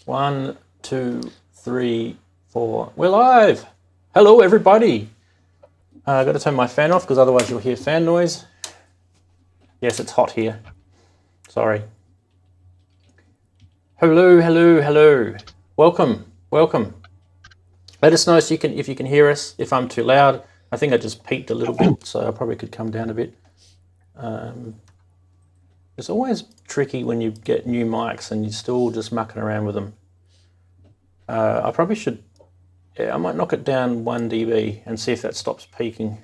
1, 2, 3, 4. We're live. Hello, everybody. I've got to turn my fan off because otherwise you'll hear fan noise. Yes, it's hot here. Sorry. Hello, hello, hello. Welcome, welcome. Let us know if you can hear us. If I'm too loud, I think I just peaked a little bit, so I probably could come down a bit. It's always tricky when you get new mics and you're still just mucking around with them. I probably should, I might knock it down 1 dB and see if that stops peaking.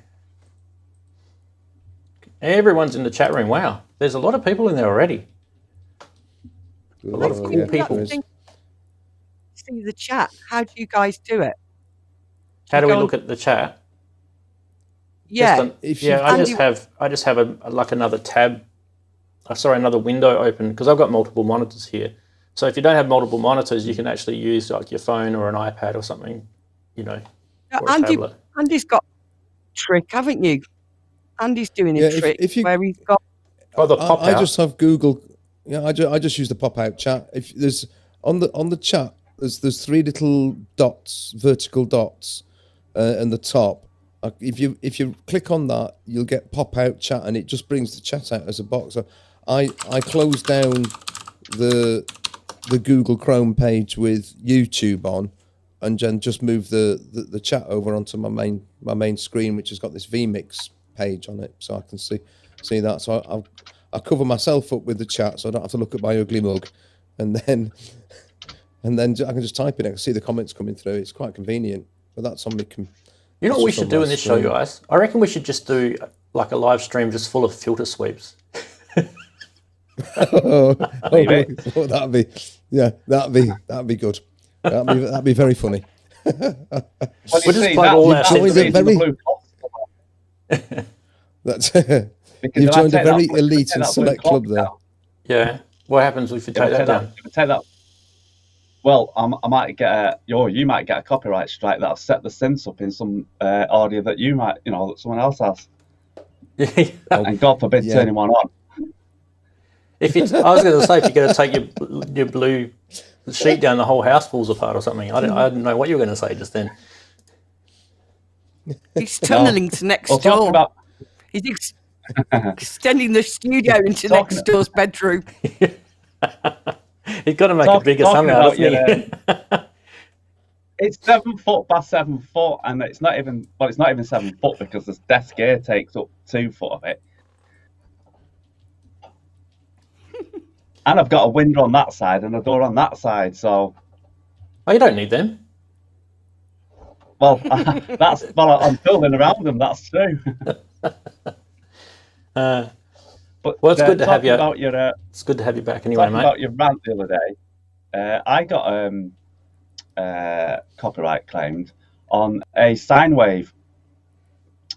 Everyone's in the chat room. Wow, there's a lot of people in there already. A lot of cool people. See the chat. How do you guys do it? How do we look at the chat? Yeah, I just have like another tab. Another window open because I've got multiple monitors here. So if you don't have multiple monitors, you can actually use like your phone or an iPad or something, you know. Andy's got a trick, haven't you? Andy's doing a trick where he's got. Oh, the pop out. I just have Google. Yeah, I just use the pop out chat. If there's on the chat, there's 3 little dots, vertical dots, in the top. If you click on that, you'll get pop out chat, and it just brings the chat out as a box. So I closed down the Google Chrome page with YouTube on, and then just move the chat over onto my main screen, which has got this vMix page on it, so I can see that. So I cover myself up with the chat, so I don't have to look at my ugly mug, and then I can just type it. I can see the comments coming through. It's quite convenient, but that's on me. You know what we should do in this show, guys? I reckon we should just do like a live stream just full of filter sweeps. That'd be good. That'd be very funny. We'll just plug all our you've joined a very elite and select club there. Yeah. What happens if you take that down? Well, I might get you might get a copyright strike that'll set the synths up in some audio that you might, that someone else has. And God forbid turning one on. I was going to say, if you're going to take your blue sheet down, the whole house falls apart or something. I didn't know what you were going to say just then. He's tunneling to next door. He's extending the studio into next door's bedroom. He's got to make it bigger somehow, doesn't he? It's 7 foot by 7 foot, and it's not even 7 foot because the desk here takes up 2 foot of it. And I've got a window on that side and a door on that side, so. Oh, you don't need them. Well, I'm building around them. That's true. But it's good to have you. It's good to have you back anyway, mate. About your rant the other day, I got copyright claimed on a sine wave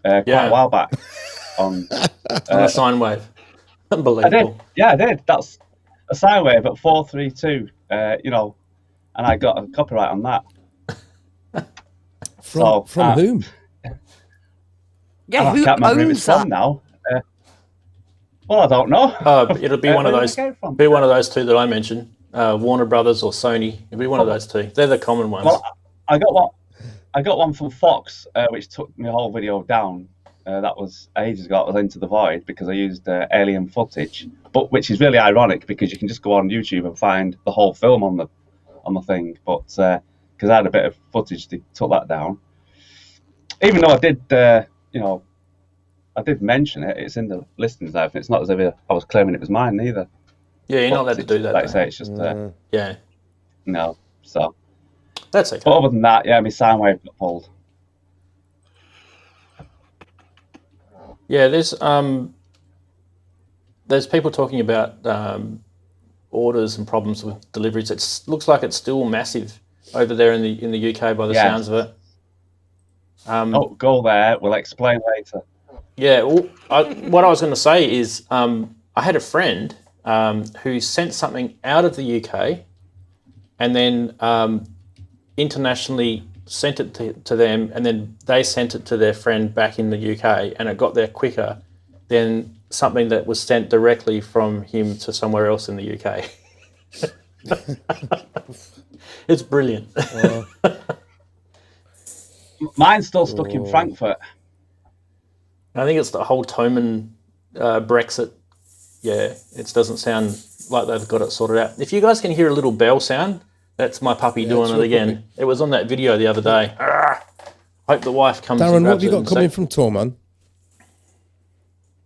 quite a while back. On a sine wave, unbelievable. I did. That's a sine wave at 432. And I got a copyright on that. From whom? Yeah, I can't remember who it's from now. Well, I don't know. It'll be one of those. Be one of those two that I mentioned, Warner Brothers or Sony. It'll be one of those two. They're the common ones. Well, I got one from Fox, which took my whole video down. That was ages ago. It was Into the Void because I used alien footage, but which is really ironic because you can just go on YouTube and find the whole film on the thing. But because I had a bit of footage, they took that down. Even though I did, I did mention it. It's in the listings now. It's not as if I was claiming it was mine either. Yeah, you're not allowed to do that. Like I say, it's just yeah. No, so that's okay. But other than that, my sine wave got pulled. Yeah, there's people talking about orders and problems with deliveries. It looks like it's still massive over there in the UK by the sounds of it. Go there. We'll explain later. Yeah, well, what I was going to say is I had a friend who sent something out of the UK and then internationally sent it to them, and then they sent it to their friend back in the UK, and it got there quicker than something that was sent directly from him to somewhere else in the UK. It's brilliant. Mine's still stuck in Frankfurt. I think it's the whole Thomann Brexit. Yeah, it doesn't sound like they've got it sorted out. If you guys can hear a little bell sound, that's my puppy doing it again. Puppy. It was on that video the other day. Hope the wife comes. Darren, what have you got coming from Thomann?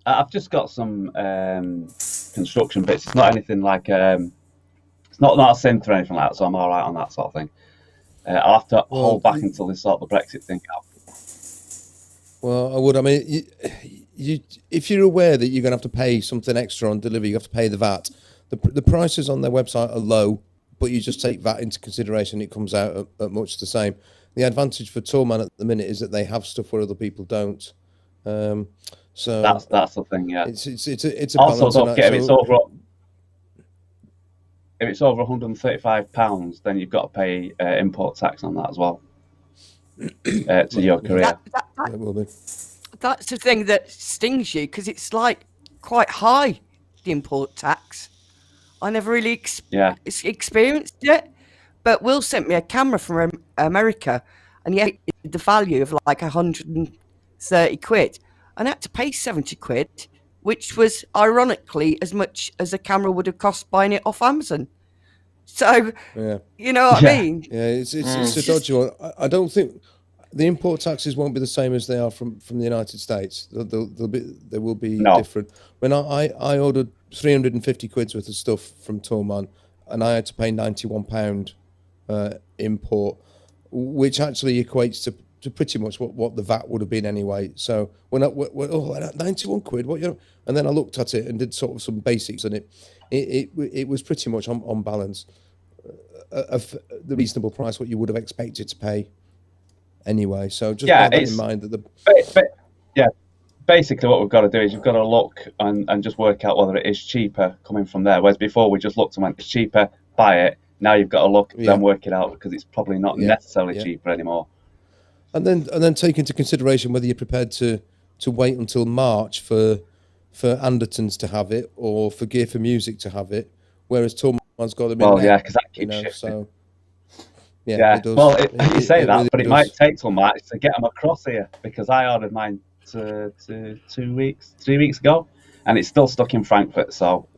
I've just got some construction bits. It's not anything like it's not a synth or anything like that, so I'm all right on that sort of thing. I'll have to hold back until they sort the Brexit thing out. Well, I would. I mean, if you're aware that you're going to have to pay something extra on delivery, you have to pay the VAT. The prices on their website are low, but you just take VAT into consideration. It comes out at much the same. The advantage for Thomann at the minute is that they have stuff where other people don't. So that's the thing. Yeah, it's a also balance. Don't forget if it's over £135, then you've got to pay import tax on that as well to your career. It will be. That's the thing that stings you, because it's like quite high, the import tax. I never really experienced it, but Will sent me a camera from America, and he had the value of like 130 quid, and I had to pay 70 quid, which was ironically as much as a camera would have cost buying it off Amazon. So, you know what I mean? Yeah, it's a dodgy one. I don't think the import taxes won't be the same as they are from the United States. They will be different. When I ordered 350 quid's worth of stuff from Thomann, and I had to pay £91 import, which actually equates to pretty much what the VAT would have been anyway. So when 91 quid, what, you know? And then I looked at it and did sort of some basics, and it was pretty much on balance, the reasonable price what you would have expected to pay anyway. So just bear that in mind that basically what we've got to do is you've got to look and just work out whether it is cheaper coming from there. Whereas before we just looked and went, it's cheaper, buy it. Now you've got to look then work it out, because it's probably not necessarily cheaper anymore. And then take into consideration whether you're prepared to wait until March for Andertons to have it, or for Gear for Music to have it, whereas Thoman's got them in. Well, yeah, because that keeps shifting. So, it does. Well, you say that, really but it might take till March to get them across here, because I ordered mine to 3 weeks ago, and it's still stuck in Frankfurt. So,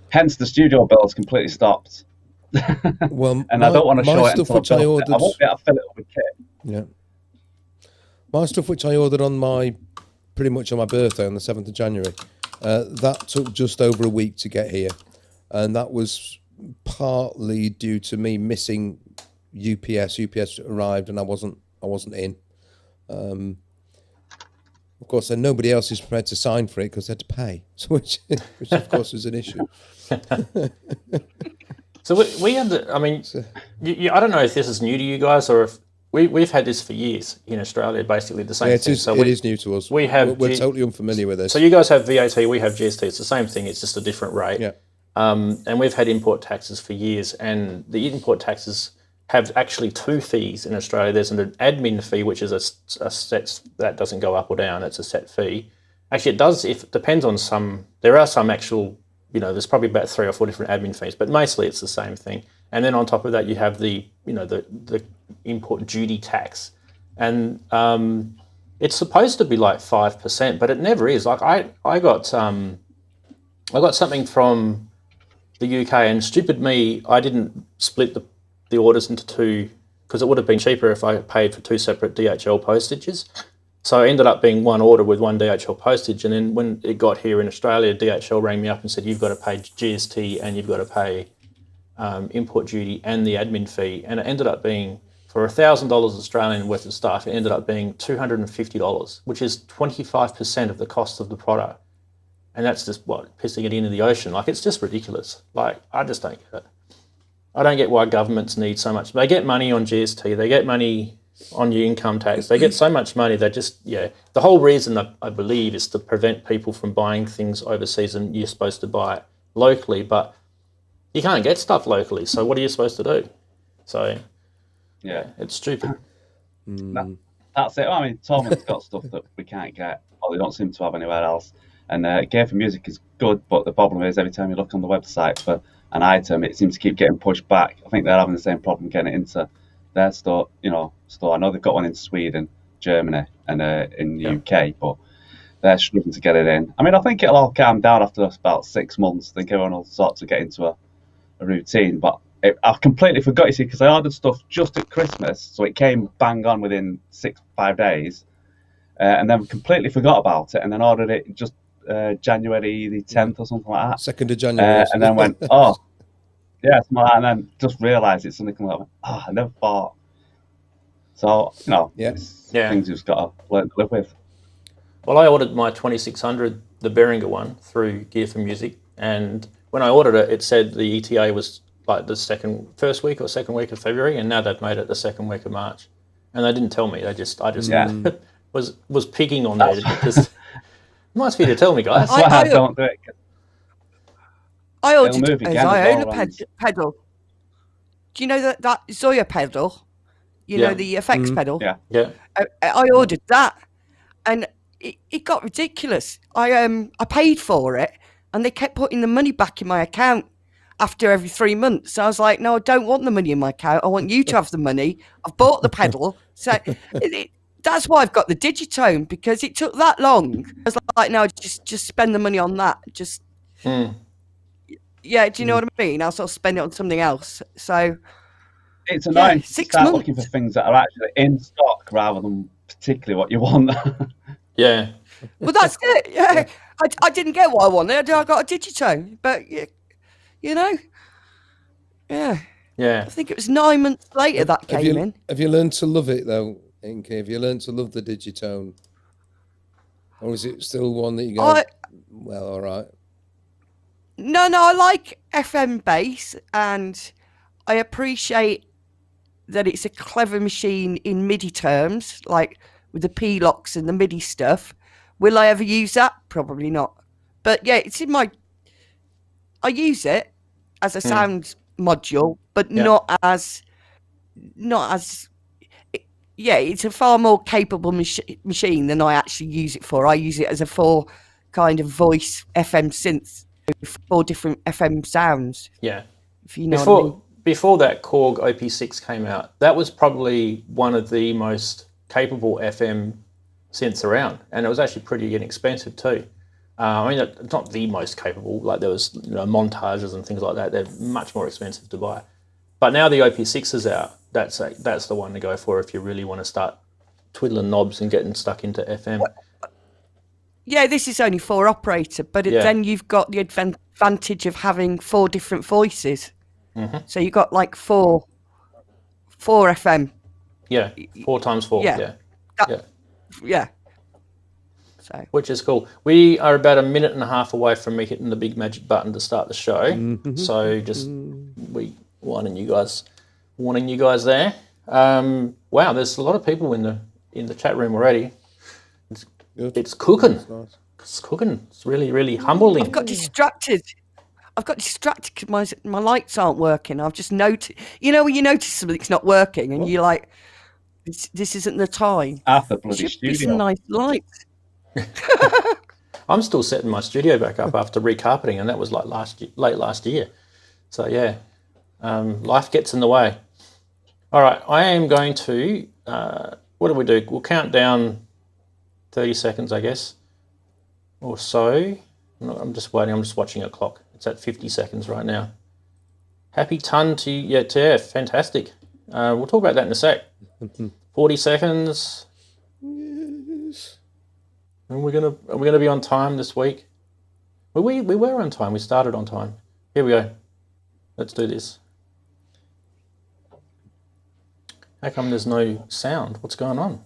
hence the studio bill's completely stopped. Well, and I don't want to show it until I won't be able to fill it up with kit. Yeah. My stuff, which I ordered pretty much on my birthday on the 7th of January, that took just over a week to get here. And that was partly due to me missing UPS. UPS arrived and I wasn't in. Of course, then nobody else is prepared to sign for it because they had to pay, which of course is an issue. So we had, I mean, I don't know if this is new to you guys, or if we've had this for years in Australia, basically the same thing. It is new to us. We're totally unfamiliar with this. So you guys have VAT, we have GST. It's the same thing. It's just a different rate. Yeah. And we've had import taxes for years, and the import taxes have actually two fees in Australia. There's an admin fee, which is a set that doesn't go up or down. It's a set fee. Actually, it does. It depends on some. There are some actual. There's probably about 3 or 4 different admin fees, but mostly it's the same thing. And then on top of that, you have the import duty tax, and it's supposed to be like 5%, but it never is. Like I got something from the UK, and stupid me, I didn't split the orders into two, because it would have been cheaper if I paid for 2 separate DHL postages. So it ended up being one order with one DHL postage, and then when it got here in Australia, DHL rang me up and said, you've got to pay GST and you've got to pay import duty and the admin fee. And it ended up being, for $1,000 Australian worth of stuff, it ended up being $250, which is 25% of the cost of the product. And that's just, pissing it into the ocean. Like, it's just ridiculous. Like, I just don't get it. I don't get why governments need so much. They get money on GST, they get money on your income tax. They get so much money. They just, the whole reason I believe is to prevent people from buying things overseas, and you're supposed to buy it locally, but you can't get stuff locally. So what are you supposed to do? So, it's stupid. That's it. I mean, Tom's got stuff that we can't get, or they don't seem to have anywhere else. And Gear for Music is good, but the problem is every time you look on the website for an item, it seems to keep getting pushed back. I think they're having the same problem getting it into their store. Store. I know they've got one in Sweden, Germany, and in the UK, but they're struggling to get it in. I mean, I think it'll all calm down after about 6 months. I think everyone will start to get into a routine. But I completely forgot, you see, because I ordered stuff just at Christmas, so it came bang on within 5 days, and then completely forgot about it, and then ordered it just January the 10th or something like that. 2nd of January. And then went, oh, yeah, something like that, and then just realised it's something like, oh, I never thought. So, things you've just got to learn to live with. Well, I ordered my 2600, the Behringer one, through Gear for Music, and when I ordered it, it said the ETA was like the first week or second week of February, and now they've made it the second week of March, and they didn't tell me. I just was picking on that. Just nice for you to tell me, guys. I don't do it. I ordered a Xiola pedal. Do you know that Zoya pedal? You know, the effects pedal? Yeah. I ordered that, and it got ridiculous. I paid for it, and they kept putting the money back in my account after every 3 months. So I was like, no, I don't want the money in my account. I want you to have the money. I've bought the pedal. So that's why I've got the Digitone, because it took that long. I was like, no, just spend the money on that. Yeah, do you know what I mean? I'll sort of spend it on something else. So it's annoying to start looking for things that are actually in stock rather than particularly what you want. Yeah. Well, that's it. Yeah. I didn't get what I wanted. I got a Digitone. But, Yeah. I think it was 9 months later that came in. Have you learned to love it, though, Inky? Have you learned to love the Digitone? Or is it still one that you go, well, all right? No, I like FM bass, and I appreciate that it's a clever machine in MIDI terms, like with the P-locks and the MIDI stuff. Will I ever use that? Probably not. But yeah, it's in my... I use it as a sound module, but not as... Yeah, it's a far more capable machine than I actually use it for. I use it as a 4 kind of voice FM synth, 4 different FM sounds. Yeah. If you know what I mean. Before that Korg OP6 came out, that was probably one of the most capable FM synths around, and it was actually pretty inexpensive too. I mean, it's not the most capable. Like there was montages and things like that. They're much more expensive to buy. But now the OP6 is out. That's the one to go for if you really want to start twiddling knobs and getting stuck into FM. Yeah, this is only 4 operator, but then you've got the advantage of having 4 different voices. Mm-hmm. So you've got like 4 FM. Yeah, 4 times 4. Yeah. So. Which is cool. We are about a minute and a half away from me hitting the big magic button to start the show. Mm-hmm. So just warning you guys there. Wow, there's a lot of people in the chat room already. It's cooking. Nice. It's cooking. It's really, really humbling. I've got distracted because my lights aren't working. I've just noticed. You know when you notice something's not working and you're like, this isn't the time. After bloody studio. Some nice lights. I'm still setting my studio back up after recarpeting, and that was like late last year. So yeah, life gets in the way. All right, I am going to. What do we do? We'll count down 30 seconds, I guess, or so. I'm just waiting. I'm just watching a clock. It's at 50 seconds right now. Happy ton to you, TF. Fantastic. We'll talk about that in a sec. 40 seconds. Yes. And are we gonna be on time this week? Well, we were on time. We started on time. Here we go. Let's do this. How come there's no sound? What's going on?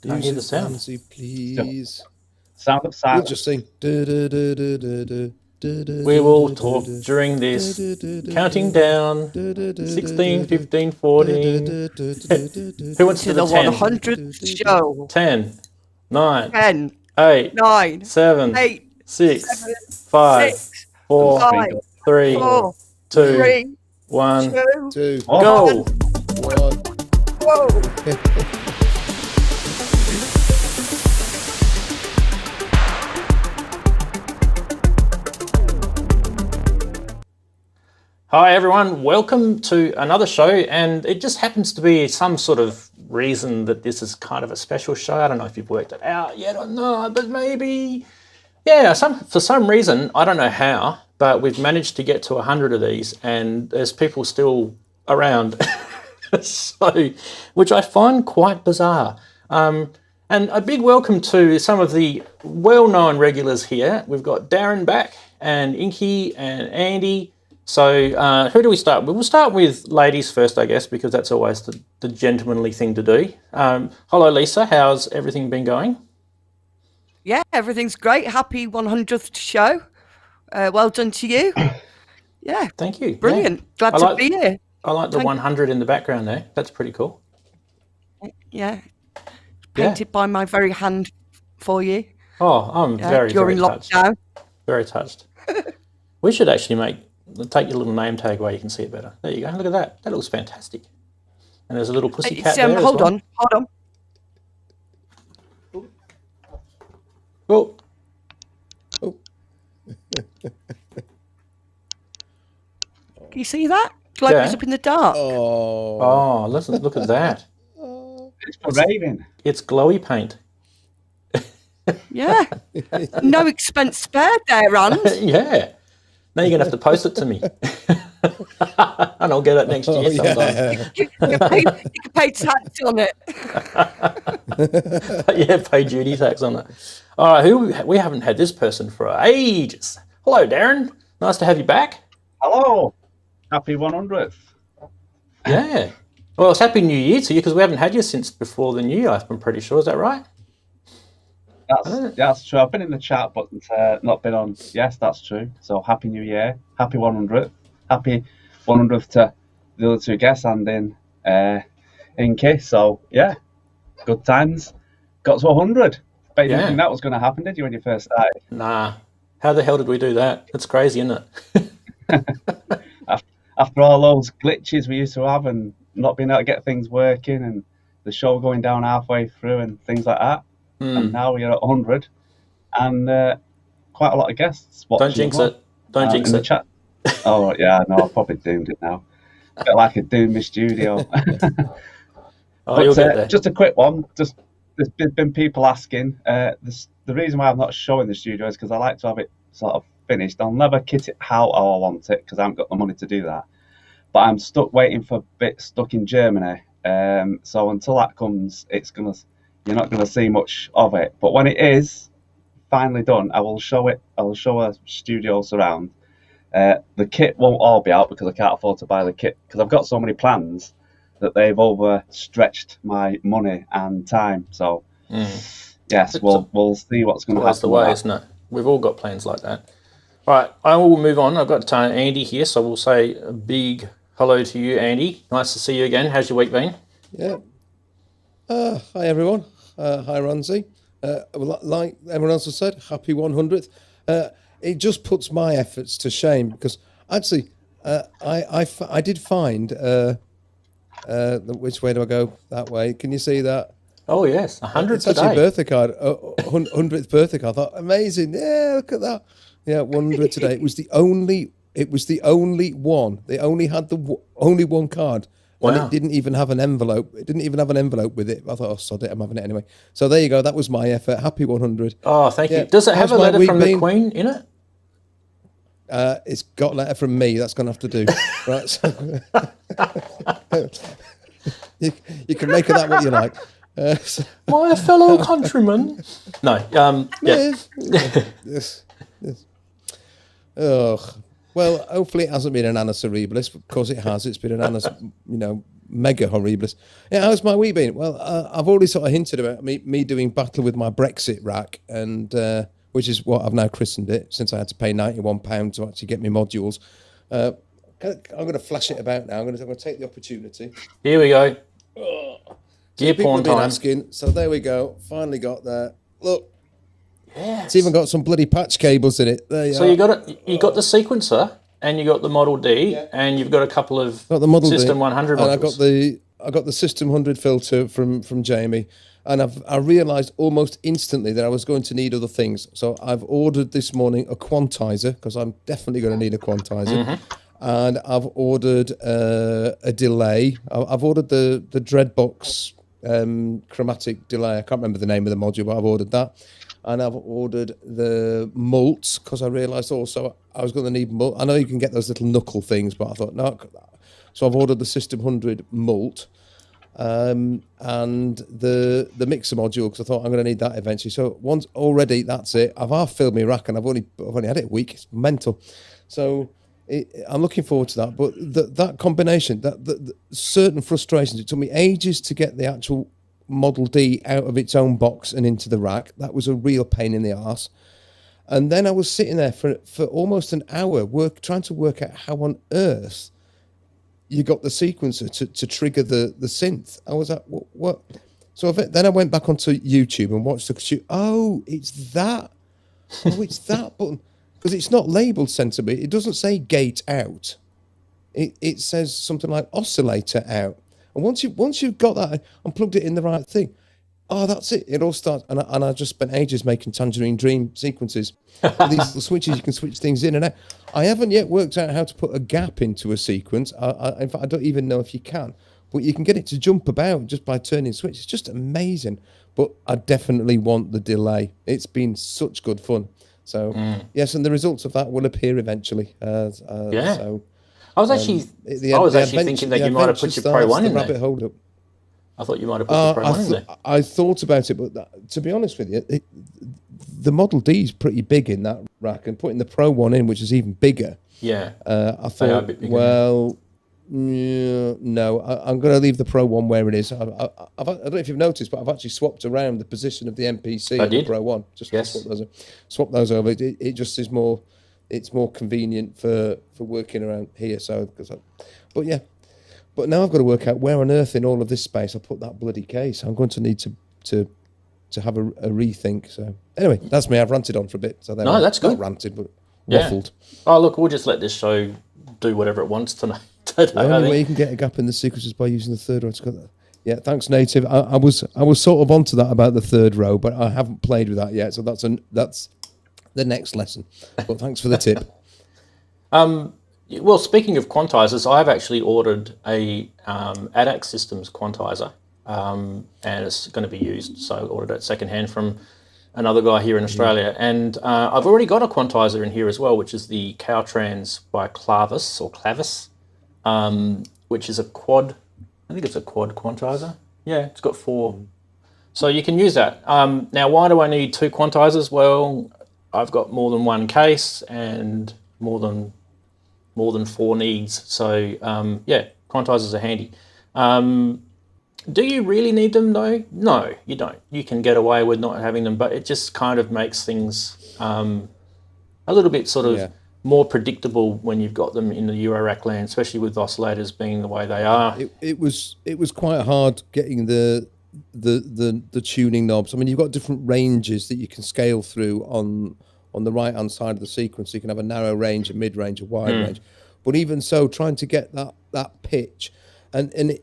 Can't hear the sound. Fancy, please. Sound of silence. We'll just sing. We will talk during this. Counting down. 16, 15, 14. Who wants to the 100th show? 10, 9, 10, 8, 9, 7, 8, 6, 5, 4, 3, 2, 1, 2, go. 1. Whoa. Hi everyone, welcome to another show, and it just happens to be some sort of reason that this is kind of a special show. I don't know if you've worked it out yet or not, but maybe, yeah, for some reason, I don't know how, but we've managed to get to 100 of these, and there's people still around, so, which I find quite bizarre. And a big welcome to some of the well-known regulars here. We've got Daren back, and Inky, and Andy. So who do we start with? We'll start with ladies first, I guess, because that's always the gentlemanly thing to do. Hello, Lisa. How's everything been going? Yeah, everything's great. Happy 100th show. Well done to you. Yeah. Thank you. Brilliant. Yeah. Glad to be here. I like the 100 in the background there. That's pretty cool. Yeah. Painted by my very hand for you. Oh, I'm very, during very lockdown. touched. Very touched. We should actually take your little name tag where you can see it better. There you go. Look at that. That looks fantastic. And there's a little pussycat there hold as well. on. Oh. Can you see that? Glows up in the dark. Oh, Listen, look at that. It's for raving. It's glowy paint. Yeah. No expense spared there, Rand. Yeah. Now you're going to have to post it to me. And I'll get it next year sometime. Yeah. You can pay tax on it. Yeah, pay duty tax on it. All right, we haven't had this person for ages. Hello, Daren. Nice to have you back. Hello. Happy 100th. Yeah. Well, it's Happy New Year to you because we haven't had you since before the New Year, I'm pretty sure. Is that right? That's true. I've been in the chat, but not been on. Yes, that's true. So Happy New Year. Happy 100th. Happy 100th to the other two guests and in Inky. So, yeah, good times. Got to 100. Bet you didn't think that was going to happen, did you, when you first started? Nah. How the hell did we do that? It's crazy, isn't it? After all those glitches we used to have and not being able to get things working and the show going down halfway through and things like that. And now we're at 100 and quite a lot of guests watching. Don't jinx it. Don't jinx it. Chat. Oh, yeah, no, I've probably doomed it now. A bit like a doomed my studio. You'll get there. Just a quick one. There's been people asking. The reason why I'm not showing the studio is because I like to have it sort of finished. I'll never kit it how I want it because I haven't got the money to do that. But I'm waiting for bits stuck in Germany. So until that comes, you're not going to see much of it. But when it is finally done, I will show it. I will show a studio surround. The kit won't all be out because I can't afford to buy the kit because I've got so many plans that they've overstretched my money and time. So yes, we'll see what's going to happen. That's the way, isn't it? We've all got plans like that. All right, I will move on. I've got Andy here, so we'll say a big hello to you, Andy. Nice to see you again. How's your week been? Yeah. Hi, everyone. Hi, Ronzi. Like everyone else has said, happy 100th. It just puts my efforts to shame because actually, I did find which way do I go? That way. Can you see that? Oh yes, 100 today. It's actually a birthday card, 100th birthday card. I thought, amazing. Yeah, look at that. Yeah, 100 today. It was the only one. They only had only one card. Wow. And it didn't even have an envelope. It didn't even have an envelope with it. I thought, oh, sod it, I'm having it anyway. So there you go. That was my effort. Happy 100. Oh, thank you. Does it have a letter from the Queen in it? It's got a letter from me. That's going to have to do. Right. So, you can make of that what you like. My fellow countrymen. No. Yeah. Yes. Oh. Well, hopefully it hasn't been an annus horribilis. Of course it has. It's been an annus, mega horribilis. Yeah, how's my week been? Well, I've already sort of hinted about me doing battle with my Brexit rack, and which is what I've now christened it, since I had to pay £91 to actually get my modules. I'm going to flash it about now. I'm going to take the opportunity. Here we go. Gear porn time. Asking, so there we go. Finally got there. Look. Yes. It's even got some bloody patch cables in it. There you are. You got it. You got the sequencer, and you got the Model D, and you've got a couple of System 100 modules. And I got the System 100 filter from Jamie, and I realised almost instantly that I was going to need other things. So I've ordered this morning a quantizer because I'm definitely going to need a quantizer, and I've ordered a delay. I've ordered the Dreadbox chromatic delay. I can't remember the name of the module, but I've ordered that. And I've ordered the mults because I realised also I was going to need mult. I know you can get those little knuckle things, but I thought, no. So I've ordered the System 100 mult and the mixer module because I thought I'm going to need that eventually. So once already, that's it. I've half filled my rack and I've only had it a week. It's mental. So I'm looking forward to that. But that combination, the certain frustrations, it took me ages to get the actual Model D out of its own box and into the rack. That was a real pain in the arse. And then I was sitting there for almost an hour trying to work out how on earth you got the sequencer to trigger the synth. I was like, what? So then I went back onto YouTube and watched the shoot. Oh, it's that. Oh, it's that button. Because it's not labeled sensibly. It doesn't say gate out. It says something like oscillator out. And once you've got that and plugged it in the right thing, oh, that's it. It all starts. And I just spent ages making Tangerine Dream sequences. With these little switches, you can switch things in and out. I haven't yet worked out how to put a gap into a sequence. In fact, I don't even know if you can. But you can get it to jump about just by turning switches. It's just amazing. But I definitely want the delay. It's been such good fun. So, yes, and the results of that will appear eventually. Yeah. So, I was actually thinking that you might have put your Pro 1 in there. I thought you might have put the Pro 1 in there. I thought about it, but to be honest with you, the Model D is pretty big in that rack, and putting the Pro 1 in, which is even bigger. Yeah. I thought, well, no, I'm going to leave the Pro 1 where it is. I don't know if you've noticed, but I've actually swapped around the position of the MPC and the Pro 1. Just swap those over. It just is more. It's more convenient for working around here. So, but now I've got to work out where on earth in all of this space I put that bloody case. I'm going to need to have a rethink. So anyway, that's me. I've ranted on for a bit. So no, that's good. Not ranted, but waffled. Oh, look, we'll just let this show do whatever it wants tonight. The only way you can get a gap in the sequence is by using the third row. Yeah, thanks, Native. I was sort of onto that about the third row, but I haven't played with that yet. So that's the next lesson. But thanks for the tip. Well, speaking of quantizers, I've actually ordered a ADAC Systems quantizer, and it's going to be used. So I ordered it secondhand from another guy here in Australia. And I've already got a quantizer in here as well, which is the Caltrans by Clavis, which is a quad. I think it's a quad quantizer. Yeah, it's got 4. So you can use that. Now, why do I need 2 quantizers? Well, I've got more than one case and more than 4 needs. So yeah, quantizers are handy. Do you really need them though? No, you don't. You can get away with not having them, but it just kind of makes things a little bit sort of more predictable when you've got them in the Eurorack land, especially with oscillators being the way they are. It was quite hard getting the tuning knobs. I mean, you've got different ranges that you can scale through on the right hand side of the sequence. So you can have a narrow range, a mid range, a wide range. But even so, trying to get that pitch, and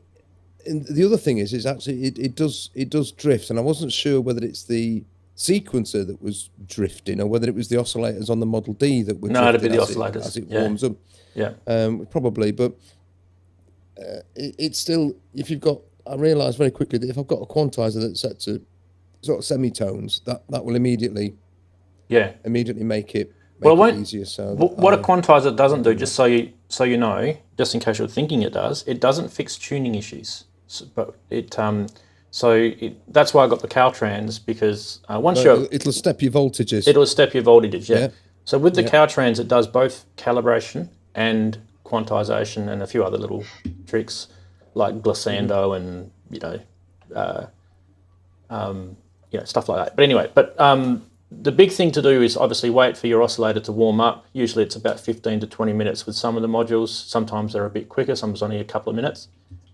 the other thing is actually it does drift, and I wasn't sure whether it's the sequencer that was drifting or whether it was the oscillators on the Model D that were drifting. No, it'd be the oscillators as it warms up. Yeah, probably, but it's still, if you've got. I realised very quickly that if I've got a quantizer that's set to sort of semitones, that will immediately make it easier. So what a quantizer doesn't do, just so you know, just in case you're thinking it does, it doesn't fix tuning issues. So, but that's why I got the Caltrans, because it'll step your voltages. It'll step your voltages. Yeah. So with the Caltrans, it does both calibration and quantization and a few other little tricks, like glissando and stuff like that. But anyway, the big thing to do is obviously wait for your oscillator to warm up. Usually it's about 15 to 20 minutes with some of the modules. Sometimes they're a bit quicker, sometimes only a couple of minutes.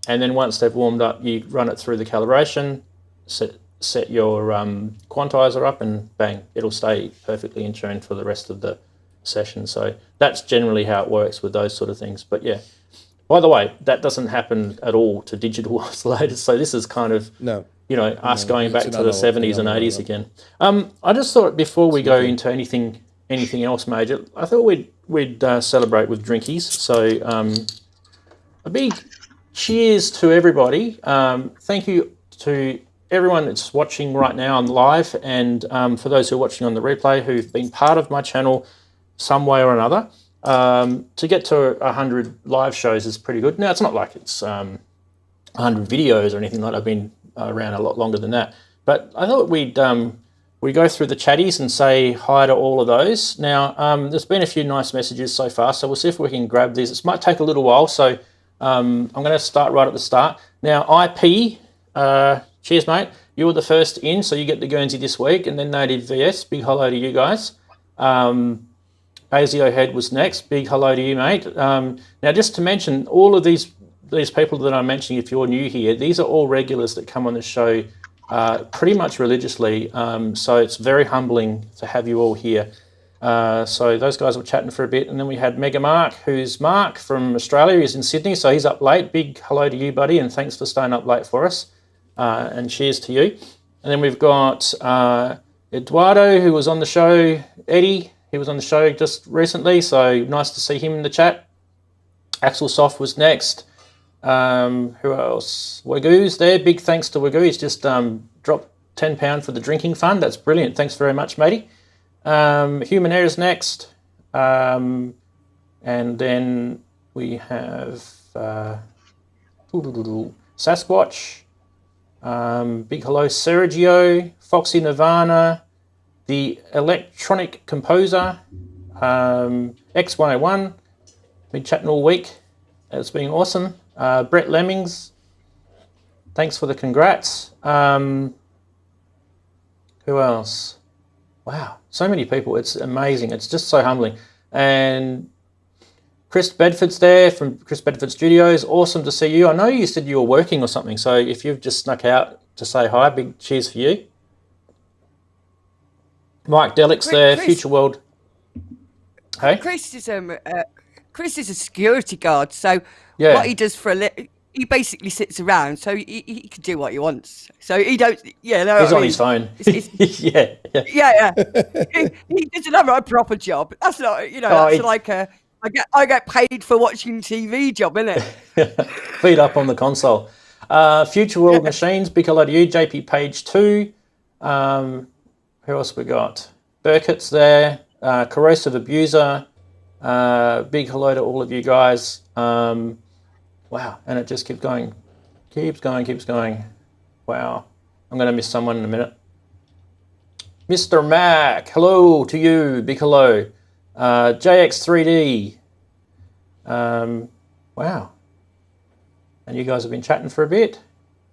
And then once they've warmed up, you run it through the calibration, set your quantizer up, and bang, it'll stay perfectly in tune for the rest of the session. So that's generally how it works with those sort of things. But yeah. By the way, that doesn't happen at all to digital oscillators. So this is kind of, us going back to the 70s and 80s again. I just thought before we go into anything else major, I thought we'd celebrate with drinkies. So a big cheers to everybody. Thank you to everyone that's watching right now on live, and for those who are watching on the replay who've been part of my channel some way or another. To get to 100 live shows is pretty good. Now, it's not like it's 100 videos or anything like that. I've been around a lot longer than that. But I thought we'd go through the chatties and say hi to all of those. Now, there's been a few nice messages so far, so we'll see if we can grab these. It might take a little while, so I'm going to start right at the start. Now, IP, cheers, mate. You were the first in, so you get the Guernsey this week, and then Native VS. Big hello to you guys. ASIO Head was next. Big hello to you, mate. Now, just to mention, all of these people that I'm mentioning, if you're new here, these are all regulars that come on the show pretty much religiously. So it's very humbling to have you all here. So those guys were chatting for a bit, and then we had Mega Mark, who's Mark from Australia. He's in Sydney, so he's up late. Big hello to you, buddy, and thanks for staying up late for us. And cheers to you. And then we've got Eduardo, who was on the show. Eddie, he was on the show just recently, so nice to see him in the chat. Axel Soft was next. Who else? Wagoo's there. Big thanks to Wagoo. He's just dropped £10 for the drinking fund. That's brilliant. Thanks very much, matey. Human Air is next. And then we have Sasquatch. Big hello, Sergio, Foxy Nirvana, the Electronic Composer, X101. Been chatting all week. It's been awesome. Brett Lemmings, thanks for the congrats. Who else? Wow, so many people. It's amazing. It's just so humbling. And Chris Bedford's there from Chris Bedford Studios. Awesome to see you. I know you said you were working or something, so if you've just snuck out to say hi, big cheers for you. Mike Delik's there, Chris, Future World. Hey? Chris is a security guard, so what he does for a living, he basically sits around, so he can do what he wants. So he don't, no, he's on his phone. Yeah. He doesn't have a proper job. That's not, that's like I get paid for watching TV job, isn't it? Feed up on the console. Future World Machines, big hello to you. JP Page 2. Who else we got? Burkett's there. Corrosive Abuser. Big hello to all of you guys. Wow, and it just keeps going. Keeps going. Wow. I'm going to miss someone in a minute. Mr. Mac, hello to you. Big hello. JX3D. Wow. And you guys have been chatting for a bit.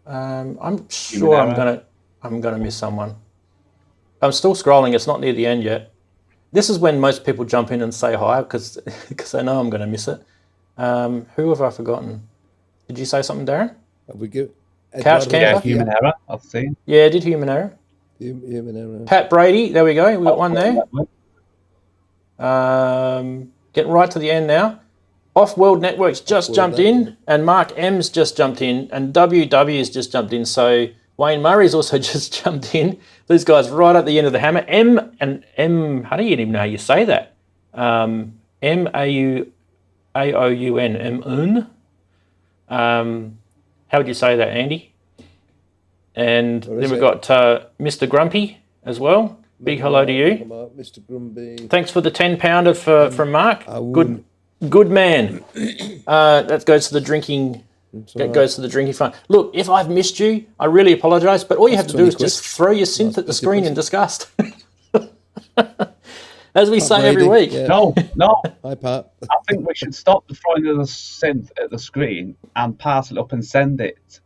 I'm sure I'm gonna miss someone. I'm still scrolling. It's not near the end yet. This is when most people jump in and say hi because they know I'm gonna miss it. Who have I forgotten? Did you say something, Daren? We give Couch Camper. Yeah, Human Error. I've seen. Yeah, I did Human Error. Human Error. Pat Brady. There we go. We got one there. Getting right to the end now. Off-World Networks just jumped in, and Mark M's just jumped in, and WW's just jumped in. So Wayne Murray's also just jumped in. These guys right at the end of the hammer. M. How do you even know how you say that? MAUAOUN. M-un. How would you say that, Andy? And then we've got Mr. Grumpy as well. Big hello to you. Mr. Grumpy. Thanks for the £10 from Mark. Good man. That goes to the drinking. That goes to the drinking fund. Look, if I've missed you, I really apologise. But all you have to do is just throw your synth at the screen in disgust, as we say every week. Yeah. No. Hi, Pat. I think we should stop throwing the synth at the screen and pass it up and send it.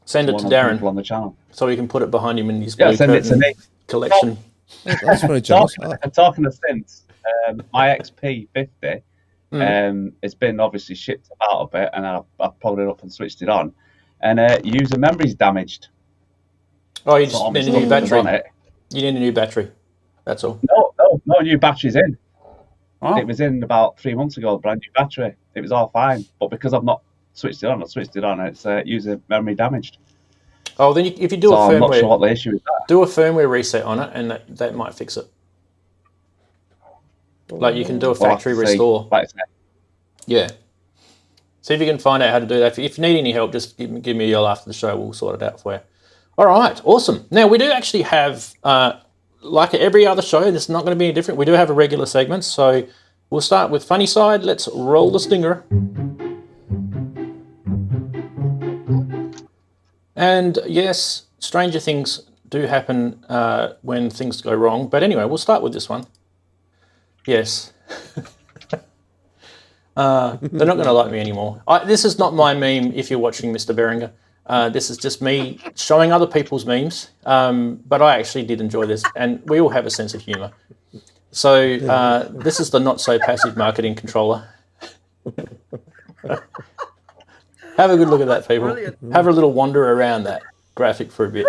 Send it to Daren on the channel, so we can put it behind him in his blue send it to me. Collection. That's very generous. Talking of synths, my XP50. It's been obviously shipped about a bit, and I've pulled it up and switched it on, and user memory's damaged. Oh, you just need a new battery. You need a new battery. That's all. No new battery's in. Oh. It was in about 3 months ago. Brand new battery. It was all fine, but because I've not switched it on, it's user memory damaged. Oh, then if you do a firmware, I'm not sure what the issue is. Do a firmware reset on it, and that might fix it. Like you can do a factory Well, restore. like I say, Yeah. See if you can find out how to do that. If you need any help, just give me a yell after the show. We'll sort it out for you. All right, awesome. Now, we do actually have, like every other show, this is not going to be any different. We do have a regular segment, so we'll start with Funny Side. Let's roll the stinger. And yes, stranger things do happen when things go wrong. But anyway, we'll start with this one. Yes. They're not going to like me anymore. This is not my meme if you're watching Mr. Behringer. This is just me showing other people's memes. But I actually did enjoy this, and we all have a sense of humour. So this is the not-so-passive marketing controller. Have a good look at that, people. Brilliant. Have a little wander around that graphic for a bit.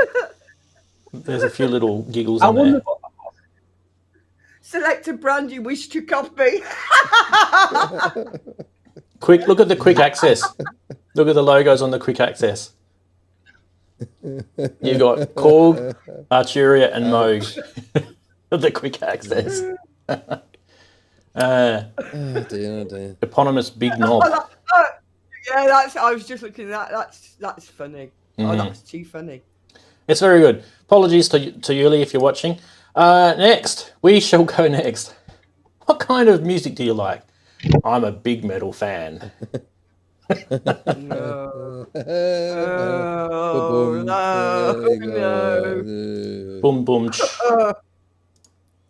There's a few little giggles in there. Select a brand you wish to copy. Quick, look at the quick access. Look at the logos on the quick access. You've got Korg, Arturia, and Moog. The quick access. Dear. Eponymous big knob. Yeah, I was just looking at that. That's funny. Oh, that's too funny. It's very good. Apologies to Yuli if you're watching. Next, we shall go next. What kind of music do you like? I'm a big metal fan. No. Boom, boom.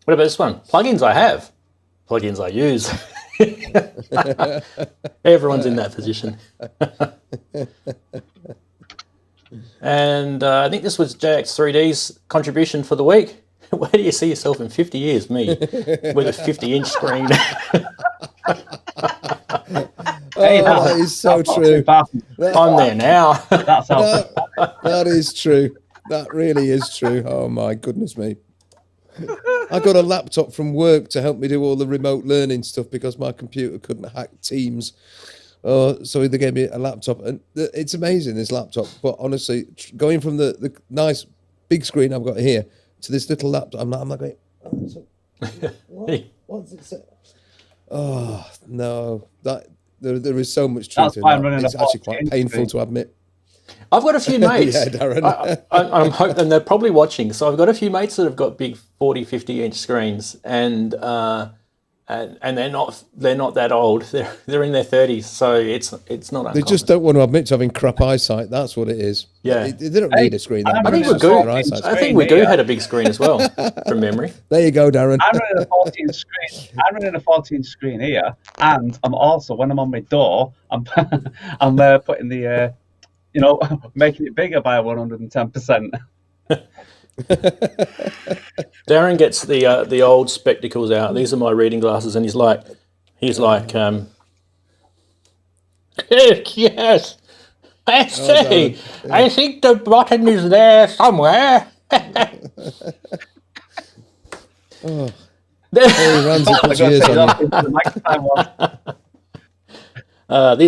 What about this one? Plugins I have. Plugins I use. Everyone's in that position. And I think this was JX3D's contribution for the week. Where do you see yourself in 50 years? Me, with a 50-inch screen. That is so true. I'm there now. That is true. That really is true. Oh, my goodness me. I got a laptop from work to help me do all the remote learning stuff because my computer couldn't hack Teams. So they gave me a laptop. And it's amazing, this laptop. But honestly, going from the nice big screen I've got here to this little laptop, I'm not going, what's it say? Oh, no. There is so much truth in that. It's actually quite painful to admit. I've got a few mates. Yeah, Daren. I'm hoping they're probably watching. So I've got a few mates that have got big 40, 50-inch screens, and they're not that old. They're in their 30s, so it's not uncommon. They just don't want to admit to having crap eyesight. That's what it is. Yeah, they don't need a screen. I think Magoo had a big screen as well, from memory. There you go, Daren. I'm running a 14-inch screen. I'm running a 14-inch screen here, and I'm also, when I'm on my door, I'm putting the making it bigger by 110%. Daren gets the old spectacles out. These are my reading glasses, and he's like, yes, I see. I think the button is there somewhere. These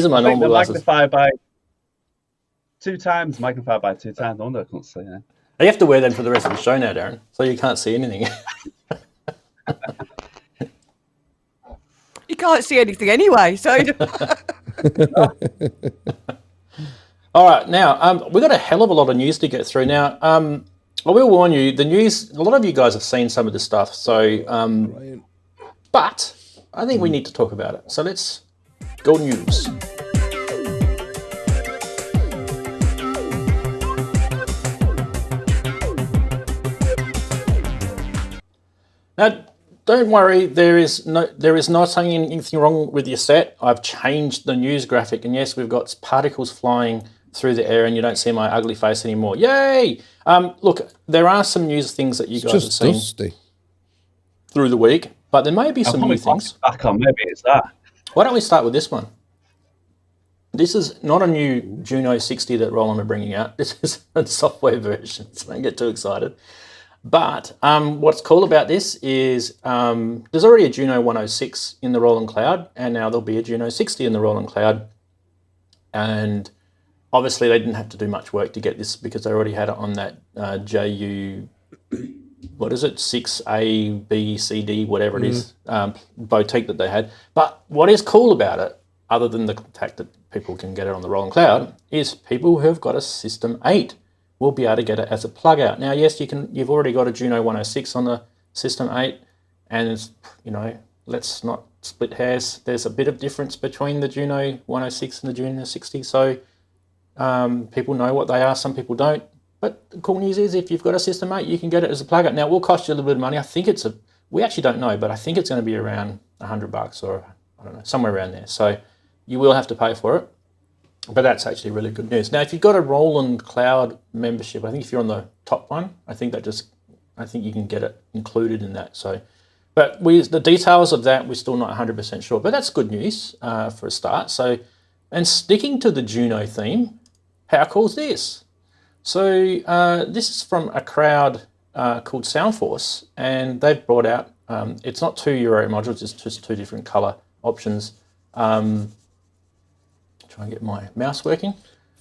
are my normal glasses. Magnified by 2 times. Magnified by 2 times. No wonder I couldn't see it. You have to wear them for the rest of the show now, Daren, so you can't see anything. You can't see anything anyway, so... All right, now, we've got a hell of a lot of news to get through. Now, I will warn you, the news, a lot of you guys have seen some of this stuff, so... but I think we need to talk about it. So let's go news. Now, don't worry, there is not anything wrong with your set. I've changed the news graphic, and yes, we've got particles flying through the air, and you don't see my ugly face anymore. Yay! Look, there are some news things that you guys have seen through the week, but there may be some new things. Back on, maybe it's that. Why don't we start with this one? This is not a new Juno 60 that Roland are bringing out. This is a software version, so don't get too excited. But what's cool about this is there's already a Juno 106 in the Roland Cloud, and now there'll be a Juno 60 in the Roland Cloud. And obviously they didn't have to do much work to get this because they already had it on that JU what is it, 6A, B, C, D, whatever it is, boutique that they had. But what is cool about it, other than the fact that people can get it on the Roland Cloud, is people who have got a System 8 will be able to get it as a plug out. Now, yes, you've already got a Juno 106 on the System 8, and it's, you know, let's not split hairs. There's a bit of difference between the Juno 106 and the Juno 60, so people know what they are, some people don't. But the cool news is if you've got a System 8, you can get it as a plug out. Now, it will cost you a little bit of money. I think we actually don't know, but I think it's going to be around $100 or, I don't know, somewhere around there. So you will have to pay for it. But that's actually really good news. Now, if you've got a Roland Cloud membership, I think if you're on the top one, I think you can get it included in that. So, but the details of that, we're still not 100% sure. But that's good news for a start. So, and sticking to the Juno theme, how cool is this? So this is from a crowd called Soundforce, and they've brought out, it's not 2 Euro modules, it's just 2 different color options. Try and get my mouse working.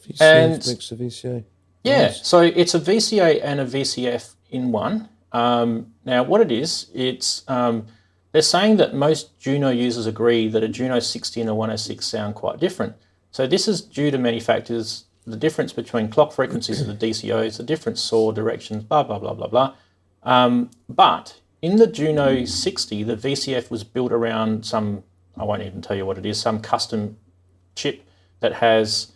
VCF mix of VCA. Yeah, Nice. so it's a VCA and a VCF in one. Now, what it is, it's they're saying that most Juno users agree that a Juno 60 and a 106 sound quite different. So this is due to many factors: the difference between clock frequencies of the DCOs, the different saw directions, blah, blah, blah, blah, blah. But in the Juno 60, the VCF was built around some, I won't even tell you what it is, some custom chip that has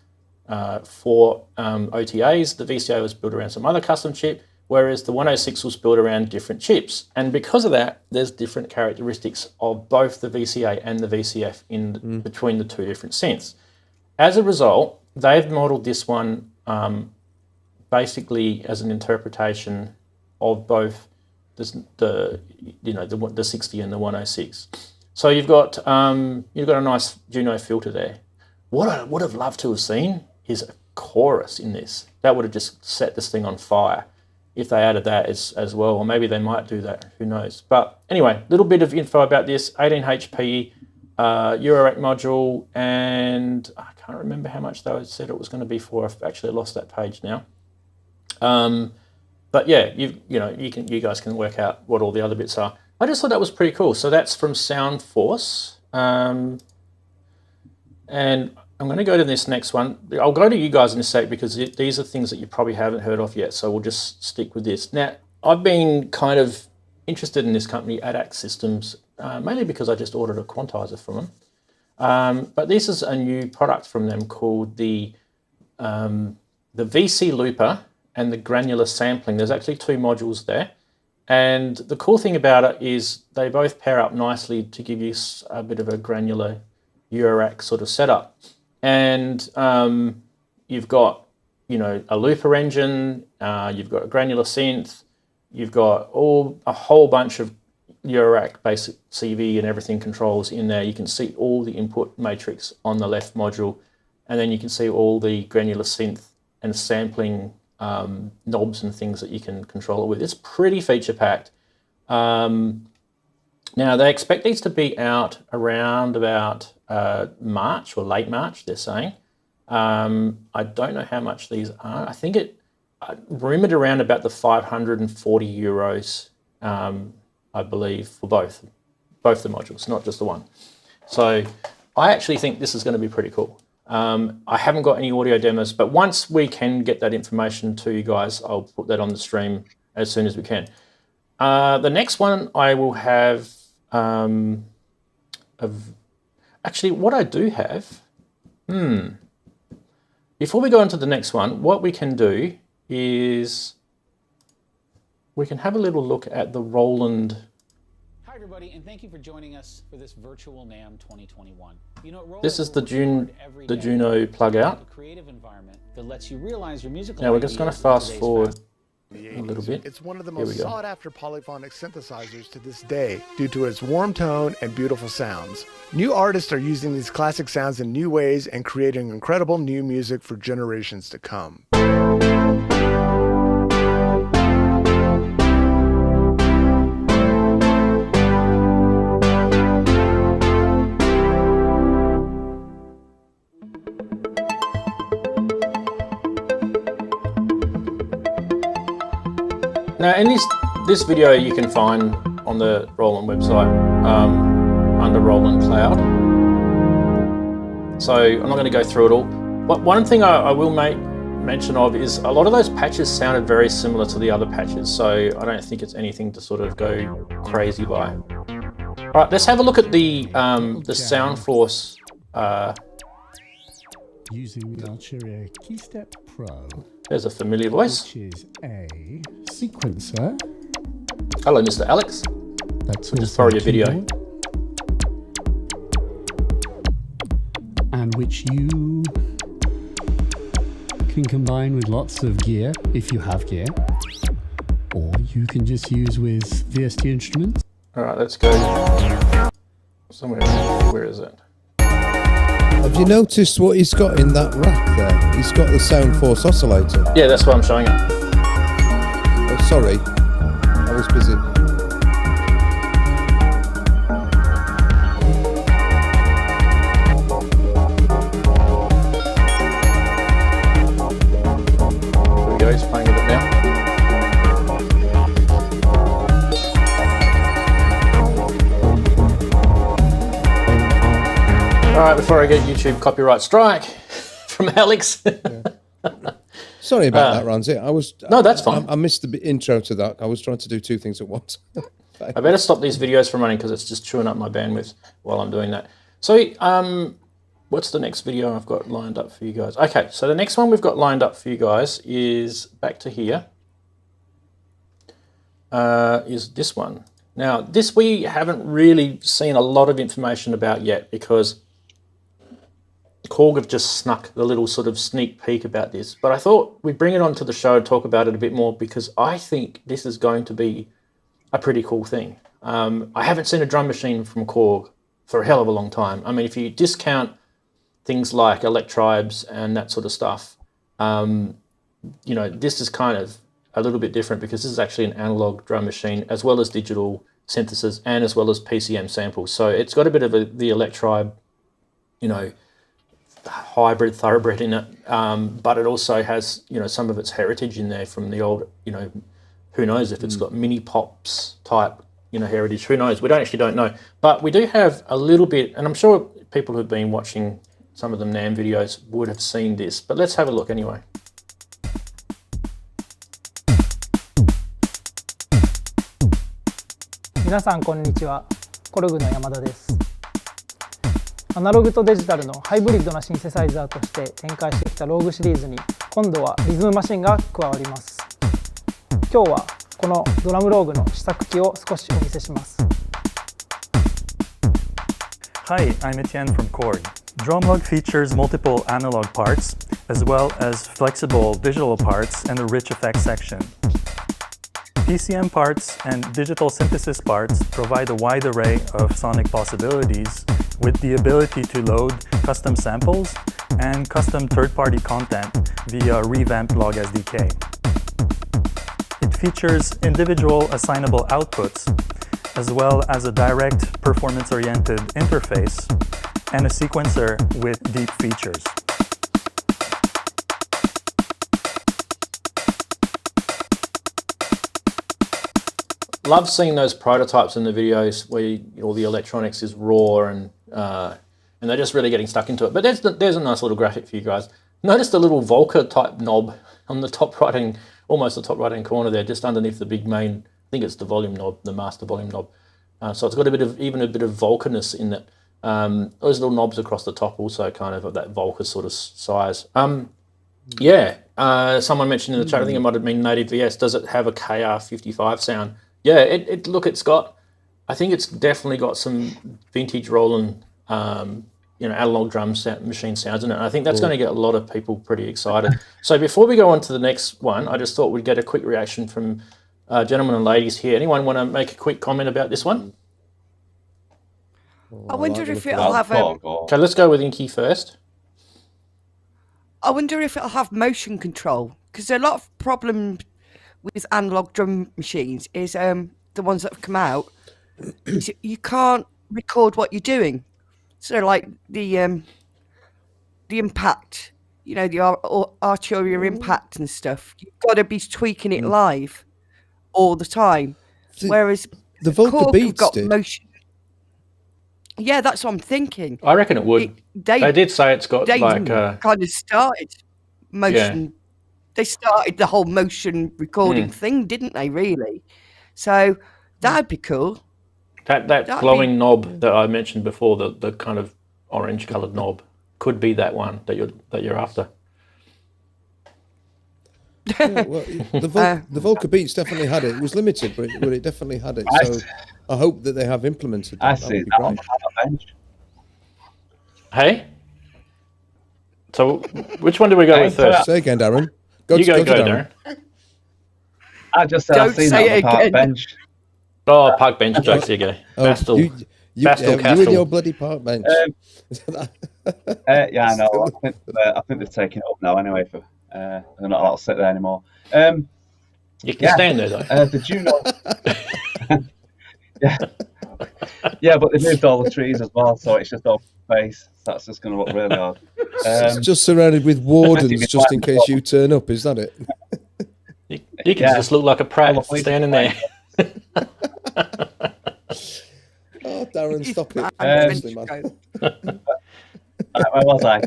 4 OTAs. The VCA was built around some other custom chip, whereas the 106 was built around different chips. And because of that, there's different characteristics of both the VCA and the VCF in between the 2 different synths. As a result, they've modeled this one basically as an interpretation of both the 60 and the 106. So you've got a nice Juno filter there. What I would have loved to have seen is a chorus in this. That would have just set this thing on fire if they added that as well, or maybe they might do that, who knows. But anyway, a little bit of info about this, 18 HP Eurorack module, and I can't remember how much they said it was going to be for. I've actually lost that page now. But yeah, you guys can work out what all the other bits are. I just thought that was pretty cool. So that's from Soundforce. And I'm going to go to this next one. I'll go to you guys in a sec because these are things that you probably haven't heard of yet. So we'll just stick with this. Now, I've been kind of interested in this company, ADAX Systems, mainly because I just ordered a quantizer from them. But this is a new product from them called the VC Looper and the granular sampling. There's actually 2 modules there. And the cool thing about it is they both pair up nicely to give you a bit of a granular Eurorack sort of setup. And you've got, a looper engine, you've got a granular synth, you've got a whole bunch of Eurorack basic CV and everything controls in there. You can see all the input matrix on the left module, and then you can see all the granular synth and sampling knobs and things that you can control it with. It's pretty feature packed. Now they expect these to be out around about March or late March, they're saying. I don't know how much these are. I think rumored around about the 540 euros, I believe, for both the modules, not just the one. So I actually think this is going to be pretty cool. I haven't got any audio demos, but once we can get that information to you guys, I'll put that on the stream as soon as we can. The next one I will have, actually what I do have, before we go on to the next one, what we can do is we can have a little look at the Roland. Hi everybody, and thank you for joining us for this virtual NAMM 2021. This is the Juno plug out. A creative environment that lets you realize your musical. Now we're just going to fast forward a little bit. It's one of the most sought after polyphonic synthesizers to this day due to its warm tone and beautiful sounds. New artists are using these classic sounds in new ways and creating incredible new music for generations to come. Now, in this video you can find on the Roland website under Roland Cloud. So I'm not going to go through it all. But one thing I will make mention of is a lot of those patches sounded very similar to the other patches, so I don't think it's anything to sort of go crazy by. All right, let's have a look at the Soundforce. Using the Alturia Keystep Pro. There's a familiar voice. Which is a sequencer. Hello, Mr. Alex. That's just borrow your video. And which you can combine with lots of gear if you have gear, or you can just use with VST instruments. All right, let's go somewhere. Where is it? Have you noticed what he's got in that rack there? He's got the Soundforce oscillator. Yeah, that's what I'm showing you. Oh, sorry. I was busy. There we go, he's playing with it now. All right, before I get YouTube copyright strike from Alex. Sorry about that, Ramsey. No, that's fine. I missed the intro to that. I was trying to do two things at once. I better stop these videos from running because it's just chewing up my bandwidth while I'm doing that. So, what's the next video I've got lined up for you guys? Okay, so the next one we've got lined up for you guys is back to here. Is this one. Now, this we haven't really seen a lot of information about yet because Korg have just snuck the little sort of sneak peek about this, but I thought we'd bring it onto the show and talk about it a bit more because I think this is going to be a pretty cool thing. I haven't seen a drum machine from Korg for a hell of a long time. I mean, if you discount things like Electribes and that sort of stuff, you know, this is kind of a little bit different because this is actually an analog drum machine as well as digital synthesis and as well as PCM samples. So it's got a bit of the Electribe, you know, hybrid thoroughbred in it, but it also has, you know, some of its heritage in there from the old, you know, who knows if it's got mini pops type, you know, heritage, who knows, we don't know, but we do have a little bit, and I'm sure people who've been watching some of the NAMM videos would have seen this, but let's have a look anyway. 皆さんこんにちは、コルグの山田です。アナログとデジタルのハイブリッドなシンセサイザーとして展開してきたローグシリーズに今度はリズムマシンが加わります。今日はこのドラムローグの試作機を少しお見せします。 Hi, I'm Etienne from Korg. Drumlog features multiple analog parts as well as flexible visual parts and a rich effects section. PCM parts and digital synthesis parts provide a wide array of sonic possibilities with the ability to load custom samples and custom third-party content via revamped log SDK. It features individual assignable outputs as well as a direct performance-oriented interface and a sequencer with deep features. Love seeing those prototypes in the videos where all the electronics is raw and they're just really getting stuck into it. But there's a nice little graphic for you guys. Notice the little Volca type knob on the top right, almost the top right hand corner there, just underneath the big main. I think it's the volume knob, the master volume knob. So it's got even a bit of Volcaness in it. Those little knobs across the top also kind of that Volca sort of size. Someone mentioned in the chat, I think it might have been Native VS. Does it have a KR55 sound? Yeah, I think it's definitely got some vintage Roland, analog drum machine sounds in it. And I think that's going to get a lot of people pretty excited. So before we go on to the next one, I just thought we'd get a quick reaction from gentlemen and ladies here. Anyone want to make a quick comment about this one? I wonder if it'll have Okay, let's go with Inky first. I wonder if it'll have motion control, because a lot of problems with analog drum machines is the ones that have come out. You can't record what you're doing. So like the impact, the Arturia impact and stuff. You've got to be tweaking it live, all the time. Whereas the Volca Korg have Beats got did. motion. Yeah, that's what I'm thinking. I reckon it would. They did say it's got they like kind of started motion. Yeah. They started the whole motion recording thing, didn't they? Really? So that'd be cool. That glowing knob that I mentioned before, the kind of orange coloured knob, could be that one that you're after. Yeah, well, the Volca Beats definitely had it. It was limited, but it definitely had it. So I hope that they have implemented that. I see that on the bench. Hey? So which one do we go with first? Say again, Daren. Go, Daren. I just said I've seen that on the park bench. Oh, park bench jokes, here you go. Bastel. You and your bloody park bench. Yeah, I know. I think they've taken it up now anyway. They're not allowed to sit there anymore. You can stand there though. The Juno. Yeah, but they moved all the trees as well, so it's just open space. That's just going to look really odd. It's just surrounded with wardens, just in case you turn up. Is that it? You can just look like a prat standing there. Oh, Daren, stop it! Honestly, man. Where was I?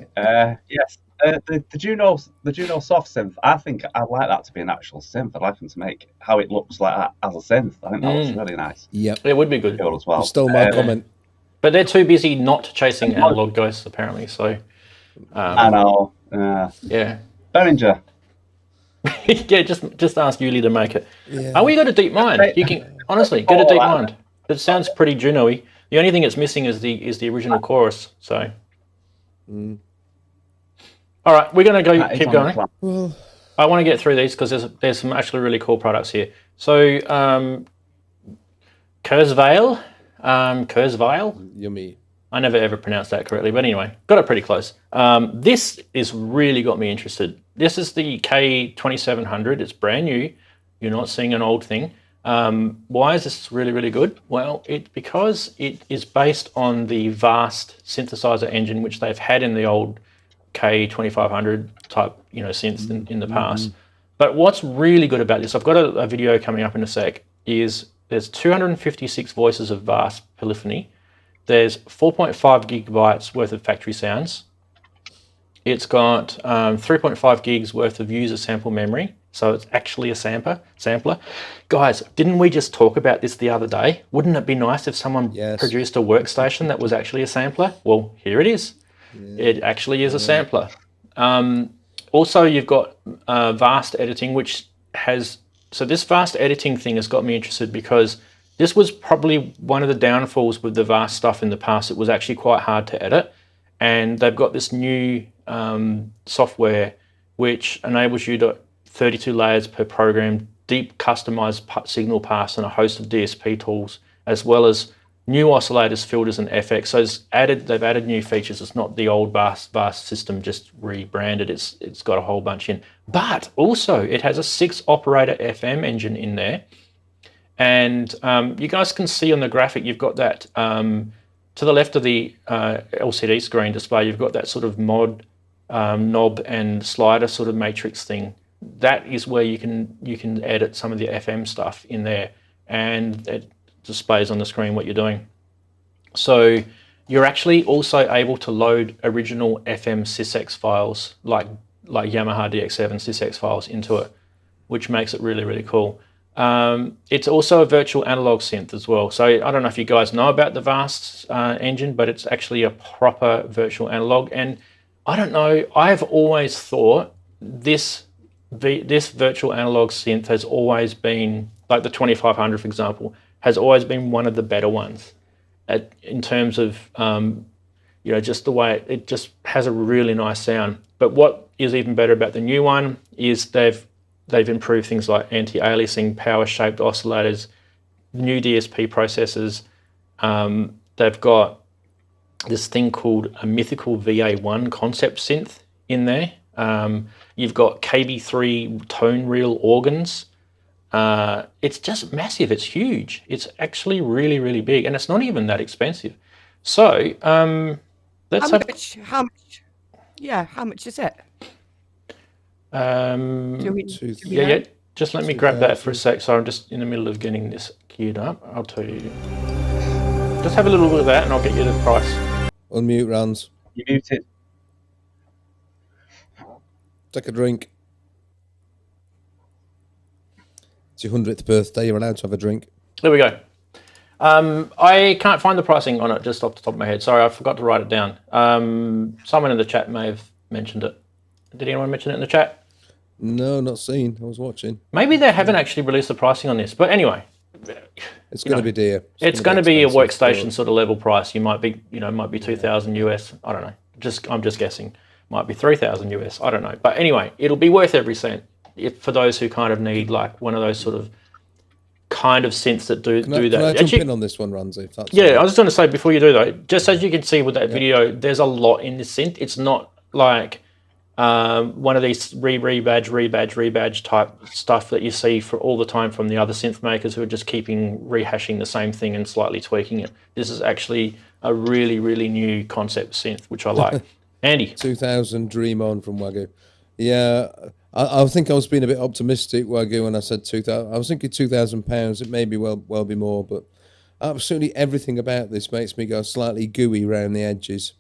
Yes, the Juno soft synth. I think I'd like that to be an actual synth. I'd like them to make how it looks like that as a synth. I think that looks really nice. Yep, it would be good as well. You stole my comment. But they're too busy not chasing analog ghosts, apparently. So I know. Yeah. Behringer. Yeah, just ask Yuli to make it. Yeah. Oh, we got a deep mind. You can honestly get a deep mind. It sounds pretty Juno-y. The only thing it's missing is the original chorus. So. All right, we're going to keep going. Well, I want to get through these because there's some actually really cool products here. So, Kurzweil. Yummy. I never ever pronounced that correctly, but anyway, got it pretty close. This is really got me interested. This is the K2700. It's brand new. You're not seeing an old thing. Why is this really, really good? Well, because it is based on the vast synthesizer engine which they've had in the old K2500 type, synths in the past. But what's really good about this, I've got a video coming up in a sec, is there's 256 voices of vast polyphony. There's 4.5 gigabytes worth of factory sounds. It's got 3.5 gigs worth of user sample memory. So it's actually a sampler. Guys, didn't we just talk about this the other day? Wouldn't it be nice if someone produced a workstation that was actually a sampler? Well, here it is. Yeah. It actually is a sampler. Also, you've got vast editing, which has... So this vast editing thing has got me interested because this was probably one of the downfalls with the vast stuff in the past. It was actually quite hard to edit. And they've got this new software which enables you to 32 layers per program, deep customized signal paths and a host of DSP tools, as well as new oscillators, filters, and FX. So they've added new features. It's not the old vast system just rebranded. It's got a whole bunch in. But also it has a 6-operator FM engine in there. And you guys can see on the graphic, you've got that to the left of the LCD screen display, you've got that sort of mod knob and slider sort of matrix thing. That is where you can edit some of the FM stuff in there, and it displays on the screen what you're doing. So you're actually also able to load original FM sysx files like Yamaha DX7 sysx files into it, which makes it really, really cool. It's also a virtual analog synth as well. So I don't know if you guys know about the vast engine, but it's actually a proper virtual analog. And I don't know, I've always thought this virtual analog synth has always been, like the 2500 for example, has always been one of the better ones in terms of just the way it just has a really nice sound. But what is even better about the new one is they've improved things like anti-aliasing, power-shaped oscillators, new DSP processors. They've got this thing called a mythical VA1 concept synth in there. You've got KB3 tone reel organs. It's just massive. It's huge. It's actually really, really big, and it's not even that expensive. So how much is it? Just let me grab that for a sec. So I'm just in the middle of getting this geared up. I'll tell you. Just have a little bit of that and I'll get you the price. Unmute, Rans. You muted. Take a drink. It's your 100th birthday. You're allowed to have a drink. There we go. I can't find the pricing on it just off the top of my head. Sorry, I forgot to write it down. Someone in the chat may have mentioned it. Did anyone mention it in the chat? No, not seen. I was watching. Maybe they haven't actually released the pricing on this. But anyway, it's going to be dear. It's going to be a workstation sort of level price. You might be, might be 2,000 US. I don't know. I'm just guessing. Might be 3,000 US. I don't know. But anyway, it'll be worth every cent for those who kind of need like one of those sort of kind of synths that do that. Can I jump in on this one, Ramsey? Yeah, I was just going to say before you do that, just as you can see with that video, there's a lot in this synth. It's not like one of these rebadge type stuff that you see for all the time from the other synth makers who are just rehashing the same thing and slightly tweaking it. This is actually a really, really new concept synth, which I like. Andy. 2,000 Dream On from Wagyu. Yeah, I think I was being a bit optimistic, Wagyu, when I said 2,000. I was thinking £2,000. It may be well be more, but absolutely everything about this makes me go slightly gooey around the edges.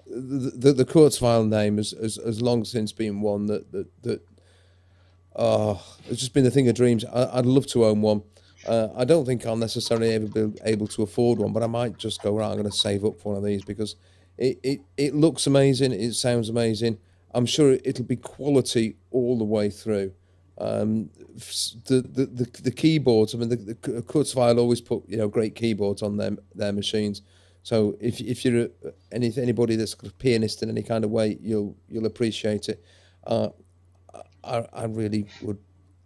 The Kurzweil name has long since been one that it's just been the thing of dreams. I'd love to own one. I don't think I'll necessarily ever be able to afford one, but I might just go, right, I'm going to save up for one of these because it looks amazing, it sounds amazing. I'm sure it'll be quality all the way through. The keyboards, I mean, the Kurzweil always put great keyboards on their machines. So if you're anybody that's a pianist in any kind of way, you'll appreciate it. I really would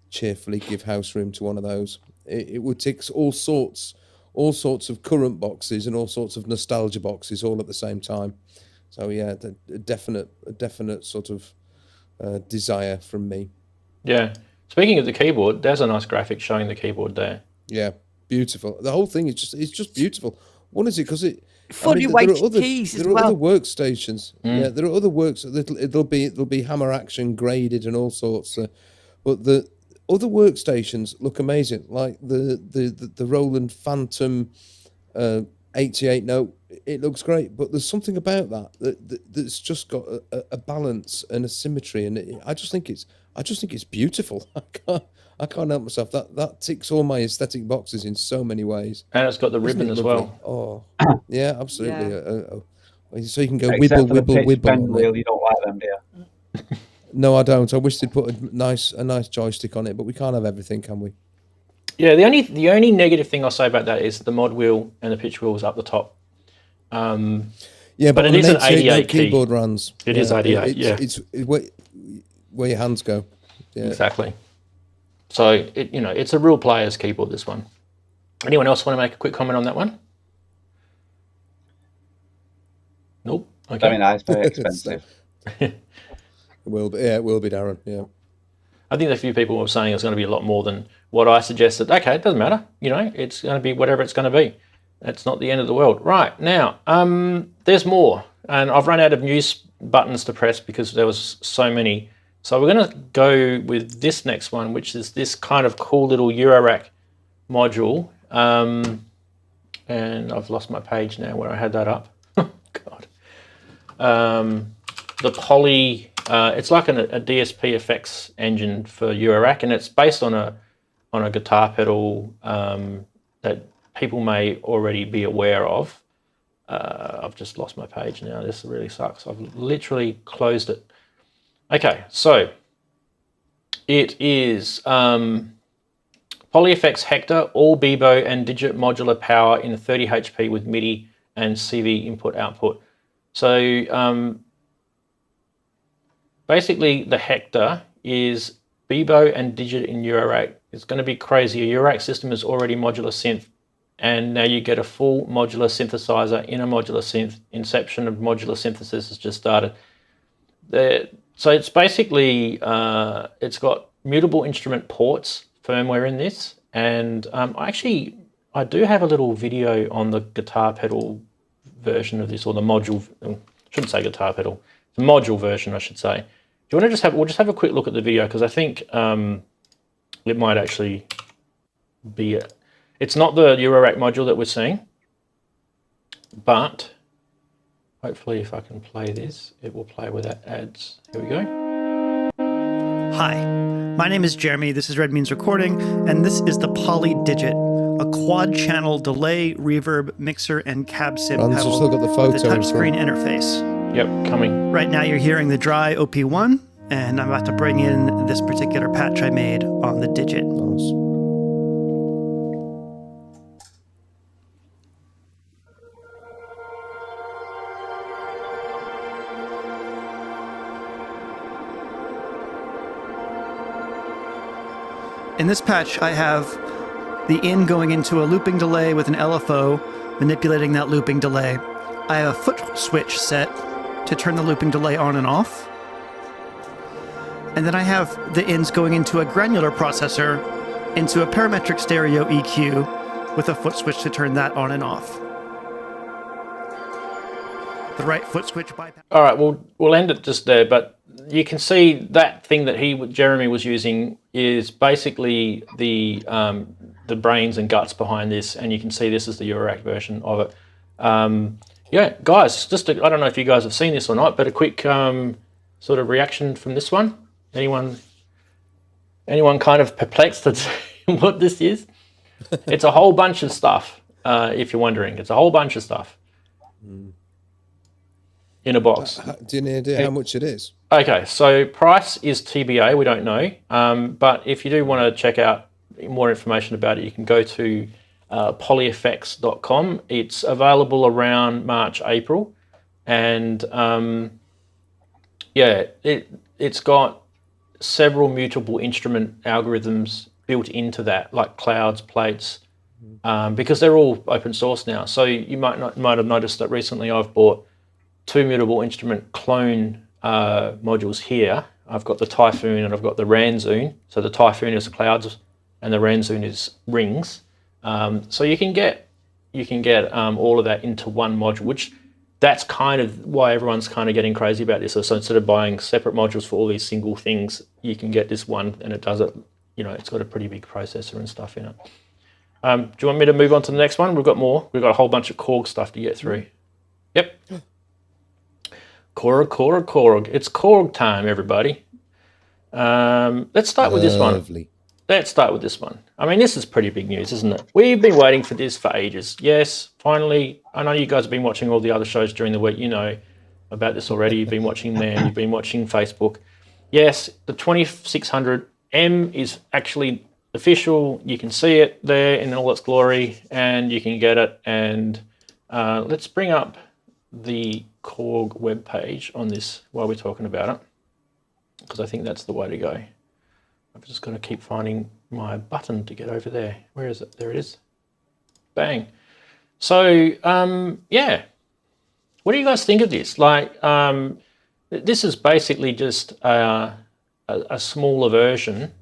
cheerfully give house room to one of those. It would tick all sorts of current boxes and all sorts of nostalgia boxes all at the same time. So yeah, a definite sort of desire from me. Yeah. Speaking of the keyboard, there's a nice graphic showing the keyboard there. Yeah, beautiful. The whole thing is just beautiful. What is it? Because fully weighted keys as well. There are other workstations. Yeah, there are other works. It'll be hammer action graded and all sorts. But the other workstations look amazing, like the Roland Phantom 88 note. It looks great, but there's something about that's just got a balance and a symmetry, and I just think it's beautiful. I can't help myself. That ticks all my aesthetic boxes in so many ways. And it's got the ribbon as well. Oh, yeah, absolutely. Yeah. So you can go Except wibble. You don't like them, do you? No, I don't. I wish they'd put a nice joystick on it, but we can't have everything, can we? Yeah, the only negative thing I'll say about that is the mod wheel and the pitch wheel is up the top. Yeah, but it is an 88 keyboard runs. It is 88. It's where your hands go. Yeah. Exactly. So it's a real player's keyboard. This one. Anyone else want to make a quick comment on that one? Nope. Okay. Very nice, very expensive. It will be, Daren. Yeah. I think a few people were saying it's going to be a lot more than what I suggested. Okay, it doesn't matter. It's going to be whatever it's going to be. It's not the end of the world. Right, now, there's more. And I've run out of news buttons to press because there was so many. So we're going to go with this next one, which is this kind of cool little Eurorack module. And I've lost my page now where I had that up. God. The Poly, it's like a DSP effects engine for Eurorack, and it's based on a guitar pedal that people may already be aware of. I've just lost my page now. This really sucks. I've literally closed it. Okay, so it is PolyFX Hector, all Bebo and digit modular power in 30 HP with MIDI and CV input output. So basically the Hector is Bebo and digit in Eurorack. It's going to be crazy. A Eurorack system is already modular synth, and now you get a full modular synthesizer in a modular synth. Inception of modular synthesis has just started. So it's basically, it's got mutable instrument ports firmware in this, and I do have a little video on the guitar pedal version of this, or the module, I shouldn't say guitar pedal, the module version I should say. Do you want to just have? We'll just have a quick look at the video because I think it might actually be. It's not the Eurorack module that we're seeing, but hopefully, if I can play this, it will play without ads. Here we go. Hi, my name is Jeremy. This is Red Means Recording, and this is the Poly Digit, a quad-channel delay, reverb, mixer, and cab synth pedal still got the photo with a touchscreen interface. Yep, coming. Right now you're hearing the dry OP1, and I'm about to bring in this particular patch I made on the Digit. Nice. In this patch, I have the in going into a looping delay with an LFO, manipulating that looping delay. I have a foot switch set to turn the looping delay on and off. And then I have the ins going into a granular processor, into a parametric stereo EQ with a foot switch to turn that on and off. The right foot switch bypass. All right, we'll end it just there, but you can see that thing that Jeremy was using is basically the brains and guts behind this, and you can see this is the Eurorack version of it. Yeah, guys, I don't know if you guys have seen this or not, but a quick sort of reaction from this one. Anyone kind of perplexed at what this is? It's a whole bunch of stuff, if you're wondering. It's a whole bunch of stuff in a box. Do you have any idea how much it is? Okay, so price is TBA, we don't know. But if you do want to check out more information about it, you can go to polyeffects.com. It's available around March, April. And yeah, it's got several mutable instrument algorithms built into that, like clouds, plates, because they're all open source now. So you might have noticed that recently I've bought 2 mutable instrument clone modules here. I've got the Typhoon and I've got the Ranzoon. So the Typhoon is clouds and the Ranzoon is rings. So you can get all of that into one module, which that's kind of why everyone's kind of getting crazy about this. So instead of buying separate modules for all these single things, you can get this one and it does it, it's got a pretty big processor and stuff in it. Do you want me to move on to the next one? We've got more. We've got a whole bunch of Korg stuff to get through. Yep. Korg. It's Korg time, everybody. Let's start with this one. Let's start with this one. I mean, this is pretty big news, isn't it? We've been waiting for this for ages. Yes, finally. I know you guys have been watching all the other shows during the week. You know about this already. You've been watching them. You've been watching Facebook. Yes, the 2600M is actually official. You can see it there in all its glory, and you can get it. And let's bring up the Korg webpage on this while we're talking about it, because I think that's the way to go. I've just got to keep finding my button to get over there. Where is it? There it is. Bang. So, yeah. What do you guys think of this? Like, this is basically just a smaller version.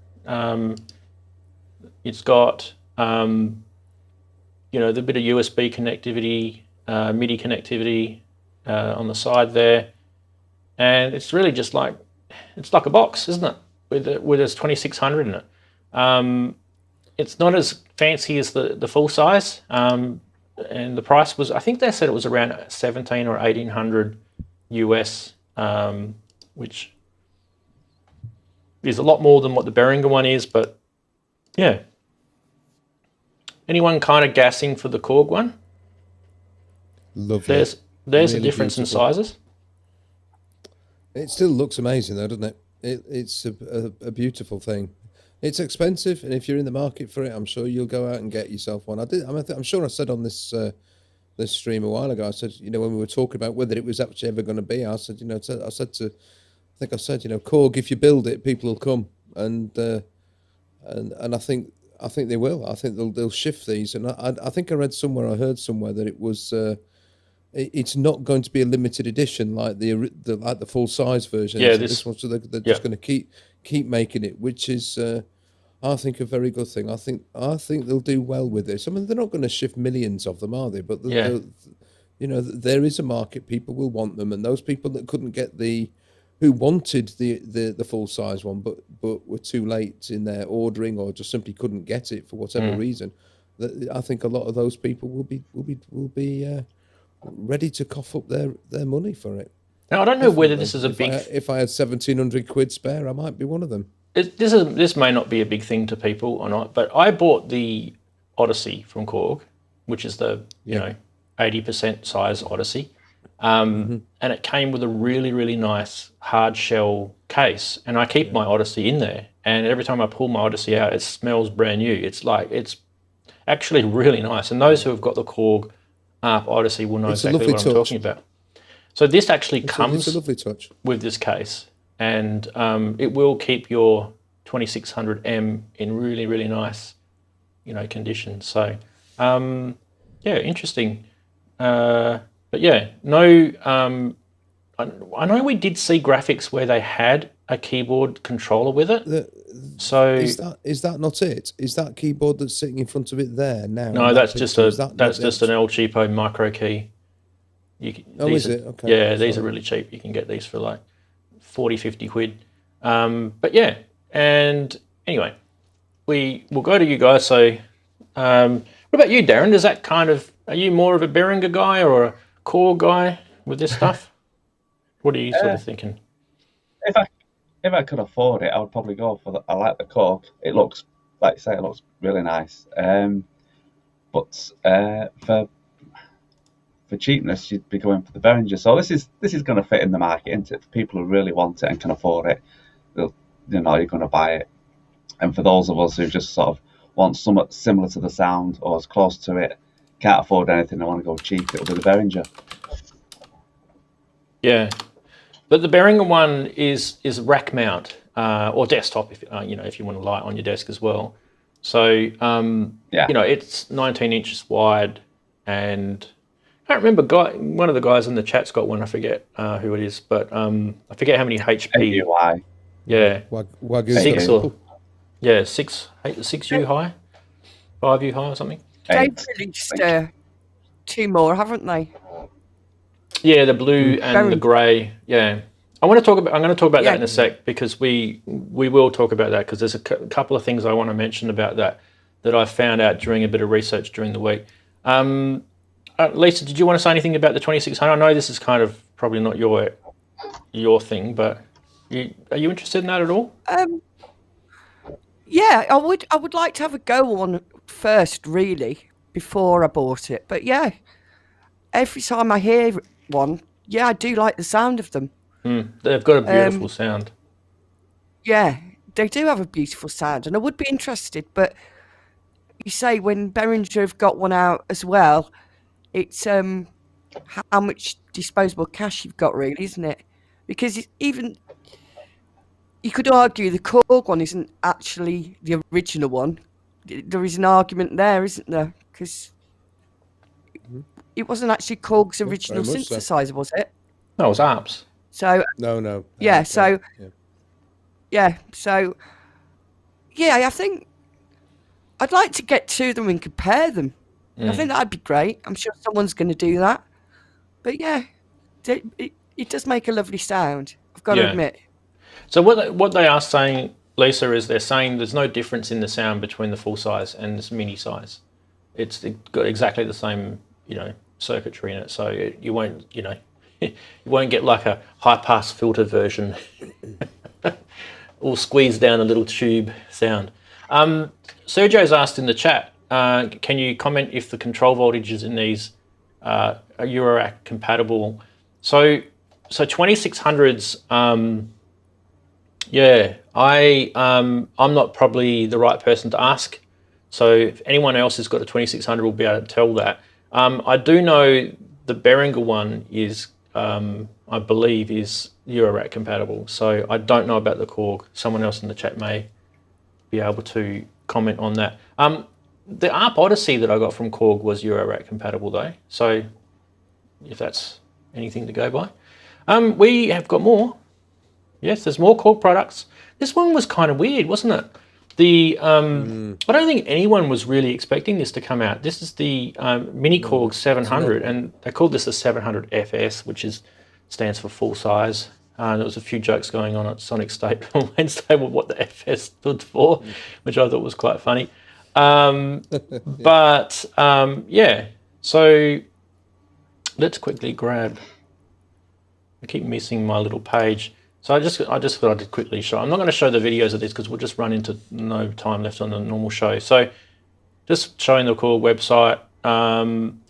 It's got, the bit of USB connectivity, MIDI connectivity on the side there. And it's really just like, it's like a box, isn't it? With its 2600 in it. It's not as fancy as the full size, and the price was, I think they said it was around 17 or 1800 US, which is a lot more than what the Behringer one is, but yeah. Anyone kind of gassing for the Korg one? Lovely. There's really a difference beautiful. in sizes. It still looks amazing though, doesn't it? It's a beautiful thing. It's expensive, and if you're in the market for it, I'm sure you'll go out and get yourself one. I'm sure I said on this stream a while ago, I said, when we were talking about whether it was actually ever going to be, I said, Korg, if you build it, people will come, and I think they will. I think they'll shift these, and I think I read somewhere, I heard somewhere that it was. It's not going to be a limited edition like the full size version. Yeah, this one. So they're just going to keep making it, which is, I think, a very good thing. I think they'll do well with this. I mean, they're not going to shift millions of them, are they? But there is a market. People will want them, and those people that couldn't get the who wanted the full size one, but were too late in their ordering or just simply couldn't get it for whatever reason. I think a lot of those people will be ready to cough up their money for it. Now I don't know whether this is a big. If I had 1,700 quid spare, I might be one of them. This may not be a big thing to people or not, but I bought the Odyssey from Korg, which is the 80% size Odyssey, and it came with a really, really nice hard shell case, and I keep my Odyssey in there, and every time I pull my Odyssey out, it smells brand new. It's actually really nice, and those who have got the Korg ARP Odyssey will know exactly what I'm talking about. So this actually comes a lovely touch with this case, and it will keep your 2600M in really, really nice, condition. So, interesting. But yeah, no, I know we did see graphics where they had a keyboard controller with it. So is that not it? Is that keyboard that's sitting in front of it there now? No, that's just an El Cheapo micro key. Is it? Okay. Yeah, these are really cheap. You can get these for like 40, 50 quid. But yeah, and anyway, we'll go to you guys. So what about you, Daren? Does that are you more of a Behringer guy or a Korg guy with this stuff? What are you sort of thinking? If I could afford it, I would probably go for I like the Korg. It looks, like you say, it looks really nice. But for cheapness, you'd be going for the Behringer. So this is going to fit in the market, isn't it? For people who really want it and can afford it, you're going to buy it. And for those of us who just sort of want something similar to the sound or as close to it, can't afford anything, I want to go cheap, it'll be the Behringer. Yeah, but the Behringer one is rack mount or desktop if if you want to light on your desk as well. So it's 19 inches wide, and I can't remember. One of the guys in the chat's got one. I forget who it is, but I forget how many HP. AUI. Yeah, Six 6U high, 5U high or something. They've released 2 more, haven't they? Yeah, the blue and the grey. Yeah, I'm going to talk about that in a sec, because we will talk about that, because there's a couple of things I want to mention about that I found out during a bit of research during the week. Lisa, did you want to say anything about the 2600? I know this is kind of probably not your thing, but are you interested in that at all? Yeah, I would like to have a go on first, really, before I bought it. But yeah, every time I hear one, I do like the sound of them. They've got a beautiful sound. Yeah, they do have a beautiful sound, and I would be interested. But you say when Behringer have got one out as well, it's how much disposable cash you've got, really, isn't it? Because even you could argue the Korg one isn't actually the original one. There is an argument there, isn't there? Because it wasn't actually Korg's original synthesizer, was it? No, it was ARP's. So no. Yeah. So I think I'd like to get 2 of them and compare them. I think that'd be great. I'm sure someone's going to do that. But yeah, it does make a lovely sound, I've got to admit. So what they are saying, Lisa, is they're saying there's no difference in the sound between the full size and this mini size. It's got exactly the same, circuitry in it. So you won't, you won't get like a high pass filter version all squeezed down a little tube sound. Sergio's asked in the chat, can you comment if the control voltages in these are Eurorack compatible? So 2600s, I'm not probably the right person to ask. So if anyone else has got a 2600, will be able to tell that. I do know the Behringer one is, I believe, is Eurorack compatible. So I don't know about the Korg. Someone else in the chat may be able to comment on that. The ARP Odyssey that I got from Korg was Eurorack compatible though. So if that's anything to go by. We have got more. Yes, there's more Korg products. This one was kind of weird, wasn't it? I don't think anyone was really expecting this to come out. This is the Mini Korg 700, and they called this the 700 FS, which stands for full size. There was a few jokes going on at Sonic State on Wednesday with what the FS stood for, which I thought was quite funny. But yeah, so let's quickly grab. I keep missing my little page. So I just thought I'd quickly show. I'm not going to show the videos of this because we'll just run into no time left on the normal show. So just showing the Korg website.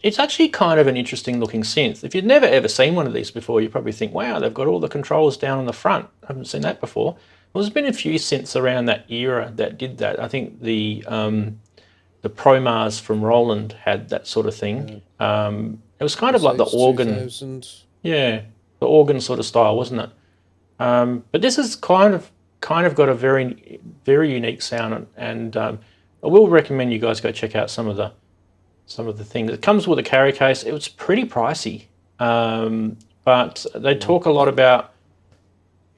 It's actually kind of an interesting looking synth. If you've never ever seen one of these before, you probably think, wow, they've got all the controls down on the front. I haven't seen that before. Well, there's been a few synths around that era that did that. I think the ProMars from Roland had that sort of thing. It was kind of like the organ. 2000. Yeah, the organ sort of style, wasn't it? But this is kind of got a very, very unique sound, and I will recommend you guys go check out some of the things. It comes with a carry case. It was pretty pricey, but they talk a lot about,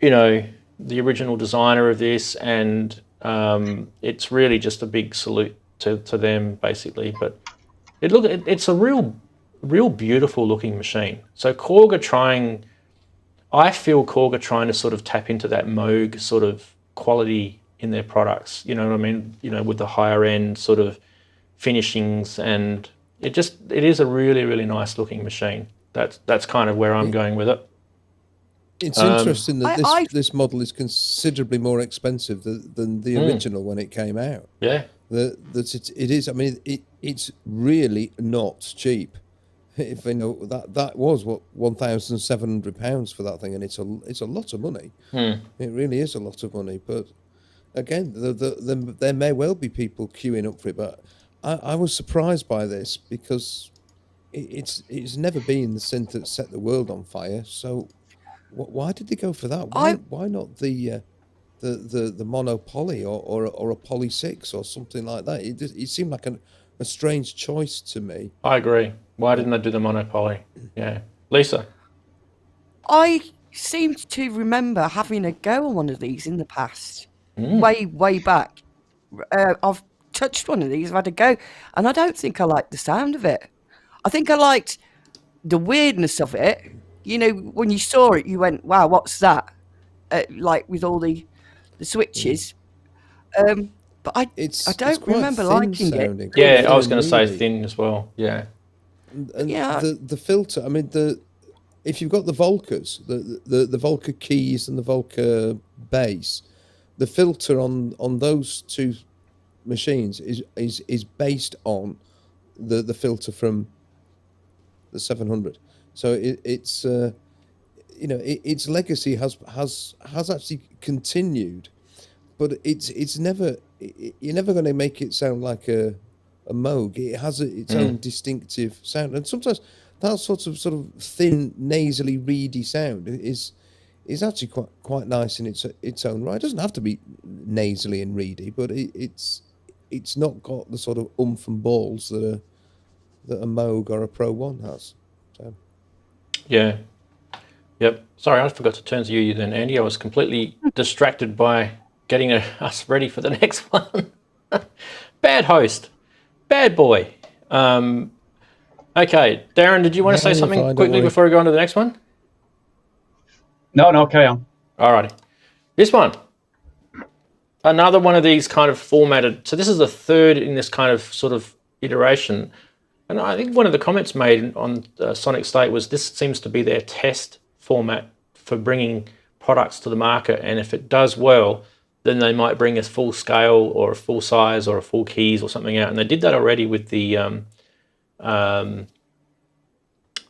you know, the original designer of this, and it's really just a big salute to them, basically. But it's a real beautiful looking machine. So Korg are trying. I feel Korg are trying to sort of tap into that Moog sort of quality in their products. You know what I mean? You know, with the higher end sort of finishings, and it is a really, really nice looking machine. That's kind of where I'm going with it. It's interesting that this model is considerably more expensive than the original when it came out. Yeah. It is. I mean, it's really not cheap. If you know that was what £1,700 for that thing, and it's a lot of money. It really is a lot of money. But again, there may well be people queuing up for it. But I was surprised by this because it's never been the synth that set the world on fire. So why did they go for that? Why not the mono poly or a poly 6 or something like that? It seemed like a strange choice to me. I agree. Why didn't they do the monopoly? Yeah. Lisa? I seem to remember having a go on one of these in the past. Way back. I've touched one of these, I've had a go, and I don't think I liked the sound of it. I think I liked the weirdness of it. You know, when you saw it, you went, wow, what's that? Like with all the switches. But I don't remember liking it. Yeah, I was going to say thin as well. Yeah. And the filter. I mean, if you've got the Volkers, the Volker keys and the Volker bass, the filter on those two machines is based on the filter from the 700. So it's you know, its legacy has actually continued, but it's never. You're never going to make it sound like a Moog. It has its own distinctive sound, and sometimes that sort of thin, nasally, reedy sound is actually quite nice in its own right. It doesn't have to be nasally and reedy, but it's not got the sort of oomph and balls that a Moog or a Pro One has. So. Yeah. Yep. Sorry, I forgot to turn to you then, Andy. I was completely distracted by getting us ready for the next one. Bad host. Bad boy. Okay, Daren, did you want to say something quickly before we go on to the next one? No, carry on. Alrighty. This one. Another one of these kind of formatted. So this is the third in this kind of sort of iteration. And I think one of the comments made on Sonic State was this seems to be their test format for bringing products to the market. And if it does well, then they might bring a full scale or a full size or a full keys or something out. And they did that already with the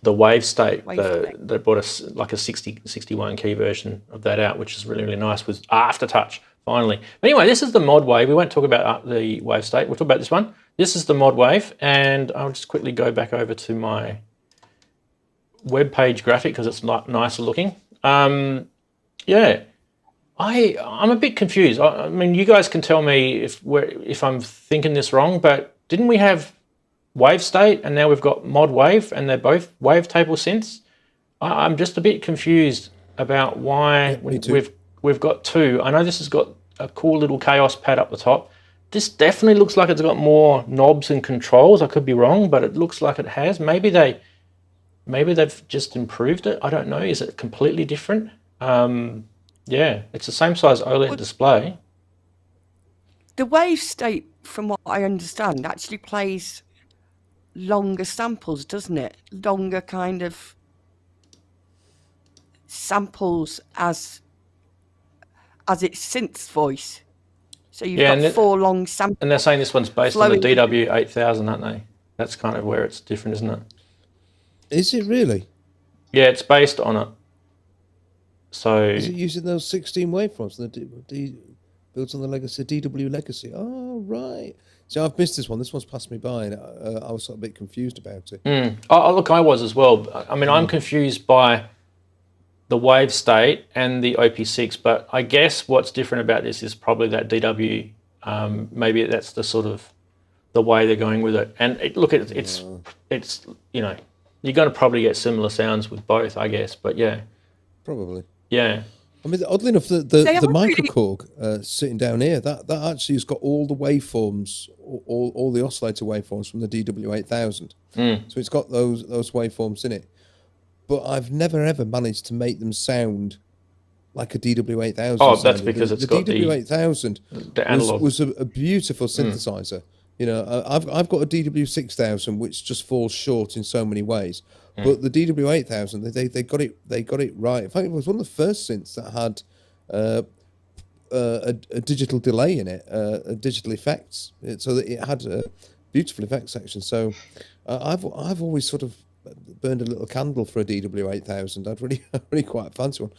Wave State. They brought us like a 61 key version of that out, which is really, really nice with aftertouch, finally. But anyway, this is the Mod Wave. We won't talk about the Wave State. We'll talk about this one. This is the Mod Wave, and I'll just quickly go back over to my web page graphic because it's nicer looking. Yeah. I'm a bit confused. I mean, you guys can tell me if I'm thinking this wrong, but didn't we have Wave State and now we've got Mod Wave and they're both wavetable synths? I'm just a bit confused about why we've got two. I know this has got a cool little Chaos pad up the top. This definitely looks like it's got more knobs and controls. I could be wrong, but it looks like it has. Maybe they've just improved it. I don't know. Is it completely different? Yeah, it's the same size OLED display. The wave state, from what I understand, actually plays longer samples, doesn't it? Longer kind of samples as its synth voice. So you've got 4 long samples. And they're saying this one's based on the DW8000, aren't they? That's kind of where it's different, isn't it? Is it really? Yeah, it's based on it. So is it using those 16 waveforms built on the legacy DW legacy? Oh, right. So I've missed this one. This one's passed me by, and I was sort of a bit confused about it. Oh, look, I was as well. I mean, I'm confused by the wave state and the OP6, but I guess what's different about this is probably that DW. Maybe that's the sort of the way they're going with it. And it's you know, you're going to probably get similar sounds with both, I guess. But yeah, probably. Yeah. I mean, oddly enough, the micro Korg sitting down here, that actually has got all the waveforms, all the oscillator waveforms from the DW8000. So it's got those waveforms in it. But I've never ever managed to make them sound like a DW8000. Oh, that's because it's got the DW8000 was a beautiful synthesizer. You know, I've got a DW6000 which just falls short in so many ways. But the DW8000, they got it right. In fact, it was one of the first synths that had a digital delay in it, digital effects, so that it had a beautiful effects section. So I've always sort of burned a little candle for a DW8000. I'd really quite fancy one.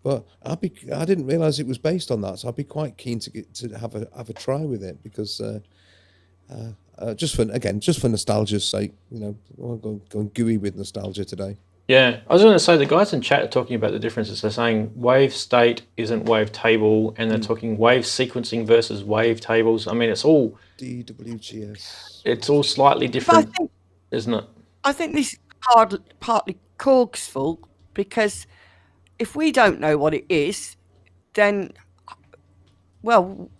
But I didn't realise it was based on that, so I'd be quite keen to have a try with it, because just for nostalgia's sake, you know, I'm going gooey with nostalgia today. Yeah, I was going to say, the guys in chat are talking about the differences. They're saying wave state isn't wave table, and they're talking wave sequencing versus wave tables. I mean, it's all DWGS. It's all slightly different, isn't it? I think this is partly Korg's fault, because if we don't know what it is, then, well,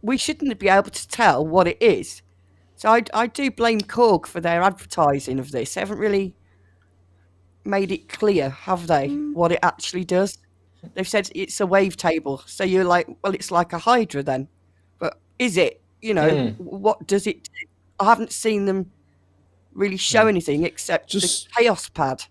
we shouldn't be able to tell what it is. So I do blame Korg for their advertising of this. They haven't really made it clear, have they, what it actually does? They've said it's a wavetable. So you're like, well, it's like a Hydra then. But is it? You know, what does it do? I haven't seen them really show anything except the Chaos Pad.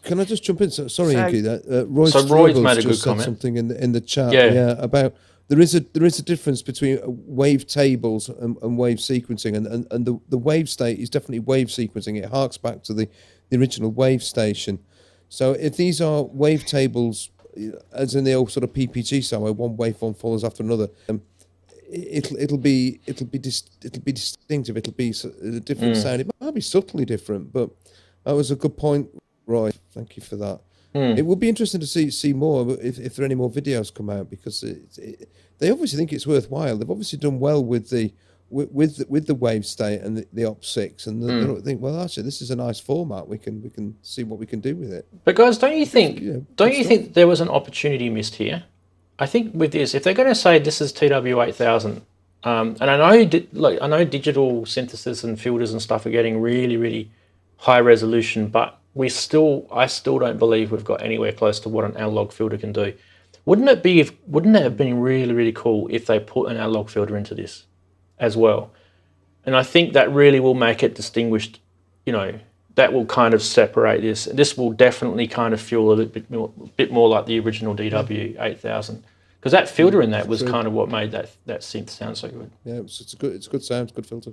Can I just jump in? Sorry, Inky. Roy's made a good comment. Something in the chat. Yeah, about there is a difference between wave tables and wave sequencing, and the wave state is definitely wave sequencing. It harks back to the original wave station. So if these are wave tables, as in the old sort of PPG style, where one waveform follows after another, it'll be distinctive. It'll be a different sound. It might be subtly different, but that was a good point, Roy. Thank you for that. It would be interesting to see more if there are any more videos come out, because they obviously think it's worthwhile. They've obviously done well with the wave state and the OP6, and they think, well, actually, this is a nice format. We can see what we can do with it. But guys, don't you think there was an opportunity missed here? I think with this, if they're going to say this is TW8000, and I know digital synthesis and filters and stuff are getting really, really high resolution, but I still don't believe we've got anywhere close to what an analog filter can do. Wouldn't it have been really, really cool if they put an analog filter into this as well? And I think that really will make it distinguished. You know, that will kind of separate this. This will definitely kind of feel a bit more like the original DW8000, because that filter in that was kind of what made that synth sound so good. Yeah, it's a good sound, good filter.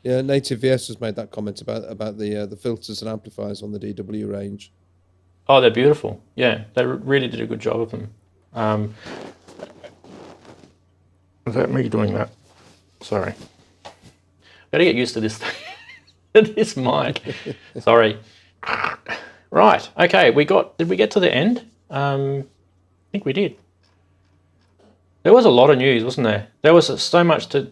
Yeah, Native VS has made that comment about the filters and amplifiers on the DW range. Oh, they're beautiful. Yeah, they really did a good job of them. Is that me doing that? Sorry. Gotta get used to this thing. This mic. Sorry. Right. Okay. Did we get to the end? I think we did. There was a lot of news, wasn't there? There was so much to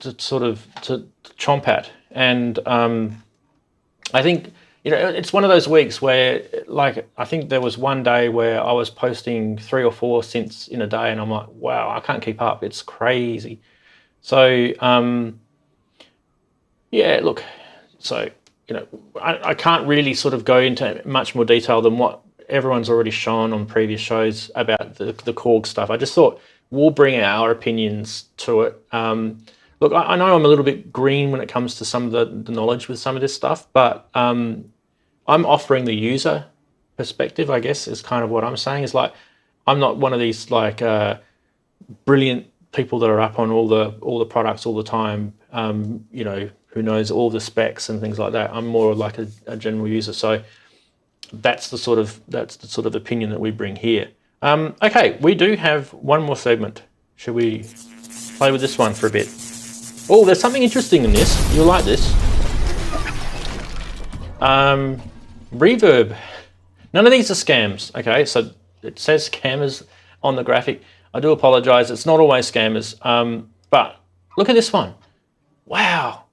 chomp at. And I think, you know, it's one of those weeks where, like, I think there was one day where I was posting 3 or 4 synths in a day, and I'm like, wow, I can't keep up. It's crazy. So, yeah, look, so, you know, I can't really sort of go into much more detail than what everyone's already shown on previous shows about the Korg stuff. I just thought we'll bring our opinions to it. Look, I know I'm a little bit green when it comes to some of the knowledge with some of this stuff, but I'm offering the user perspective, I guess, is kind of what I'm saying. Is like, I'm not one of these like brilliant people that are up on all the products all the time, you know, who knows all the specs and things like that. I'm more like a general user. So that's the sort of opinion that we bring here. Okay, we do have one more segment. Should we play with this one for a bit? Oh, there's something interesting in this. You'll like this. Reverb. None of these are scams. Okay, so it says scammers on the graphic. I do apologize. It's not always scammers. But look at this one. Wow.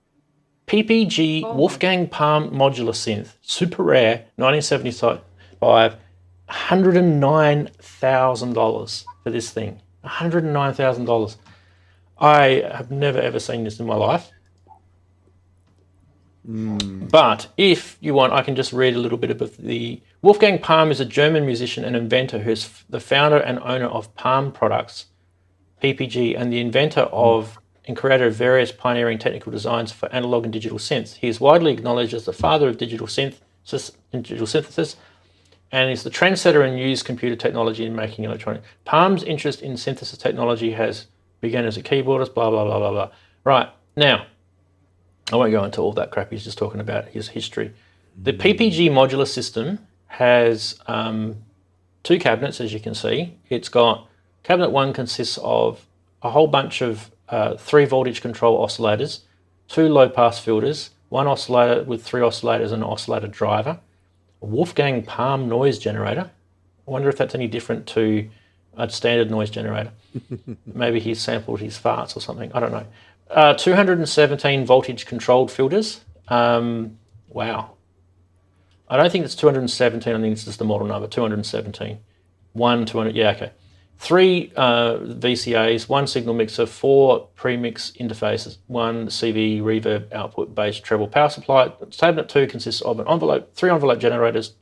PPG Wolfgang Palm Modular Synth. Super rare. 1975. $109,000 for this thing. $109,000. I have never ever seen this in my life. But if you want, I can just read a little bit about the... Wolfgang Palm is a German musician and inventor who is the founder and owner of Palm Products, PPG, and the inventor of and creator of various pioneering technical designs for analog and digital synths. He is widely acknowledged as the father of digital synthesis, and is the trendsetter in used computer technology in making electronic. Palm's interest in synthesis technology has begun as a keyboardist, blah, blah, blah, blah, blah. Right, now, I won't go into all that crap. He's just talking about his history. The PPG modular system has 2 cabinets, as you can see. It's got, cabinet 1 consists of a whole bunch of 3 voltage control oscillators, 2 low pass filters, 1 oscillator with 3 oscillators and an oscillator driver, a Wolfgang Palm noise generator. I wonder if that's any different to a standard noise generator. Maybe he sampled his farts or something. I don't know. 217 voltage controlled filters. Wow. I don't think it's 217. I think it's just the model number, 217. 200, yeah, okay. 3 VCAs, 1 signal mixer, 4 premix interfaces, 1 CV reverb output bass treble power supply. Cabinet 2 consists of an envelope, 3 envelope generators,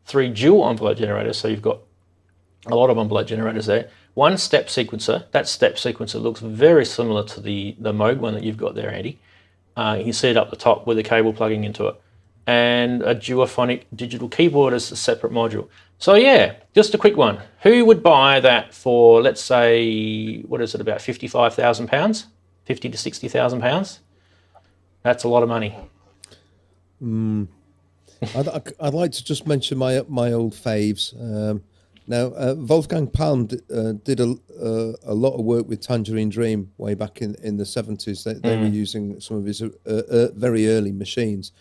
3 dual envelope generators, so you've got a lot of envelope generators there. 1 step sequencer. That step sequencer looks very similar to the Moog one that you've got there, Andy. You can see it up the top with a cable plugging into it. And a duophonic digital keyboard as a separate module. So yeah, just a quick one. Who would buy that for, let's say, what is it, about £55,000? 50 to 60,000 pounds? That's a lot of money. I'd like to just mention my old faves. Now, Wolfgang Palm did a lot of work with Tangerine Dream way back in the 70s. They were using some of his very early machines.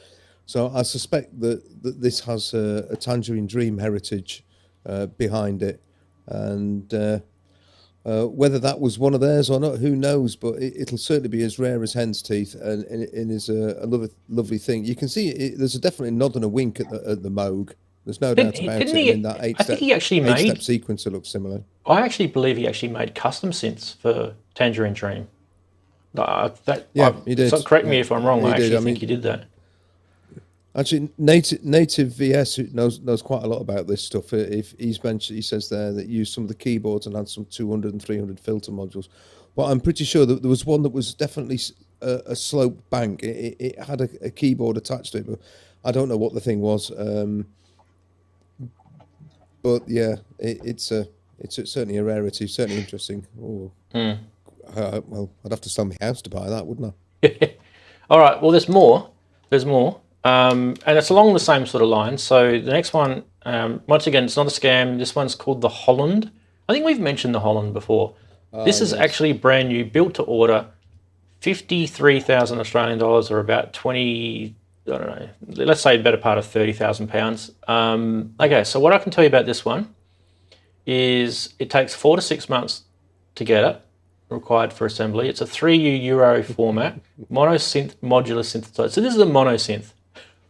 So I suspect that this has a Tangerine Dream heritage behind it. And whether that was one of theirs or not, who knows? But it'll certainly be as rare as hen's teeth, and is a lovely thing. You can see there's definitely a nod and a wink at the Moog. There's no doubt about it. In that I think he actually made 8-step sequencer looks similar. I actually believe he actually made custom synths for Tangerine Dream. He did. So correct me if I'm wrong. I actually think he did that. Actually, native VS knows quite a lot about this stuff. If he says there that used some of the keyboards and had some 200 and 300 filter modules. But I'm pretty sure that there was one that was definitely a slope bank. It had a keyboard attached to it, but I don't know what the thing was. But yeah, it's certainly a rarity, certainly interesting. Oh, well, I'd have to sell my house to buy that, wouldn't I? All right. Well, there's more. And it's along the same sort of lines. So the next one, once again, it's not a scam. This one's called the Holland. I think we've mentioned the Holland before. This is actually brand new, built to order, 53,000 Australian dollars, or about 20, I don't know, let's say a better part of 30,000 pounds. Okay, so what I can tell you about this one is it takes 4 to 6 months to get it, required for assembly. It's a 3U Euro format, mono synth modular synthesizer. So this is a mono synth,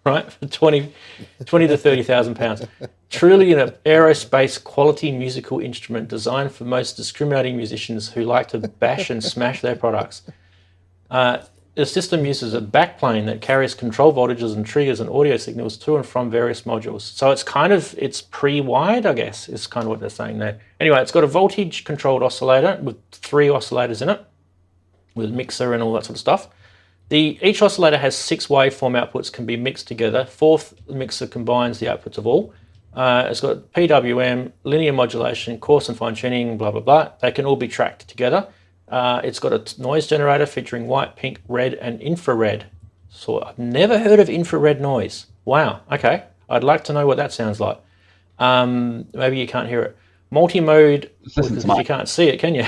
right? For 20 to 30,000 pounds. Truly an aerospace quality musical instrument designed for most discriminating musicians who like to bash and smash their products. The system uses a backplane that carries control voltages and triggers and audio signals to and from various modules. So it's pre-wired, I guess, is kind of what they're saying there. Anyway, it's got a voltage controlled oscillator with 3 oscillators in it, with mixer and all that sort of stuff. Each oscillator has 6 waveform outputs, can be mixed together. 4th mixer combines the outputs of all. It's got PWM, linear modulation, coarse and fine tuning, blah, blah, blah. They can all be tracked together. It's got a noise generator featuring white, pink, red, and infrared. So I've never heard of infrared noise. Wow, okay. I'd like to know what that sounds like. Maybe you can't hear it. Multi-mode, because you can't see it, can you?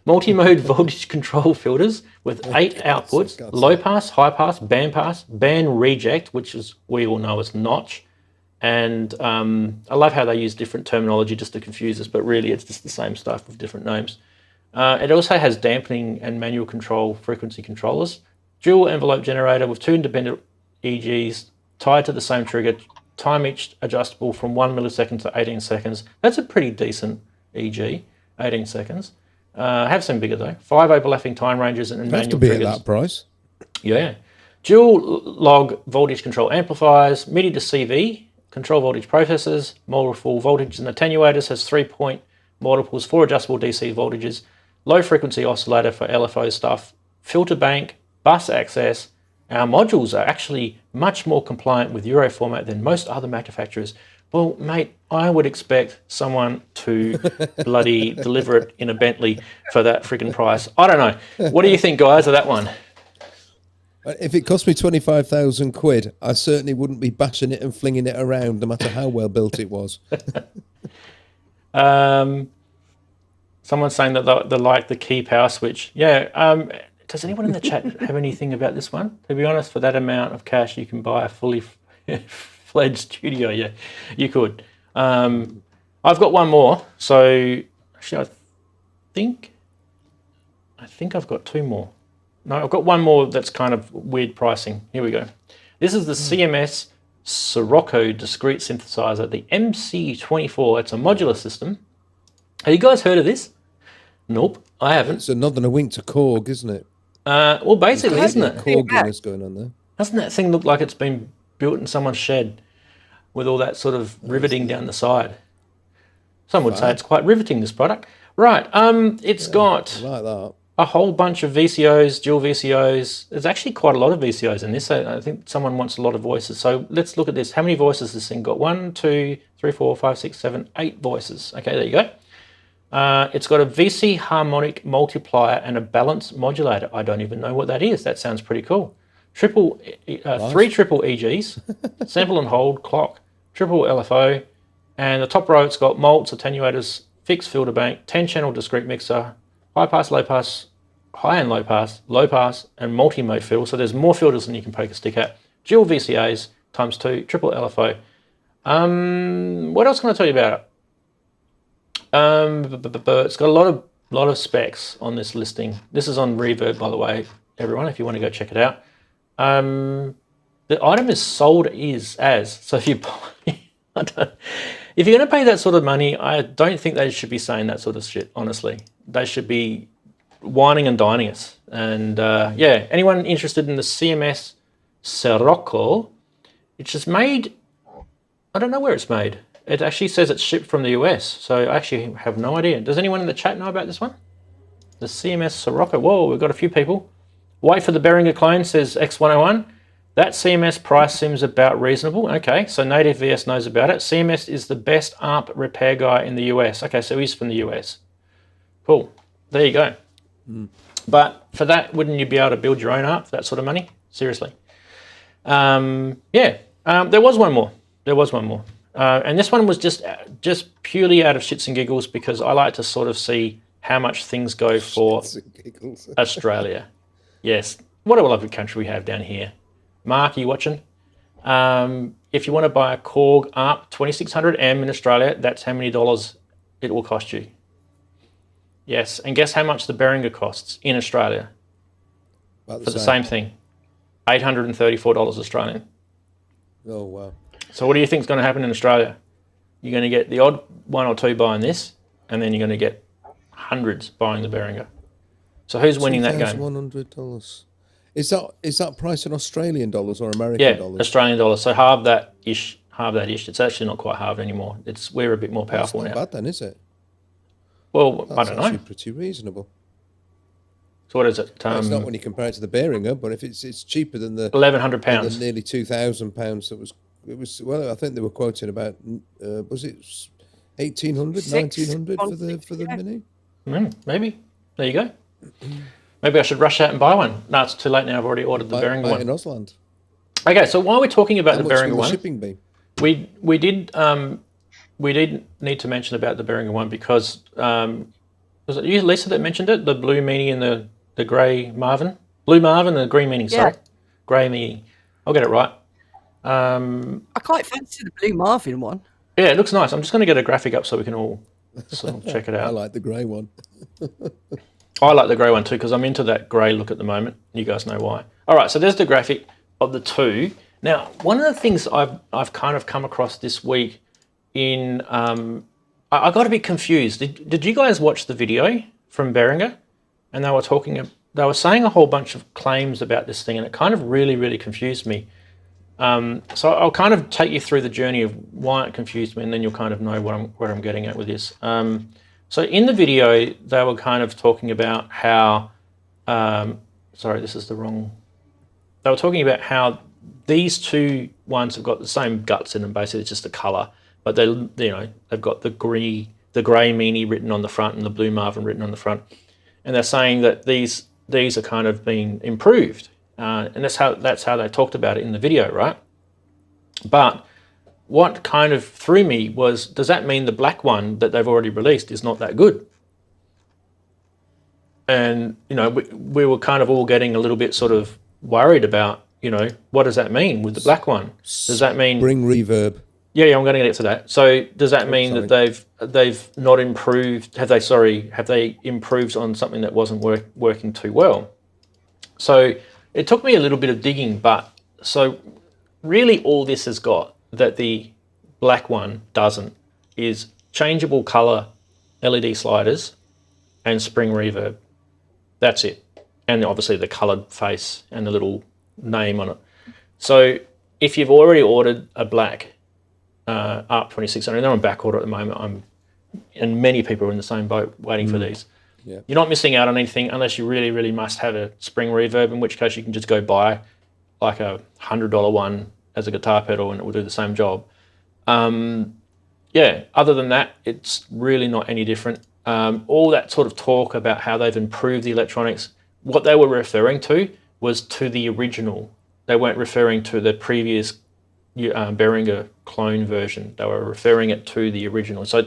Multi-mode voltage control filters with 8 outputs, low pass, high pass, band reject, which is, we all know, is notch. And I love how they use different terminology just to confuse us, but really it's just the same stuff with different names. It also has dampening and manual control frequency controllers, dual envelope generator with 2 independent EGs tied to the same trigger, time each adjustable from 1 millisecond to 18 seconds. That's a pretty decent EG, 18 seconds. Have some bigger though. 5 overlapping time ranges and manual triggers. Have to be at that price. Yeah. Dual log voltage control amplifiers, MIDI to CV, control voltage processors, multiple voltage and attenuators, has 3-point multiples, 4 adjustable DC voltages, low frequency oscillator for LFO stuff, filter bank, bus access. Our modules are actually much more compliant with Euro format than most other manufacturers. Well, mate, I would expect someone to bloody deliver it in a Bentley for that friggin' price. I don't know. What do you think, guys, of that one? If it cost me 25,000 quid, I certainly wouldn't be bashing it and flinging it around, no matter how well built it was. Someone's saying that they like the key power switch. Yeah. Does anyone in the chat have anything about this one? To be honest, for that amount of cash, you can buy a fully fledged studio. Yeah, you could. I've got one more. So actually, I think I've got 2 more. No, I've got one more that's kind of weird pricing. Here we go. This is the CMS Sirocco discrete synthesizer, the MC24. It's a modular system. Have you guys heard of this? Nope, I haven't. It's a nod and a wink to Korg, isn't it? Well, basically, isn't it? Korg going on there. Doesn't that thing look like it's been built in someone's shed with all that sort of riveting down the side? Some would say it's quite riveting, this product. Right, it's got like that. A whole bunch of VCOs, dual VCOs. There's actually quite a lot of VCOs in this. I think someone wants a lot of voices. So let's look at this. How many voices has this thing got? 1, 2, 3, 4, 5, 6, 7, 8 voices. Okay, there you go. It's got a VC harmonic multiplier and a balance modulator. I don't even know what that is. That sounds pretty cool. 3 triple EGs, sample and hold, clock, triple LFO, and the top row it's got mults, attenuators, fixed filter bank, 10-channel discrete mixer, high pass, low pass, high and low pass, and multi-mode filter. So there's more filters than you can poke a stick at. Dual VCAs times 2, triple LFO. What else can I tell you about it? It's got a lot of specs on this listing. This is on Reverb, by the way, everyone, if you want to go check it out. The item is sold as. So if you buy, if you're going to pay that sort of money, I don't think they should be saying that sort of shit, honestly. They should be whining and dining us. And yeah, anyone interested in the CMS Sirocco, it's just made, I don't know where it's made. It actually says it's shipped from the US, so I actually have no idea. Does anyone in the chat know about this one? The CMS Sirocco. Whoa, we've got a few people. Wait for the Behringer clone, says X101. That CMS price seems about reasonable. Okay, so Native VS knows about it. CMS is the best ARP repair guy in the US. Okay, so he's from the US. Cool. There you go. But for that, wouldn't you be able to build your own ARP for that sort of money? Seriously. Yeah, there was one more. And this one was just purely out of shits and giggles because I like to sort of see how much things go for Australia. Yes. What a lovely country we have down here. Mark, are you watching? If you want to buy a Korg ARP 2600M in Australia, that's how many dollars it will cost you. Yes. And guess how much the Behringer costs in Australia? For the same thing. $834 Australian. Oh, wow. So what do you think is going to happen in Australia? You're going to get the odd 1 or 2 buying this, and then you're going to get hundreds buying the Behringer. So who's winning that game? $100. Is that price in Australian dollars or American dollars? Yeah, Australian dollars. So half that ish. It's actually not quite halved anymore. We're a bit more powerful now. That's not bad then, is it? Well, that's I don't know. Actually pretty reasonable. So what is it? It's not when you compare it to the Behringer, but if it's cheaper than the £1,100, the nearly £2,000 that was. It was, well, I think they were quoting about, was it 1,800, 1,900 for the Mini? Maybe. There you go. Maybe I should rush out and buy one. No, it's too late now. I've already ordered the Behringer one. In Ausland. Okay, so while we're talking about the Behringer one, shipping be? we did need to mention about the Behringer one because was it you, Lisa, that mentioned it? The blue Mini and the grey Marvin, blue Marvin and the green Mini. Sorry, grey Mini. I'll get it right. I quite fancy the blue Marvin one. Yeah, it looks nice. I'm just going to get a graphic up so we can all sort of check it out. I like the grey one. I like the grey one too because I'm into that grey look at the moment. You guys know why. All right, so there's the graphic of the two. Now, one of the things I've kind of come across this week in I got a bit confused. Did you guys watch the video from Behringer? And they were saying a whole bunch of claims about this thing, and it kind of really confused me. So I'll kind of take you through the journey of why it confused me, and then you'll kind of know where I'm getting at with this. So in the video, they were kind of talking about how, sorry, this is the wrong. They were talking about how these two ones have got the same guts in them. Basically, it's just the color, but they've got the grey Mini written on the front and the blue Marvin written on the front, and they're saying that these are kind of being improved. And that's how they talked about it in the video, right? But what kind of threw me was, does that mean the black one that they've already released is not that good? And, we were kind of all getting a little bit sort of worried about, what does that mean with the black one? Does that mean... Bring reverb. Yeah, I'm going to get to that. So does that mean that they've not improved? Have they improved on something that wasn't working too well? So... it took me a little bit of digging, but so really all this has got that the black one doesn't is changeable color LED sliders and spring reverb. That's it. And obviously the colored face and the little name on it. So if you've already ordered a black ARP 2600, they're on back order at the moment. And many people are in the same boat waiting for these. Yeah. You're not missing out on anything unless you really must have a spring reverb, in which case you can just go buy like a $100 one as a guitar pedal and it will do the same job. Other than that, it's really not any different. All that sort of talk about how they've improved the electronics, what they were referring to was to the original. They weren't referring to the previous Behringer clone version. They were referring it to the original. So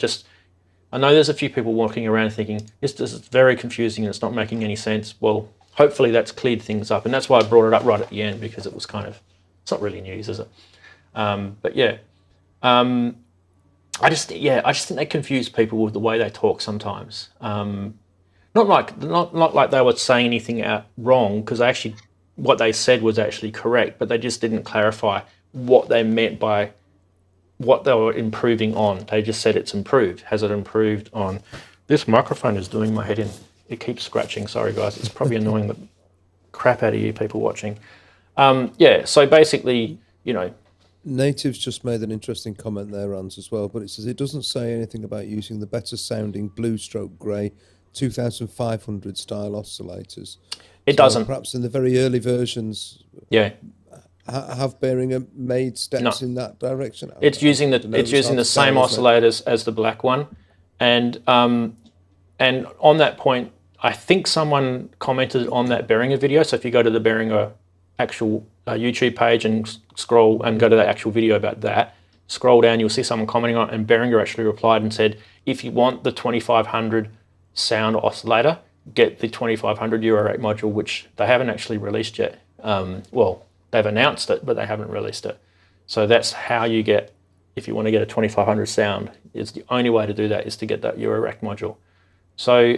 I know there's a few people walking around thinking, this is very confusing and it's not making any sense. Well, hopefully that's cleared things up. And that's why I brought it up right at the end, because it was kind of, it's not really news, is it? But yeah, I just think they confuse people with the way they talk sometimes. Not like they were saying anything wrong, because what they said was actually correct, but they just didn't clarify what they meant by what they were improving on. They just said it's improved. Has it improved on... This microphone is doing my head in. It keeps scratching. Sorry, guys. It's probably annoying the crap out of you people watching. So basically, Native's just made an interesting comment there, Hans, as well, but it says it doesn't say anything about using the better sounding blue stroke grey 2500 style oscillators. It doesn't. Perhaps in the very early versions... Yeah. Have Behringer made steps in that direction? It's using the same oscillators as the black one, and on that point, I think someone commented on that Behringer video. So if you go to the Behringer actual YouTube page and scroll and go to the actual video about that, scroll down, you'll see someone commenting on it, and Behringer actually replied and said, if you want the 2500 sound oscillator, get the 2500 Euro rate module, which they haven't actually released yet. They've announced it, but they haven't released it. So that's how you get, if you want to get a 2500 sound, it's the only way to do that is to get that Eurorack module. So,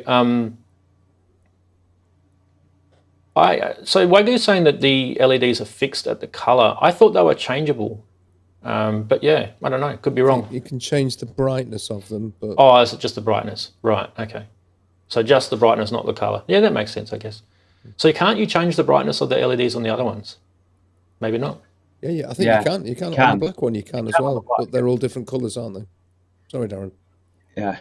so Wagyu's saying that the LEDs are fixed at the color. I thought they were changeable, but yeah, I don't know. Could be wrong. You can change the brightness of them, but is it just the brightness? Right. Okay. So just the brightness, not the color. Yeah, that makes sense, I guess. So can't you change the brightness of the LEDs on the other ones? Maybe not. Yeah, I think you can. You can. On the black one, you can as well. But they're all different colours, aren't they? Sorry, Daren. Yeah.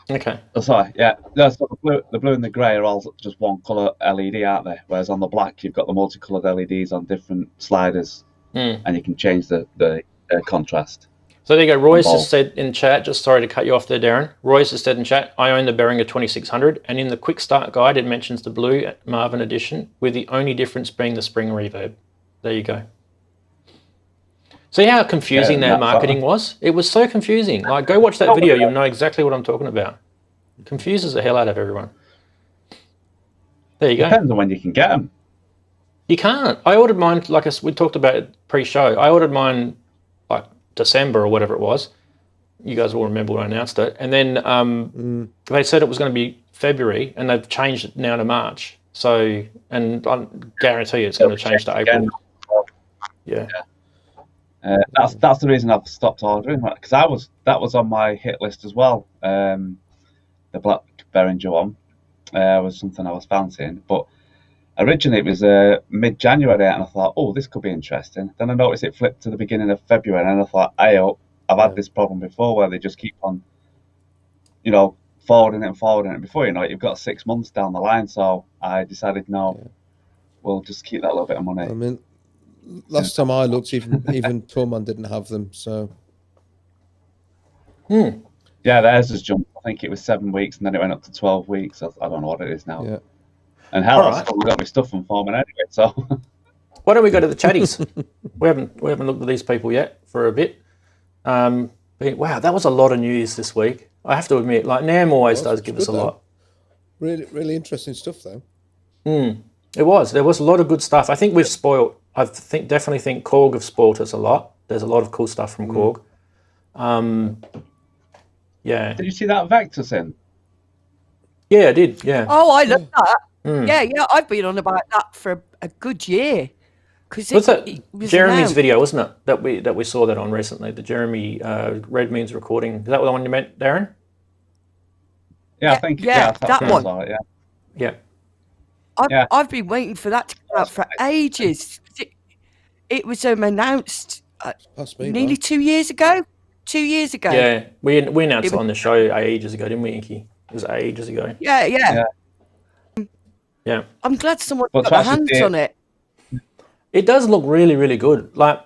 Okay. Oh, sorry. Yeah. No, so the blue and the grey are all just one colour LED, aren't they? Whereas on the black, you've got the multicoloured LEDs on different sliders, and you can change the contrast. So there you go. Royce has said in chat, just sorry to cut you off there, Daren. Royce has said in chat, I own the Behringer 2600, and in the quick start guide, it mentions the blue Marvin edition, with the only difference being the spring reverb. There you go. See how confusing that marketing was? It was so confusing. Like, go watch that video. You'll know exactly what I'm talking about. It confuses the hell out of everyone. There you go. Depends on when you can get them. You can't. I ordered mine, like we talked about it pre-show. I ordered mine like December or whatever it was. You guys will remember when I announced it. And then they said it was going to be February, and they've changed it now to March. So, and I guarantee you it's going to change to April. Yeah. That's the reason I've stopped ordering, because that was on my hit list as well. The black Behringer one was something I was fancying, but originally it was mid-January, and I thought, oh, this could be interesting. Then I noticed it flipped to the beginning of February, and I thought, I've had this problem before where they just keep on, forwarding it. Before you know it, you've got 6 months down the line. So I decided, no, we'll just keep that little bit of money. I mean, last time I looked, even Torman didn't have them. So, yeah, theirs has jumped. I think it was 7 weeks, and then it went up to 12 weeks. I don't know what it is now. Yeah. And hell, I've still got my stuff from Foreman anyway. So, why don't we go to the chatties? we haven't looked at these people yet for a bit. Wow, that was a lot of news this week. I have to admit, like NAMM always does give us a lot. Really, really interesting stuff, though. It was. There was a lot of good stuff. I think we've spoiled. Definitely think Korg have spoiled us a lot. There's a lot of cool stuff from Korg. Yeah. Did you see that Vector synth? Yeah, I did. Yeah. Oh, I love that. Yeah. I've been on about that for a good year. What's that? Jeremy's video, wasn't it? That we saw that on recently. The Jeremy Redmeans recording. Is that the one you meant, Daren? Yeah, I think. Yeah, that one. Right, yeah. I've been waiting for that to come out for ages. It was announced nearly 2 years ago. 2 years ago. Yeah, we announced it on the show ages ago, didn't we, Inky? It was ages ago. Yeah. I'm glad someone got their hands on it. It does look really, really good. Like,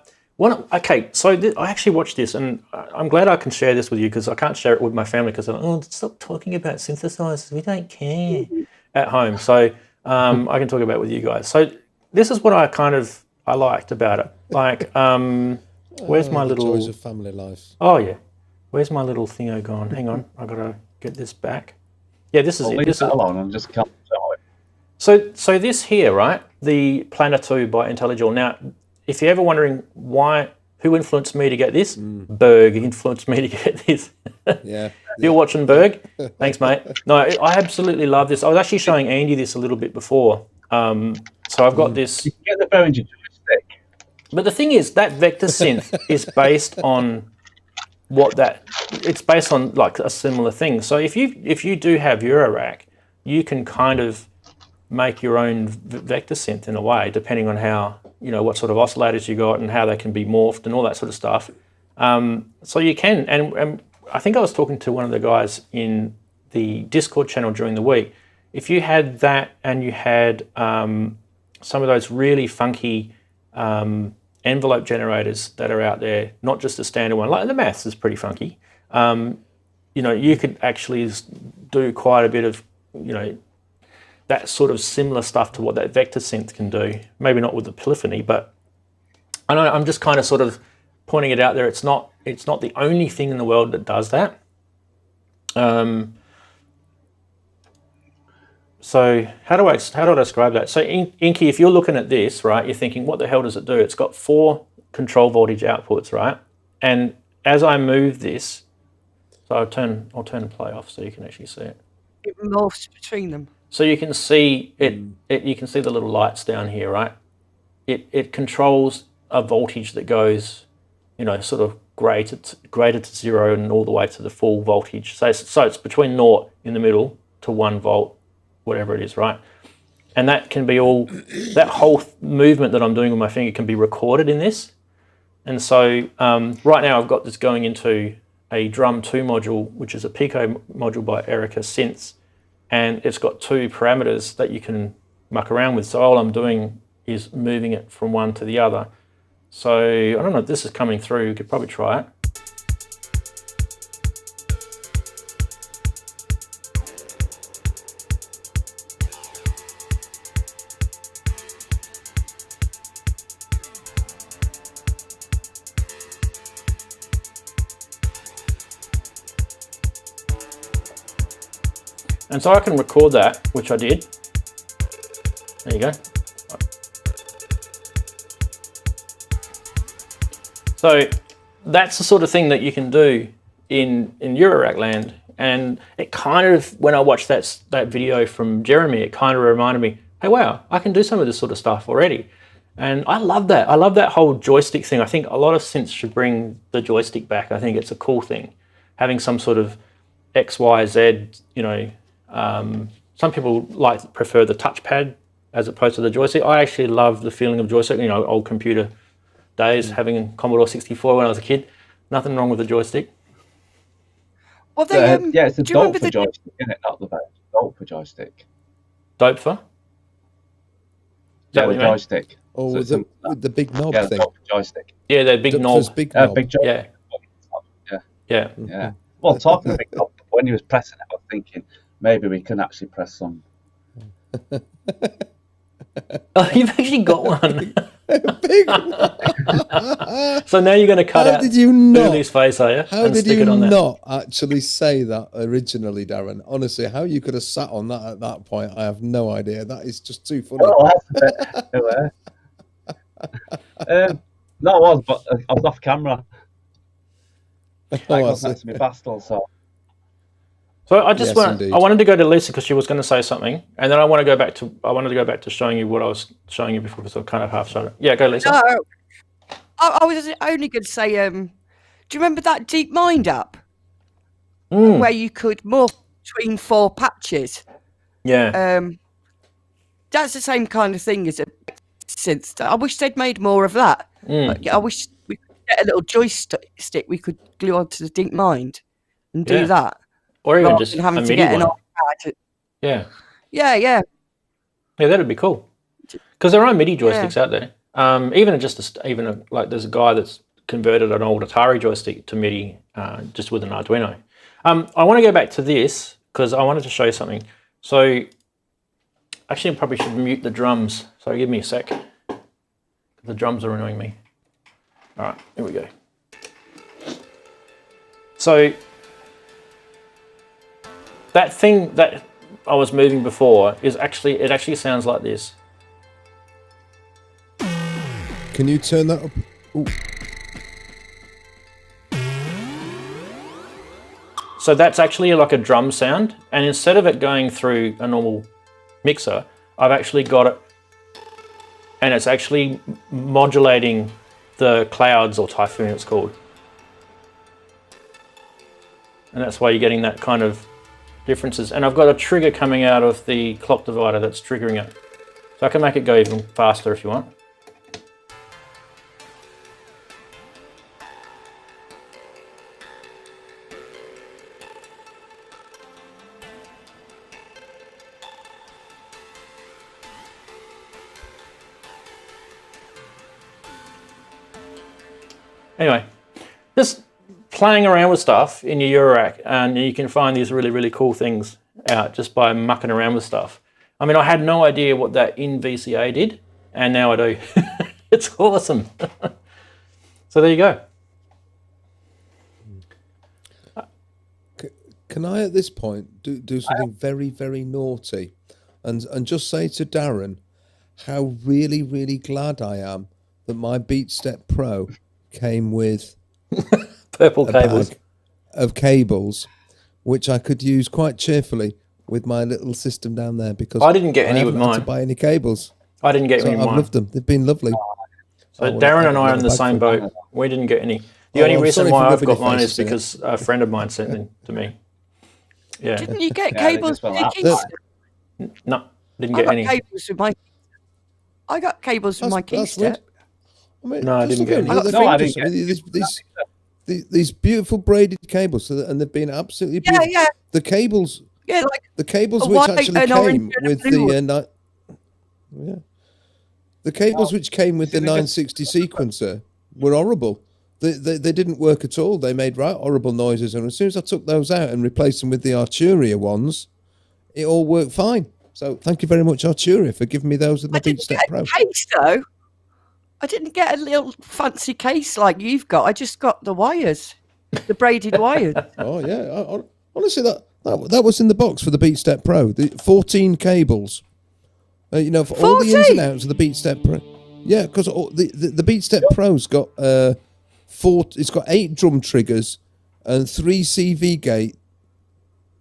so I actually watched this, and I'm glad I can share this with you, because I can't share it with my family because they're like, stop talking about synthesizers. We don't care at home. So I can talk about it with you guys. So this is what I liked about it. Like, where's my little... joys of family life. Oh, yeah. Where's my little thingo gone? Hang on. I've got to get this back. Yeah, this is it. Leave that alone and just come. So this here, right, the Planner 2 by IntelliJaw. Now, if you're ever wondering who influenced me to get this, Berg influenced me to get this. Yeah. You're watching Berg? Thanks, mate. No, I absolutely love this. I was actually showing Andy this a little bit before. So I've got this. You can get the Behringer joystick. But the thing is, that Vector synth is based on it's based on like a similar thing. So if you do have Eurorack, you can kind of make your own Vector synth in a way, depending on how, what sort of oscillators you got and how they can be morphed and all that sort of stuff. So you can, and I think I was talking to one of the guys in the Discord channel during the week. If you had that and you had some of those really funky envelope generators that are out there, not just a standard one, like the Maths is pretty funky, you could actually do quite a bit of, that sort of similar stuff to what that Vector synth can do. Maybe not with the polyphony, but I know I'm just kind of sort of pointing it out there. It's not the only thing in the world that does that. So how do I describe that? So Inky, if you're looking at this, right, you're thinking, what the hell does it do? It's got 4 control voltage outputs, right? And as I move this, so I'll turn the play off so you can actually see it. It morphs between them. So you can see it. You can see the little lights down here, right? It controls a voltage that goes, sort of greater to 0 and all the way to the full voltage. So it's between 0 in the middle to 1 volt, whatever it is, right? And that can be all, that whole movement that I'm doing with my finger can be recorded in this. And so right now I've got this going into a Drum 2 module, which is a Pico module by Erica Synths. And it's got 2 parameters that you can muck around with. So all I'm doing is moving it from one to the other. So I don't know if this is coming through, you could probably try it. And so I can record that, which I did. There you go. So that's the sort of thing that you can do in Eurorack land. And it kind of, when I watched that video from Jeremy, it kind of reminded me, hey, wow, I can do some of this sort of stuff already. And I love that. I love that whole joystick thing. I think a lot of synths should bring the joystick back. I think it's a cool thing. Having some sort of X, Y, Z, you know, some people prefer the touchpad as opposed to the joystick. I actually love the feeling of joystick, you know, old computer days, having a Commodore 64 when I was a kid. Nothing wrong with the joystick. Well, yeah, it's a dope for joystick, isn't it? Not the best. Dope for joystick. Dope for? Yeah, the joystick. Oh, with the big knob thing. Dope for joystick. Yeah, the big knob. Big knob. Big joystick. Yeah. Yeah. Yeah. Well, talking of big knob, when he was pressing it, I was thinking maybe we can actually press some. Oh, you've actually got one. Big. So now you're going to cut out Lily's face, are you? How did you not actually say that originally, Daren? Honestly, how you could have sat on that at that point, I have no idea. That is just too funny. Oh, that's a bit. No, it was, but I was off camera. I got next to my Bastel, so. So I just I wanted to go to Lisa because she was going to say something, and then I wanted to go back to showing you what I was showing you before, so kind of half showed it. Yeah, go Lisa. No, I was only going to say, do you remember that Deep Mind app where you could morph between 4 patches? Yeah. That's the same kind of thing as a synth. I wish they'd made more of that. Like, I wish we could get a little joystick we could glue onto the Deep Mind and do that. Or even just having a to MIDI get one. Yeah, Yeah, that'd be cool. Because there are MIDI joysticks out there. Even like there's a guy that's converted an old Atari joystick to MIDI just with an Arduino. I want to go back to this because I wanted to show you something. So actually, I probably should mute the drums. So give me a sec. The drums are annoying me. All right, here we go. So that thing that I was moving before it actually sounds like this. Can you turn that up? Ooh. So that's actually like a drum sound, and instead of it going through a normal mixer, I've actually got it, and it's actually modulating the clouds, or typhoon it's called. And that's why you're getting that kind of differences. And I've got a trigger coming out of the clock divider that's triggering it. So I can make it go even faster if you want. Anyway, just playing around with stuff in your Eurorack, and you can find these really, really cool things out just by mucking around with stuff. I mean, I had no idea what that in VCA did, and now I do. It's awesome. So there you go. Can I, at this point, do something very, very naughty, and just say to Daren how really, really glad I am that my BeatStep Pro came with purple cables of cables, which I could use quite cheerfully with my little system down there, because I didn't get any with mine. To buy any cables. I didn't get any with mine. I've loved them. They've been lovely. So Daren and I are in the same boat. We didn't get any. The only reason why I've got mine is because a friend of mine sent them to me. Yeah. Didn't you get Yeah, they cables? just went with like your that. keystep? No, didn't I get got any. cables with my. I got cables with my That's weird. keystep. I mean, No, I just didn't look get at any. them. No, I They're didn't fingers. These beautiful braided cables, and they've been absolutely Yeah, beautiful. yeah, The cables, yeah. Like the cables a which white, actually an orange, came and a with blue the one. yeah, the cables which came with the see, they just- 960 sequencer were horrible. They didn't work at all. They made right horrible noises, and as soon as I took those out and replaced them with the Arturia ones, it all worked fine. So thank you very much, Arturia, for giving me those with my I didn't BeatStep get Pro. a case though. I didn't get a little fancy case like you've got. I just got the wires, the braided wires. Oh yeah, honestly, that was in the box for the BeatStep Pro. The 14 cables, you know, for all the ins and outs of the BeatStep Pro. Yeah, because the BeatStep Pro's got it's got 8 drum triggers and 3 CV gate,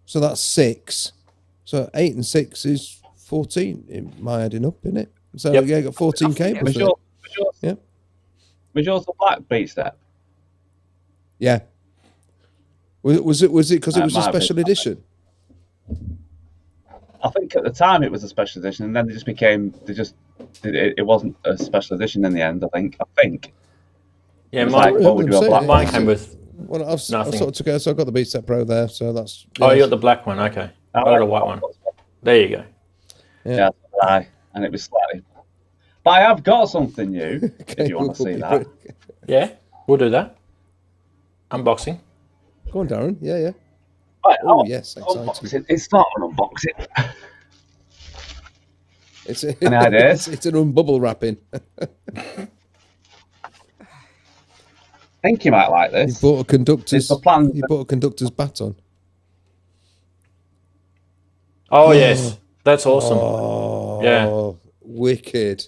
so that's 6. So 8 and 6 is 14. Am I adding up in it? So Yep. yeah, got 14 cables. Was with it. Yeah. yours a black BeatStep? Yeah. Was it because it That was a might have been. special edition? I think at the time it was a special edition, and then it wasn't a special edition in the end. I think. Yeah, It's mine, like, what would you have, black mine came with. Well, I've Nothing. sort of took it, so I've got the BeatStep Pro there, so that's. Oh, yeah. you got the black one. Okay, I got a white one. There you go. Yeah, and it was slightly. But I have got something new. If you want to see that. Yeah, we'll do that. Unboxing. Go on, Darren. Yeah. Right, Oh, yes, exciting. unboxing. It's not an unboxing. It's Any ideas? It's an unbubble wrapping. I think you might like You this. bought a conductor's. It's the plan. You bought a conductor's baton. Oh yes, that's awesome. Oh, Yeah. Wicked.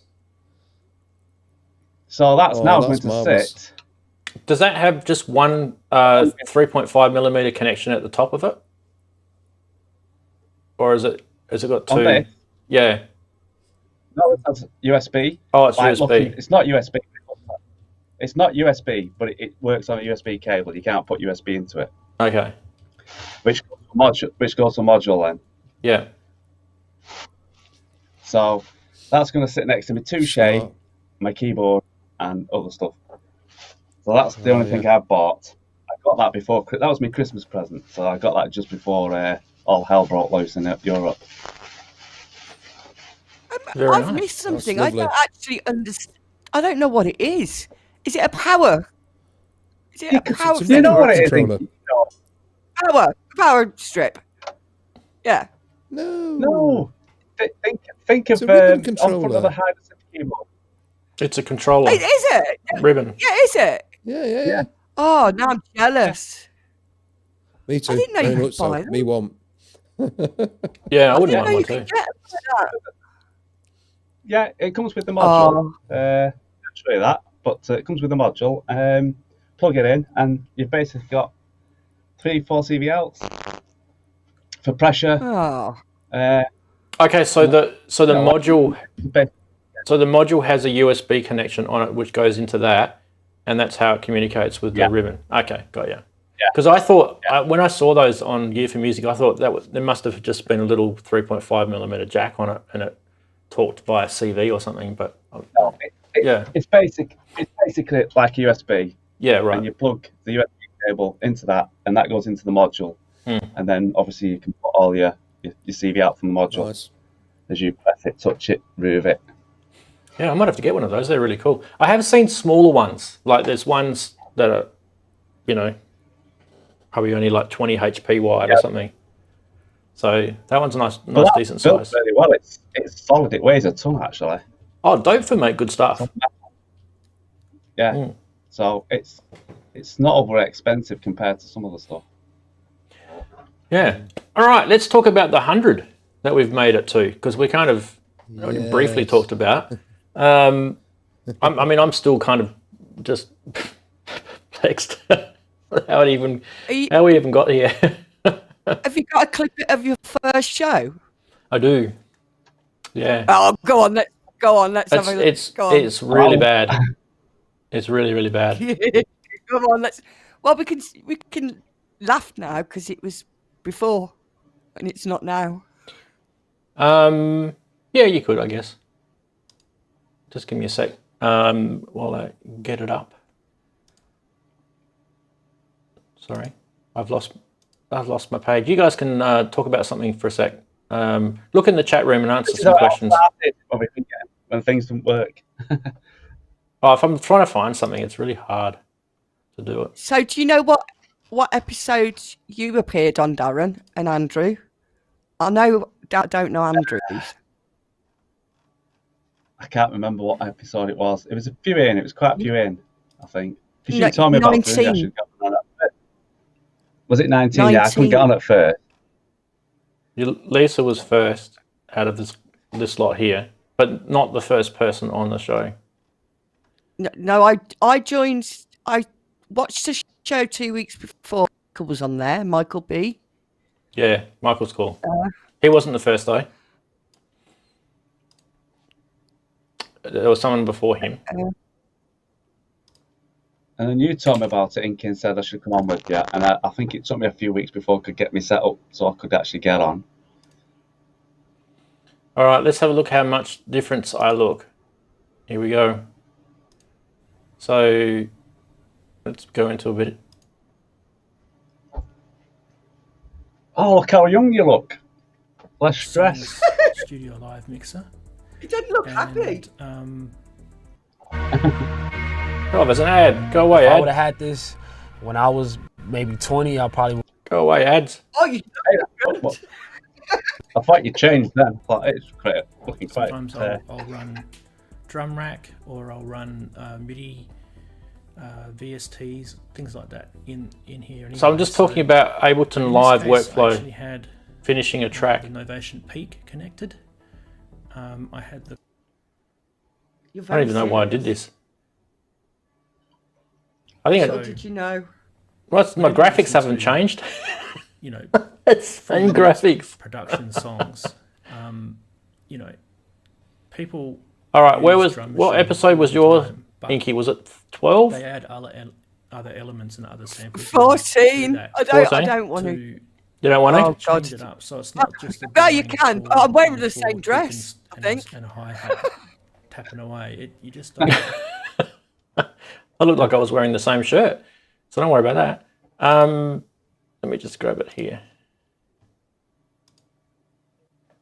So that's Oh, now that's going to marvellous. sit. Does that have just one 3.5mm connection at the top of it, or is it got On 2? this? Yeah. No, it has USB. Oh, it's Like, USB. look, it's not USB. It's not USB, but it works on a USB cable. You can't put USB into it, Okay. which goes to module then. Yeah. So that's going to sit next to my touche, Smart. my keyboard, and other stuff. So that's the only thing I've bought. I got that before. That was my Christmas present. So I got that just before all hell broke loose in Europe. Very I've nice. missed something. I lovely. don't actually understand. I don't know what it is. Is it a power? Is it a power? it's a You know what it is? controller. Inky? You know. Power strip. Yeah. No. Think It's of a ribbon on front of controller. the high-def keyboard. It's a controller. Is it? Ribbon. Yeah, is it? Yeah. Oh, now I'm jealous. Me too. I didn't know Very you could much so. buy them. Me one. Yeah, I I wouldn't didn't know mind you one could too. get them like that. Yeah, it comes with the module. Oh. I'll show you that. But it comes with the module. Plug it in, and you've basically got 3-4 CV outs for pressure. Oh. Okay, so the module Ba- so the module has a USB connection on it, which goes into that, and that's how it communicates with Yeah. the ribbon. Okay, got you. Yeah. Because I thought when I saw those on Gear for Music, I thought there must have just been a little 3.5mm jack on it, and it talked via CV or something. But No, yeah, it's basically like USB, yeah, and right. you plug the USB cable into that, and that goes into the module, and then obviously you can put all your CV out from the module Nice. as you press it, touch it, move it. Yeah, I might have to get one of those. They're really cool. I have seen smaller ones. Like there's ones that are, probably only like 20 HP wide or something. So that one's a nice decent built size. really well. It's solid. It weighs a ton actually. Oh, dope for mate, good stuff. Yeah. So it's not overly expensive compared to some other stuff. Yeah. All right, let's talk about the 100 that we've made it to, because we kind of only briefly talked about. I'm still kind of just perplexed how we even got here. Have you got a clip of your first show? I do. Yeah. Oh, go on. Let's have a look. It's really bad. It's really, really bad. Come on, we can laugh now because it was before. and it's not now? Yeah, you could, I guess. Just give me a sec while I get it up. Sorry, I've lost my page. You guys can talk about something for a sec. Look in the chat room and answer some questions. When things don't work. Oh, if I'm trying to find something, it's really hard to do it. So do you know what episode you appeared on, Daren and Andrew? I don't know Andrew's. I can't remember what episode it was. It was a few in. It was quite a few in, I think. Because you told me about 19. I should get on at first. Was it 19? Yeah, I couldn't get on at first. Lisa was first out of this lot here, but not the first person on the show. No, I joined. I watched the show 2 weeks before Michael was on there. Michael B. Yeah, Michael's cool. He wasn't the first though. There was someone before him. And then you told me about it, Inky, and said I should come on with you. And I think it took me a few weeks before I could get me set up so I could actually get on. All right, let's have a look how much difference I look. Here we go. So let's go into a bit. Oh, look how young you look. Less stress. Studio Live mixer. He doesn't look happy. Oh, there's an ad. Go away, If I ad. would have had this when I was maybe 20, I probably would. Go away, ads. Oh, you. I thought you changed then. Like, it's quite looking quite. Sometimes I'll run drum rack or I'll run MIDI, VSTs, things like that in here. Anyway. So I'm just talking about Ableton Live workflow. Finishing a track. The Novation Peak connected. I had the. I don't even know why I did this. I think. So did you know? Well, my graphics haven't changed. You know, it's same graphics. Production songs. You know, people. All right, what episode was yours, Inky? Was it 12? They add other elements and other samples. 14. I don't want to. You don't want to? Oh God! Change it up, so it's not just. Well, you can. But I'm wearing the same dress. I think. And a hi-hat tapping away. You just don't. I looked like I was wearing the same shirt, so don't worry about that. Let me just grab it here.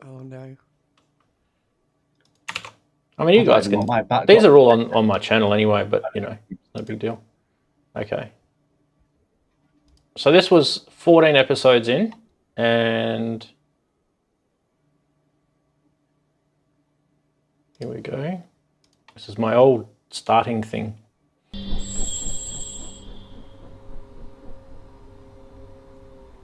Oh no. I mean, you guys can. These are all on my channel anyway, but you know, no big deal. Okay. So this was 14 episodes in, and here we go. This is my old starting thing.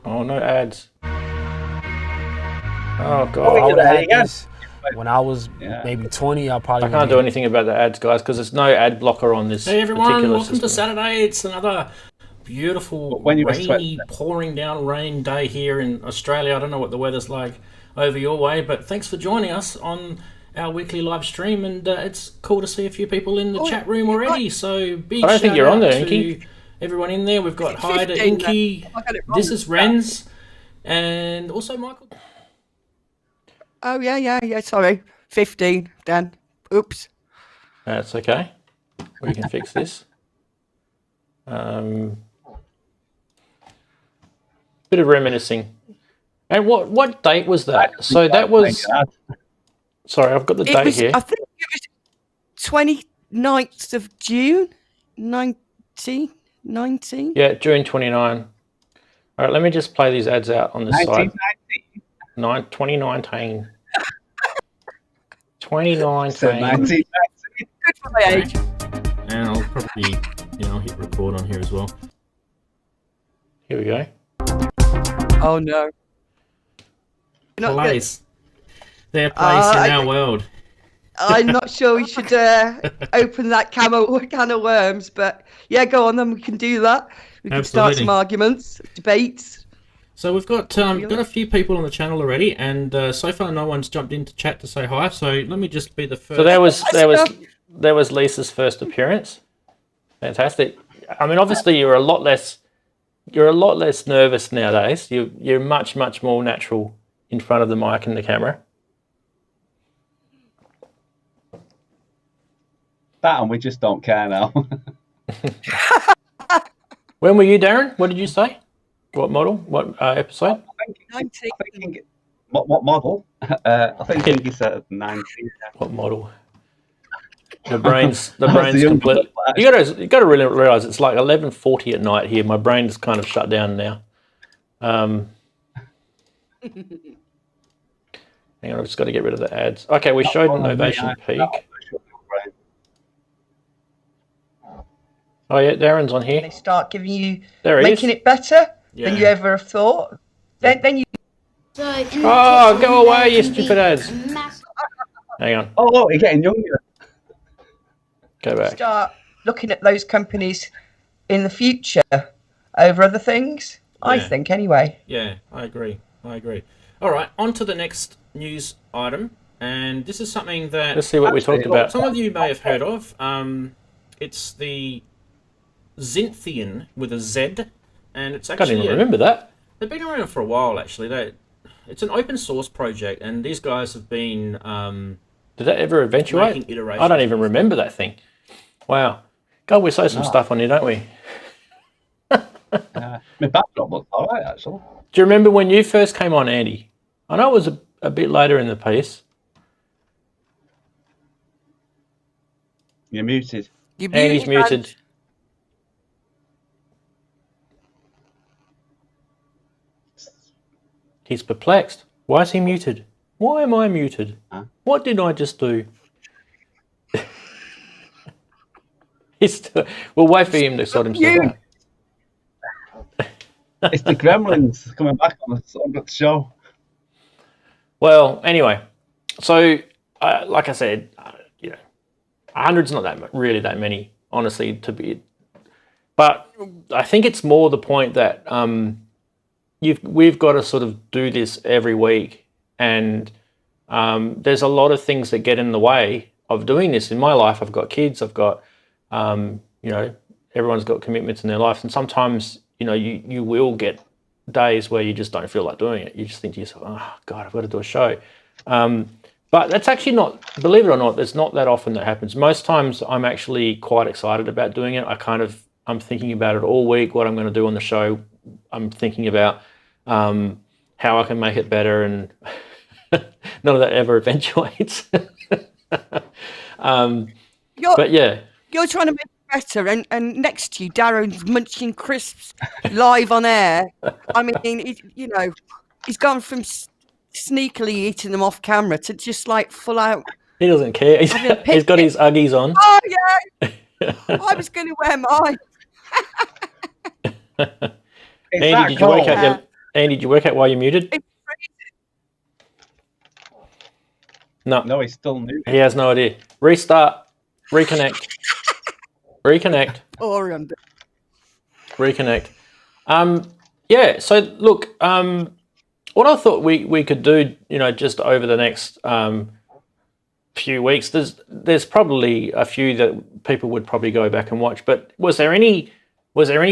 Oh, no ads. Oh, God. I would have had this when I was maybe 20, I probably. I can't do anything about the ads, guys, because there's no ad blocker on this. Hey, everyone. Welcome system. To Saturday. It's another beautiful, rainy, pouring down rain day here in Australia. I don't know what the weather's like over your way, but thanks for joining us on our weekly live stream. And it's cool to see a few people in the chat room already. So big I don't think you're on there, to Inky. Everyone in there. We've got hi to Inky. This is Renz. And also Michael. Oh, yeah. Sorry. 15, Dan. Oops. That's okay. We can fix this. Bit of reminiscing. And what date was that? So that was... Sorry, I've got the date here. I think it was 29th of June, 19. Yeah, June 29. All right, let me just play these ads out on this side. 2019. 2019. Good for my age. And I'll probably, hit record on here as well. Here we go. Oh no. Place. Their place in our world. I'm not sure we should open that can of worms, but yeah, go on, then we can do that. We can start some arguments, debates. So we've got a few people on the channel already, and so far no one's jumped into chat to say hi. So let me just be the first. So there was Lisa's first appearance. Fantastic. I mean, obviously you're a lot less you're a lot less nervous nowadays. You're much more natural in front of the mic and the camera. That and we just don't care now. When were you, Daren? What did you say? What model? What episode? I think what model? I think he said 19. What model? The brain's complete. You got to really realize it's like 11:40 at night here. My brain's kind of shut down now. Hang on, I've just got to get rid of the ads. Okay, we showed Novation Peak. Oh yeah, Darren's on here. They start giving you, making it better than you ever have thought. Then you. Oh, go away, you stupid ads. Hang on. Oh, you're getting younger. Go back. Start looking at those companies in the future over other things. Yeah. I think, anyway. Yeah, I agree. All right, on to the next news item, and this is something that let's see what we talked about. Some of you may have heard of. It's the Synthian with a Z, and it's actually. I can't even remember that. They've been around for a while, actually. It's an open source project, and these guys have been. Did that ever eventuate? I don't even remember that thing. Wow. God, we say some stuff on here, don't we? My backdrop looks all right, actually. Do you remember when you first came on, Andy? I know it was a bit later in the piece. You're muted. Andy's muted. He's perplexed. Why is he muted? Why am I muted? Huh? What did I just do? We'll wait for him to sort himself out. It's the gremlins coming back on the show. Well, anyway, so like I said, 100's not really that many, honestly, to be. But I think it's more the point that we've got to sort of do this every week, and there's a lot of things that get in the way of doing this. In my life, I've got kids, I've got, everyone's got commitments in their life, and sometimes, you will get days where you just don't feel like doing it. You just think to yourself, oh, God, I've got to do a show. But that's actually not, believe it or not, it's not that often that happens. Most times I'm actually quite excited about doing it. I'm thinking about it all week, what I'm going to do on the show. I'm thinking about how I can make it better, and none of that ever eventuates. But yeah. You're trying to make it better, and next to you, Daren's munching crisps live on air. I mean, he's gone from sneakily eating them off camera to just like full out. He doesn't care. He's got his Uggies on. Oh yeah, I was going to wear mine. Andy, did you work out why you're muted? No, he's still muted. He has no idea. Restart. Reconnect. Reconnect. Reconnect. Yeah. So look, what I thought we could do, just over the next few weeks. There's probably a few that people would probably go back and watch. But was there any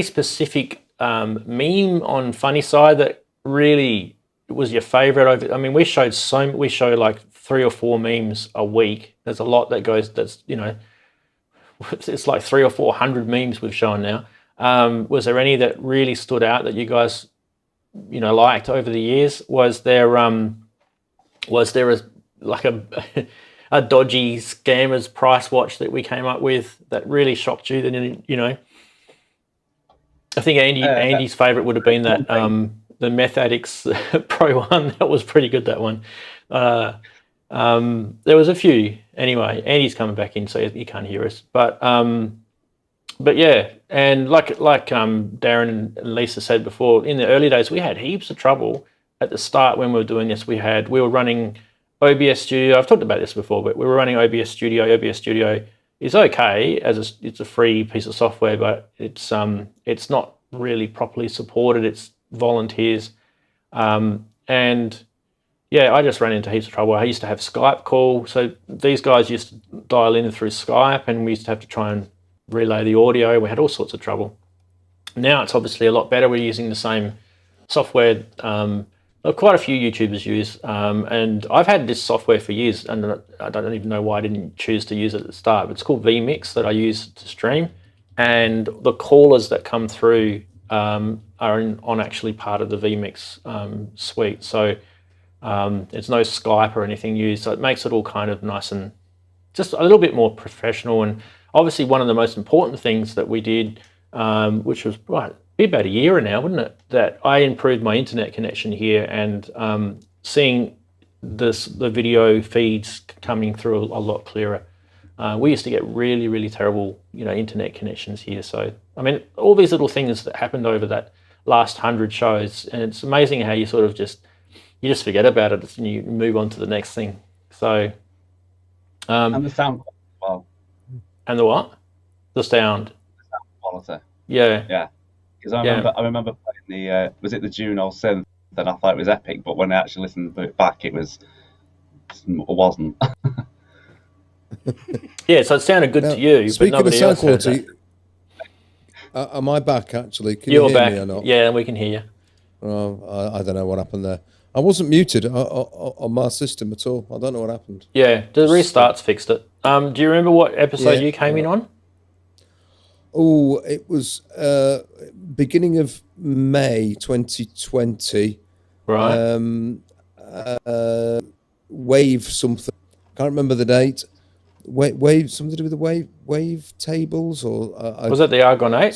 specific meme on Funny Side that really was your favorite? I mean, we show like 3 or 4 memes a week. There's a lot that goes. It's like 300 or 400 memes we've shown now. Was there any that really stood out that you guys, liked over the years? Was there a dodgy scammers price watch that we came up with that really shocked you? That I think Andy's favorite would have been that the Meth Addicts Pro one. That was pretty good, that one. There was a few. Anyway, Andy's coming back in, so he can't hear us. But yeah, and like Daren and Lisa said before, in the early days we had heaps of trouble at the start when we were doing this. We were running OBS Studio. I've talked about this before, but we were running OBS Studio. OBS Studio is okay it's a free piece of software, but it's not really properly supported. It's volunteers, and yeah, I just ran into heaps of trouble. I used to have Skype call, so these guys used to dial in through Skype, and we used to have to try and relay the audio. We had all sorts of trouble. Now it's obviously a lot better. We're using the same software quite a few YouTubers use, and I've had this software for years, and I don't even know why I didn't choose to use it at the start, but it's called vMix that I use to stream, and the callers that come through are on actually part of the vMix suite, so there's no Skype or anything used, so it makes it all kind of nice and just a little bit more professional. And obviously one of the most important things that we did, which was be about a year now, wouldn't it, that I improved my internet connection here, and seeing the video feeds coming through a lot clearer. We used to get really, really terrible, internet connections here. So, I mean, all these little things that happened over that last 100 shows, and it's amazing how you sort of just forget about it and you move on to the next thing. So, and the sound quality. And the what? The sound. The sound quality. Yeah. Yeah. Because I remember playing the was it the Juno synth, and I thought it was epic, but when I actually listened to it back, it wasn't. Yeah, so it sounded good to you. Speaking but of sound else quality, am I back actually? Can You're you hear back. me or not? Yeah, we can hear you. Oh, I don't know what happened there. I wasn't muted on my system at all. I don't know what happened. Yeah, the restarts fixed it. Do you remember what episode you came in on? Oh, it was beginning of May 2020. Right. Wave something. Can't remember the date. Wave something to do with the wave tables or was it the Argon 8?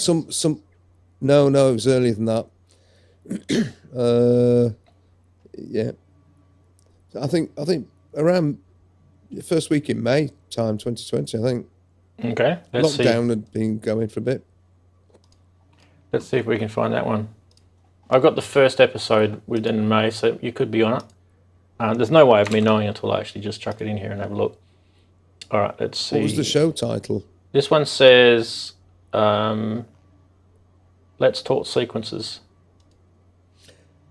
No, it was earlier than that. Yeah. I think around the first week in May time 2020, I think. Okay, let's Lockdown had been going for a bit. Let's see if we can find that one. I got the first episode within May, so you could be on it. There's no way of me knowing until I actually just chuck it in here and have a look. All right, let's see. What was the show title? This one says, Let's Talk Sequences.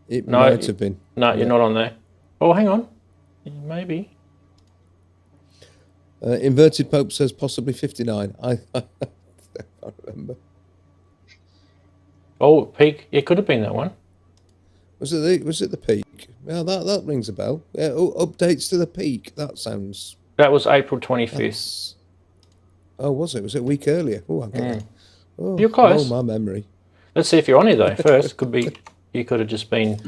It might have been. No, you're not on there. Oh, hang on. Maybe. Inverted Pope says possibly 59. I can't remember. Oh, Peak. It could have been that one. Was it the Peak? Well, that rings a bell. Yeah, updates to the Peak. That sounds. That was April 25th. Oh, was it? Was it a week earlier? Oh, you're close. Oh, my memory. Let's see if you're on here though. First, could be you could have just been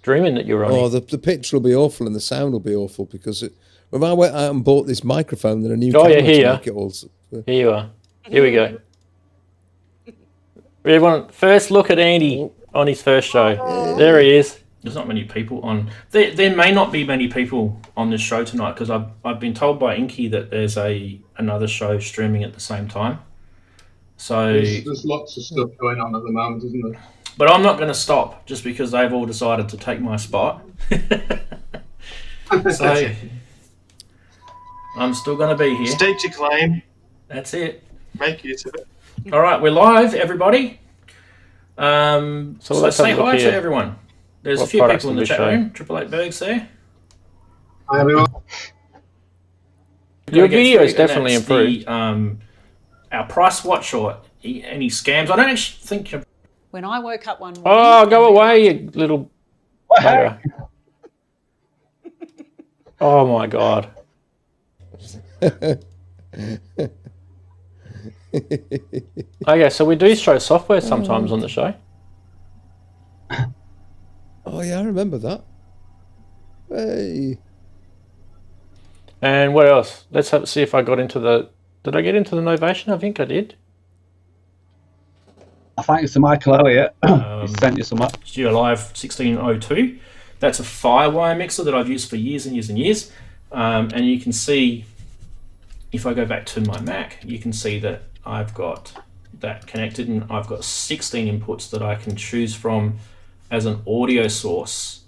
dreaming that you're on. Oh, the picture will be awful and the sound will be awful because when I went out and bought this microphone and a new camera to make it all. Here you are. Here we go. Everyone, first look at Andy on his first show. There he is. There's not many people on. There may not be many people on this show tonight because I've been told by Inky that there's another show streaming at the same time. So there's lots of stuff going on at the moment, isn't there? But I'm not going to stop just because they've all decided to take my spot. So I'm still going to be here. State your claim. That's it. Make use of it. All right, we're live, everybody. So say hi to everyone. There's a few people in the chat room. 888 Bergs there. Hi, everyone. Your video is definitely improved. Our price watch or any scams. I don't actually think you're... When I woke up one morning... Oh, go away, you little... bugger. Oh, my God. Okay, so we do show software sometimes on the show. Oh yeah, I remember that. Hey. And what else? Let's see if I got into the... Did I get into the Novation? I think I did. I think it's to Michael Elliott. He sent you some up. Studio Live 1602. That's a Firewire mixer that I've used for years and years and years. And you can see, if I go back to my Mac, you can see that I've got that connected and I've got 16 inputs that I can choose from as an audio source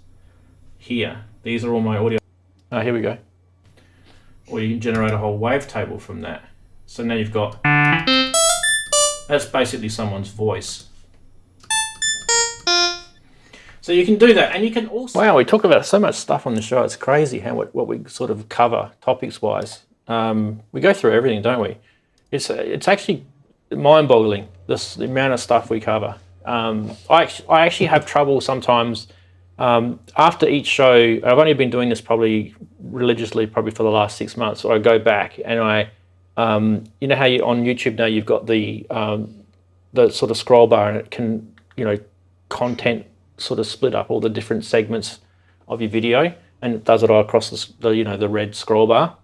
here. These are all my audio. Here we go. Or you can generate a whole wavetable from that. So now you've got, that's basically someone's voice. So you can do that, and you can also... Wow, we talk about so much stuff on the show. It's crazy how what we sort of cover topics-wise. We go through everything, don't we? It's actually mind-boggling the amount of stuff we cover. I actually have trouble sometimes after each show. I've only been doing this probably religiously for the last 6 months. So I go back and I, you know how you on YouTube now you've got the sort of scroll bar and it can, you know, content sort of split up all the different segments of your video, and it does it all across the red scroll bar.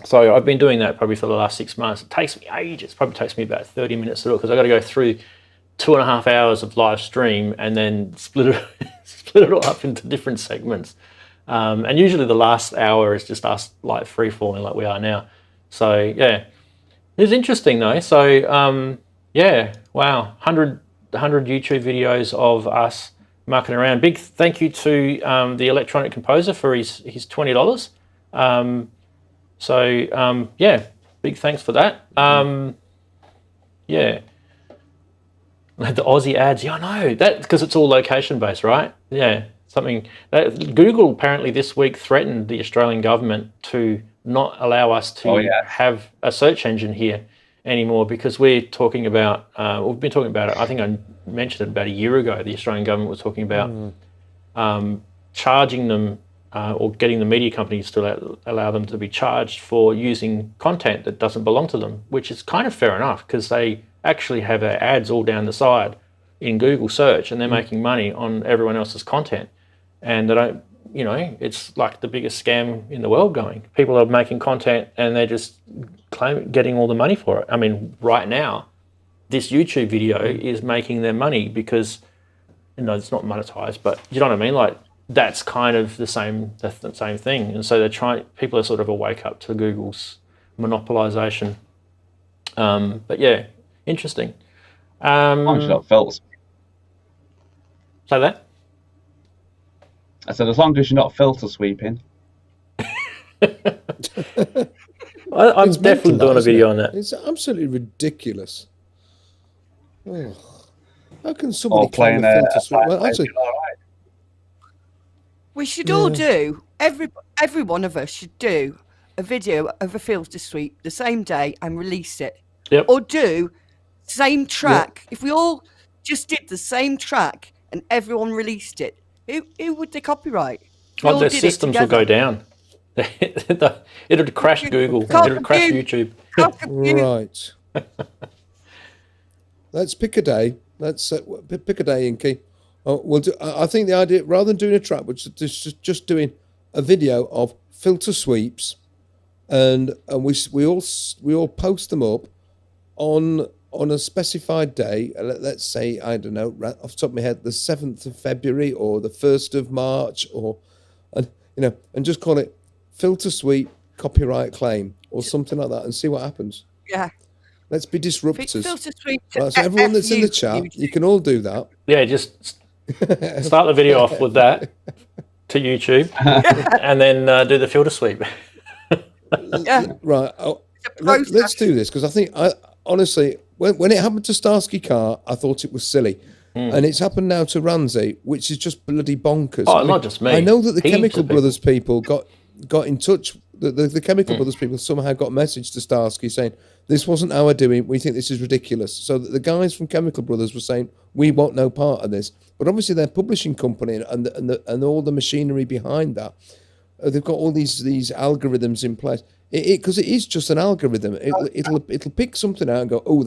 So I've been doing that probably for the last 6 months. It takes me ages. It probably takes me about 30 minutes to do it because I've got to go through 2.5 hours of live stream and then split it all up into different segments. And usually the last hour is just us like free falling like we are now. So yeah, it's interesting though. So yeah, wow, 100 YouTube videos of us mucking around. Big thank you to the electronic composer for his $20. Yeah, big thanks for that. Yeah. The Aussie ads, yeah, I know that because it's all location based, right? Yeah, something that Google apparently this week threatened the Australian government to not allow us to have a search engine here anymore because we're talking about. We've been talking about it. I think I mentioned it about a year ago. The Australian government was talking about charging them or getting the media companies to allow them to be charged for using content that doesn't belong to them, which is kind of fair enough because they actually have their ads all down the side in Google search and they're making money on everyone else's content. And they don't, you know, it's like the biggest scam in the world going. People are making content and they're just getting all the money for it. I mean, right now, this YouTube video is making their money because, you know, it's not monetized, but you know what I mean? Like, that's kind of the same thing. And so people are sort of awake up to Google's monopolization. But yeah, interesting. As long as you're not filter. Say that? I said, as long as you're not filter sweeping. I'm definitely doing a video on that. It's absolutely ridiculous. Oh. How can somebody claim a filter sweep? Well, actually, we should all do, every one of us should do a video of a filter sweep the same day and release it. Yep. Or do same track. If we all just did the same track and everyone released it, who would they copyright? Well, their systems will go down. It'll crash Google. It'll crash YouTube. Right. Let's pick a day. Let's pick a day, Inky. We'll do. I think the idea, rather than doing a track, which is just doing a video of filter sweeps, and we all post them up on a specified day. Let's say, I don't know, right off the top of my head, the 7th of February or the 1st of March, and just call it filter sweep copyright claim or something like that, and see what happens. Yeah. Let's be disruptors. Filter sweep. Right, so everyone that's in the chat, you can all do that. Yeah, just start the video off with that to YouTube, and then do the filter sweep. Right. Let's do this because I think, honestly, when it happened to Starsky Car, I thought it was silly. And it's happened now to Ramsey, which is just bloody bonkers. Oh, not just me. I know that the Chemical Brothers people got in touch. The Chemical Brothers people somehow got a message to Starsky saying, this wasn't our doing. We think this is ridiculous. So the guys from Chemical Brothers were saying, we want no part of this. But obviously their publishing company and all the machinery behind that, they've got all these algorithms in place. Because it is just an algorithm. It'll pick something out and go, oh,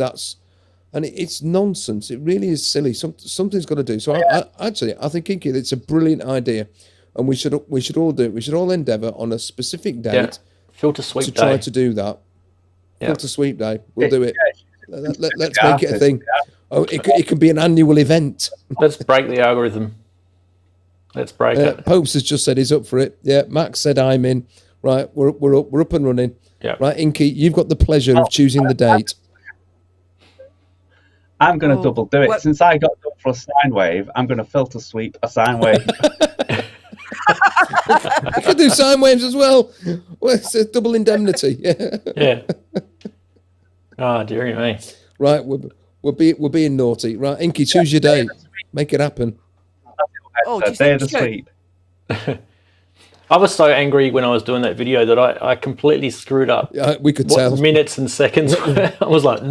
it's nonsense. It really is silly. Something's got to do. So I think, Inky, it's a brilliant idea, and we should all do it. We should all endeavour on a specific date filter sweep to day. Try to do that. Yeah. Filter sweep day. We'll do it. Let's make it a thing. Oh, it can be an annual event. Let's break the algorithm. Let's break it. Popes has just said he's up for it. Yeah, Max said I'm in. Right, we're up and running. Yeah. Right, Inky, you've got the pleasure of choosing the date. I'm going to double do it. Since I got done for a sine wave, I'm going to filter sweep a sine wave. You can do sine waves as well. Well, it's a double indemnity. Yeah. Oh, dearie me. Right, we're being naughty. Right, Inky, choose your date. Make it happen. Day of the sweep. I was so angry when I was doing that video that I completely screwed up. We could tell. Minutes and seconds. I was like,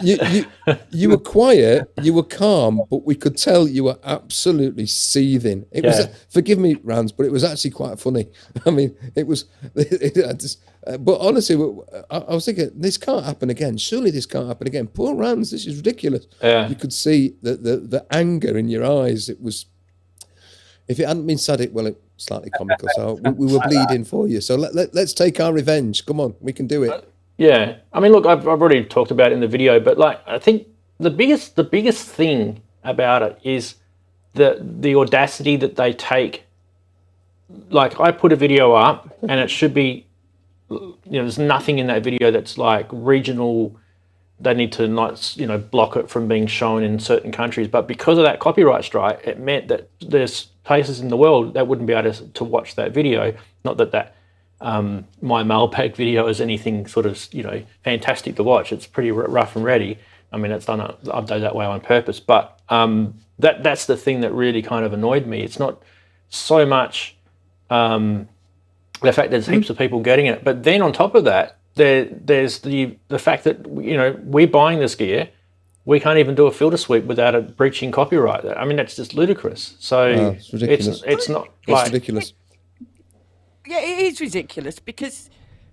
You were quiet, you were calm, but we could tell you were absolutely seething. It was, forgive me, Rans, but it was actually quite funny. I mean, it was. But honestly, I was thinking, this can't happen again. Surely this can't happen again. Poor Rans, this is ridiculous. Yeah. You could see the anger in your eyes. It was. If it hadn't been said, it's slightly comical. So we were bleeding for you. So let's take our revenge. Come on, we can do it. Yeah, I mean, look, I've already talked about it in the video, but like, I think the biggest thing about it is the audacity that they take. Like, I put a video up, and it should be, there's nothing in that video that's like regional. They need to not, block it from being shown in certain countries. But because of that copyright strike, it meant that there's places in the world that wouldn't be able to watch that video. Not that my mailbag video is anything sort of, fantastic to watch. It's pretty rough and ready. I mean, I've done that way on purpose. But that's the thing that really kind of annoyed me. It's not so much the fact there's heaps of people getting it, but then on top of that, there's the fact that we're buying this gear, we can't even do a filter sweep without it breaching copyright. I mean, that's just ludicrous. So it's ridiculous. It's not. It's ridiculous. Yeah, it is ridiculous because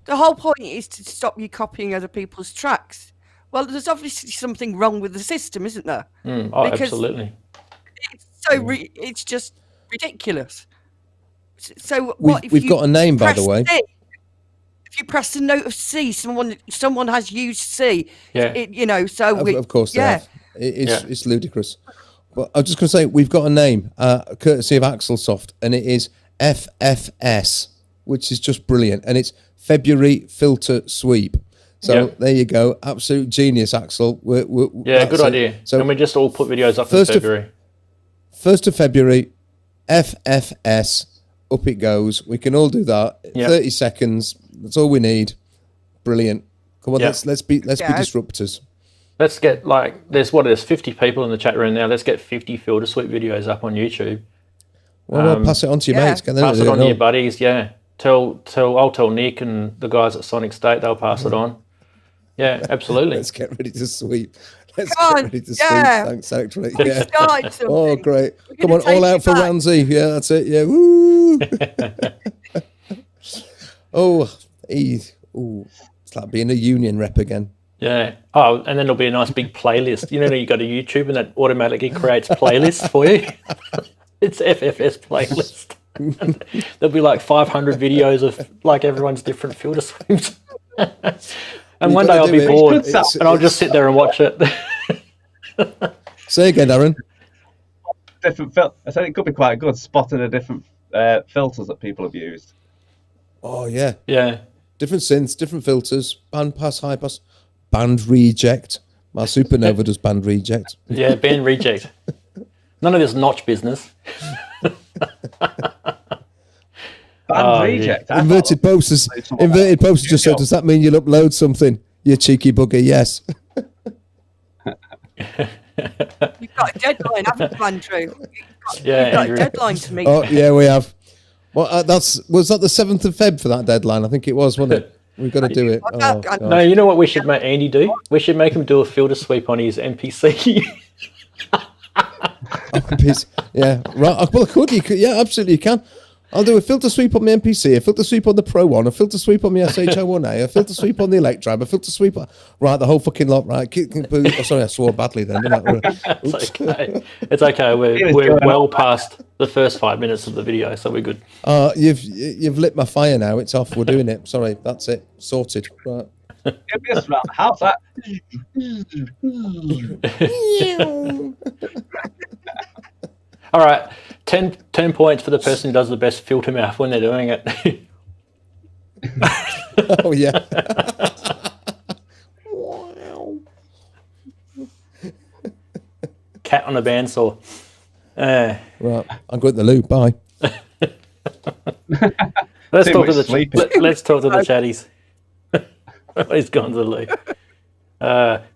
the whole point is to stop you copying other people's tracks. Well, there's obviously something wrong with the system, isn't there? Because absolutely. It's just ridiculous. So what if we've got a name, by the way. C, if you press the note of C, someone has used C. Yeah. Of course, yeah. It's ludicrous. But I was just going to say, we've got a name, courtesy of Axelsoft, and it is FFS, which is just brilliant, and it's February Filter Sweep. So there you go, absolute genius, Axel. Good idea. So can we just all put videos up in February? 1st of February, FFS. Up it goes. We can all do that. 30 seconds. That's all we need. Brilliant. Come on, let's be disruptors. Let's get there's 50 people in the chat room now. Let's get 50 filter sweep videos up on YouTube. Well, pass it on to your mates. Pass it on to your buddies. Yeah. I'll tell Nick and the guys at Sonic State. They'll pass it on. Yeah, absolutely. Let's get ready to sweep. Let's get ready to sweep. Thanks, Electro. Yeah. Oh, great. Come on, all out for Ramsey. Yeah, that's it. Yeah. Woo. It's like being a union rep again. Yeah. Oh, and then there'll be a nice big playlist. You go to YouTube and that automatically creates playlists for you. It's FFS playlist. There'll be like 500 videos of like everyone's different filter sweeps. And one day I'll be bored and I'll just sit there and watch it. Say again, Daren. I said it could be quite good spotting the different filters that people have used. Oh, yeah. Yeah. Different synths, different filters, band pass, high pass, band reject. My Supernova does band reject. Yeah, band reject. None of this notch business. Band reject. Yeah. Inverted posters just said, does that mean you'll upload something? You cheeky bugger, yes. You've got a deadline, haven't you, Andrew? You've got a deadline to meet. Oh, yeah, we have. Well, was that the 7th of Feb for that deadline? I think it was, wasn't it? We've got to do it. No, you know what we should make Andy do? We should make him do a filter sweep on his MPC. Yeah, right. Well, I could. You could. Yeah, absolutely, you can. I'll do a filter sweep on my MPC, a filter sweep on the Pro One, a filter sweep on my SH01A, a filter sweep on the Electro, a filter sweep on... Right, the whole fucking lot, right? Oh, sorry, I swore badly then, didn't I? It's okay. It's okay. We're well past the first 5 minutes of the video, so we're good. You've lit my fire now. It's off. We're doing it. Sorry, that's it. Sorted. Right. How's that? All right, 10 points for the person who does the best filter mouth when they're doing it. Oh, yeah. Cat on a bandsaw. Right, I'm going to the loo. Bye. Let's talk to the chatties. He's gone to the loo.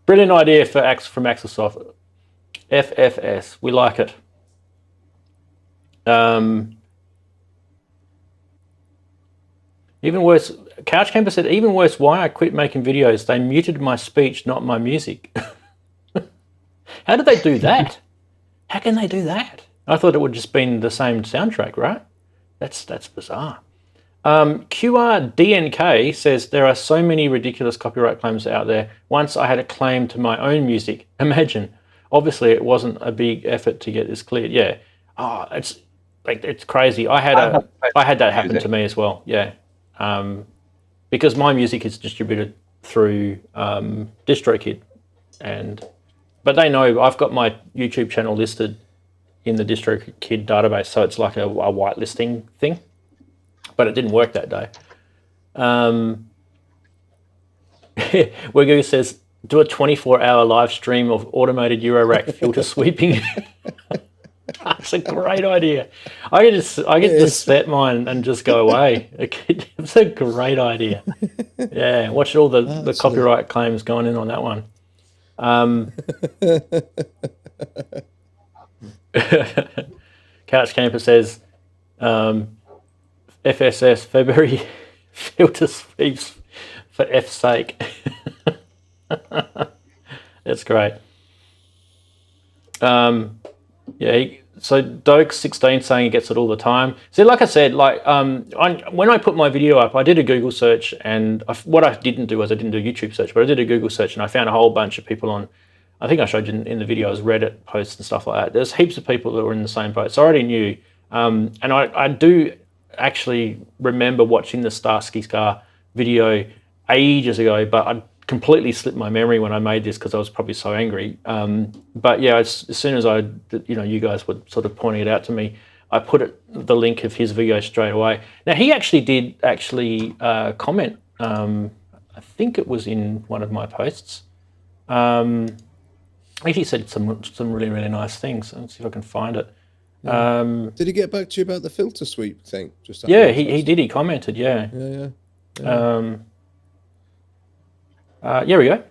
Brilliant idea from Axelsoft. FFS, we like it. Even worse, Couch Camper said, even worse, why I quit making videos. They muted my speech, not my music. How did they do that? How can they do that? I thought it would just been the same soundtrack, right? That's bizarre. QRDNK says, there are so many ridiculous copyright claims out there. Once I had a claim to my own music. Imagine. Obviously, it wasn't a big effort to get this cleared. Yeah. Oh, it's crazy. I had that happen to me as well. Yeah. Because my music is distributed through DistroKid, but they know I've got my YouTube channel listed in the DistroKid database, so it's like a whitelisting thing. But it didn't work that day. Wegu says, do a 24-hour live stream of automated Eurorack filter sweeping. That's a great idea. I get to set mine and just go away. It's a great idea. Yeah, watch all the copyright claims going in on that one. Couch Camper says, FSS, February filter sweeps for F's sake. That's great. Yeah, so Doke16 saying he gets it all the time. See, like I said, when I put my video up, I did a Google search, and what I didn't do was I didn't do a YouTube search, but I did a Google search, and I found a whole bunch of people on, I think I showed you in the videos, Reddit posts and stuff like that. There's heaps of people that were in the same boat, so I already knew. And I do actually remember watching the Starsky Scar video ages ago, but I completely slipped my memory when I made this because I was probably so angry. But yeah, as soon as you guys were sort of pointing it out to me, I put the link of his video straight away. Now he actually did comment. I think it was in one of my posts. I think he said some really, really nice things. Let's see if I can find it. Did he get back to you about the filter sweep thing? Yeah, he did. He commented. Yeah. Here we go.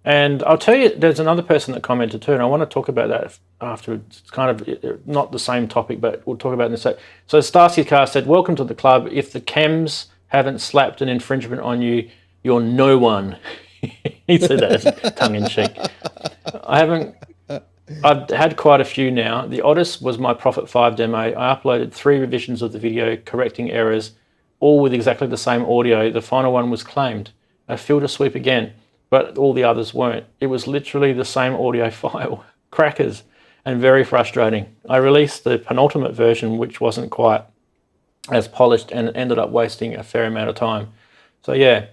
And I'll tell you, there's another person that commented too, and I want to talk about that afterwards. It's kind of not the same topic, but we'll talk about it in a sec. So Starsky Car said, welcome to the club. If the chems haven't slapped an infringement on you, you're no one. He said that tongue in cheek. I've had quite a few now. The oddest was my Prophet 5 demo. I uploaded 3 revisions of the video, correcting errors, all with exactly the same audio. The final one was claimed. A filter sweep again, but all the others weren't. It was literally the same audio file. Crackers, and very frustrating. I released the penultimate version, which wasn't quite as polished, and ended up wasting a fair amount of time. So yeah,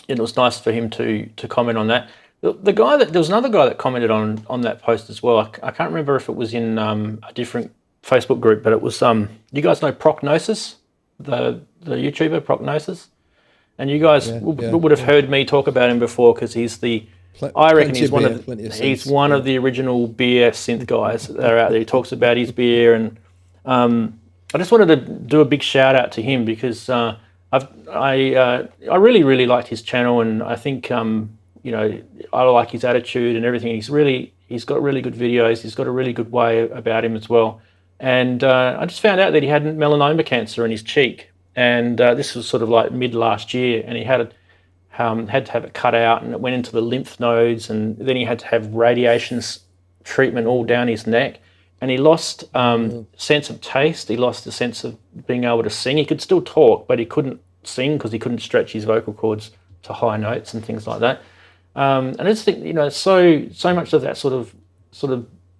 it was nice for him to comment on that. There was another guy that commented on that post as well. I can't remember if it was in a different Facebook group, but it was you guys know Prognosis, the YouTuber Prognosis, and you guys would have heard me talk about him before because he's I reckon he's one of the original beer synth guys that are out there. He talks about his beer, and I just wanted to do a big shout out to him because I really, really liked his channel, and I think I like his attitude and everything. He's got really good videos. He's got a really good way about him as well. And I just found out that he had melanoma cancer in his cheek, and this was sort of like mid last year, and he had to have it cut out, and it went into the lymph nodes, and then he had to have radiation treatment all down his neck, and he lost sense of taste. He lost the sense of being able to sing. He could still talk, but he couldn't sing because he couldn't stretch his vocal cords to high notes and things like that. And I just think, so much of that sort of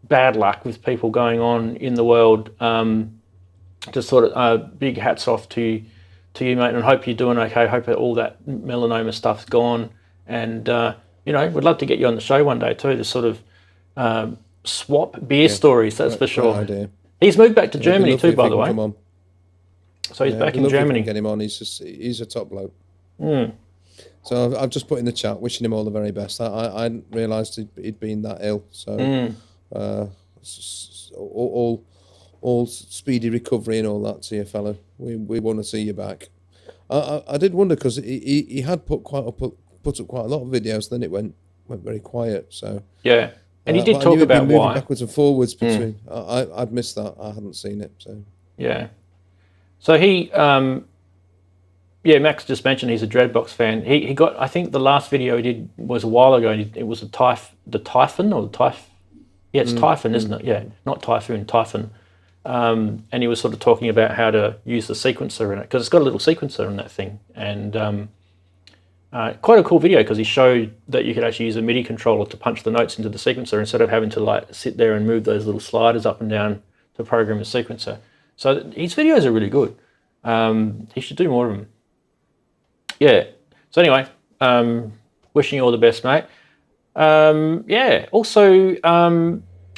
bad luck with people going on in the world. Just sort of big hats off to you, mate, and I hope you're doing okay. I hope that all that melanoma stuff's gone, and we'd love to get you on the show one day too to sort of swap beer stories. That's for sure. Idea. He's moved back to Germany too, by the way. Come on. So he's back in Germany. Get him on. He's a top bloke. Mm. So I've just put in the chat, wishing him all the very best. I hadn't realised he'd been that ill. So all speedy recovery and all that to you, fella. We want to see you back. I did wonder because he had put up quite a lot of videos. Then it went very quiet. So yeah, and he did talk about why backwards and forwards between. I'd missed that. I hadn't seen it. So yeah, so he yeah, Max just mentioned he's a Dreadbox fan. He got, I think the last video he did was a while ago, and it was the Typhon or the Typh. Yeah, it's Typhon, isn't it? Yeah, not Typhoon, Typhon. And he was sort of talking about how to use the sequencer in it, because it's got a little sequencer in that thing. And quite a cool video, because he showed that you could actually use a MIDI controller to punch the notes into the sequencer instead of having to like sit there and move those little sliders up and down to program a sequencer. So his videos are really good. He should do more of them. Yeah. So anyway, wishing you all the best, mate. Yeah. Also,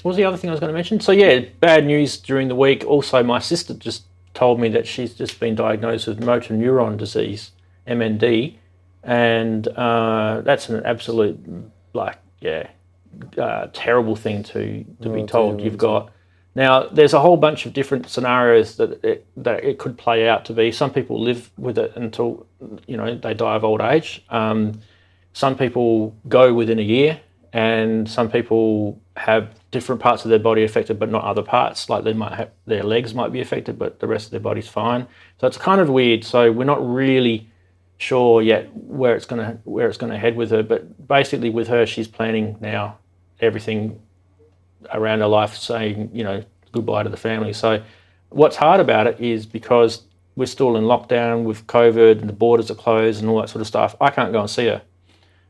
what was the other thing I was going to mention? So yeah, bad news during the week. Also, my sister just told me that she's just been diagnosed with motor neuron disease, MND, and that's an absolute, like, terrible thing to be told. You've got, now there's a whole bunch of different scenarios that it could play out to be. Some people live with it until, you know, they die of old age. Some people go within a year, and some people have different parts of their body affected but not other parts. Like they might have, their legs might be affected but the rest of their body's fine. So it's kind of weird. So we're not really sure yet where it's gonna head with her, but basically with her, she's planning now everything around her life, saying, you know, goodbye to the family. So what's hard about it is because we're still in lockdown with COVID and the borders are closed and all that sort of stuff, I can't go and see her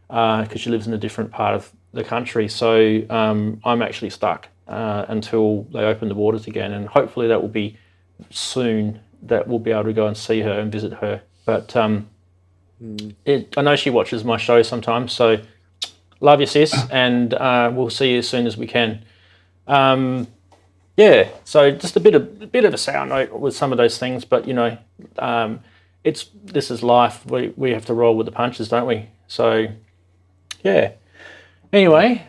because she lives in a different part of the country. So I'm actually stuck until they open the borders again, and hopefully that will be soon, that we'll be able to go and see her and visit her. But I know she watches my show sometimes, so love you, sis, and we'll see you as soon as we can. Yeah, so just a bit of a sour note with some of those things, but you know, this is life. We have to roll with the punches, don't we? So yeah. Anyway,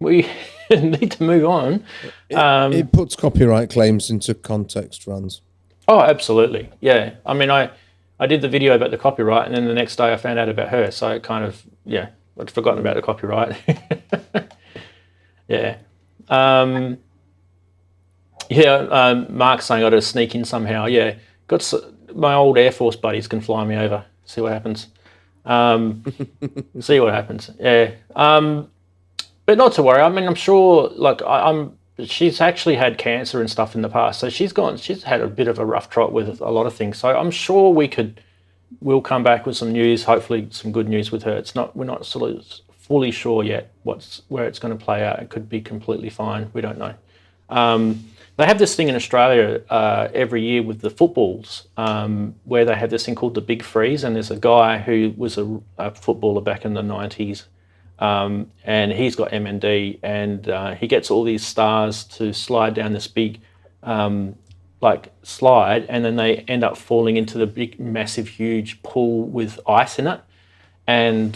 we need to move on. It puts copyright claims into context, Rans. Oh, absolutely. Yeah. I mean, I did the video about the copyright, and then the next day I found out about her. So it kind of, yeah, I'd forgotten about the copyright. Yeah. Mark's saying I got to sneak in somehow. Yeah. My old Air Force buddies can fly me over. See what happens. See what happens. Yeah. But not to worry. I mean, I'm sure, like, she's actually had cancer and stuff in the past, so she's had a bit of a rough trot with a lot of things. So I'm sure we'll come back with some news, hopefully some good news with her. We're not sort of fully sure yet where it's going to play out. It could be completely fine. We don't know. They have this thing in Australia every year with the footballs, where they have this thing called the Big Freeze, and there's a guy who was a footballer back in the 90s, and he's got MND, and he gets all these stars to slide down this big slide, and then they end up falling into the big, massive, huge pool with ice in it. And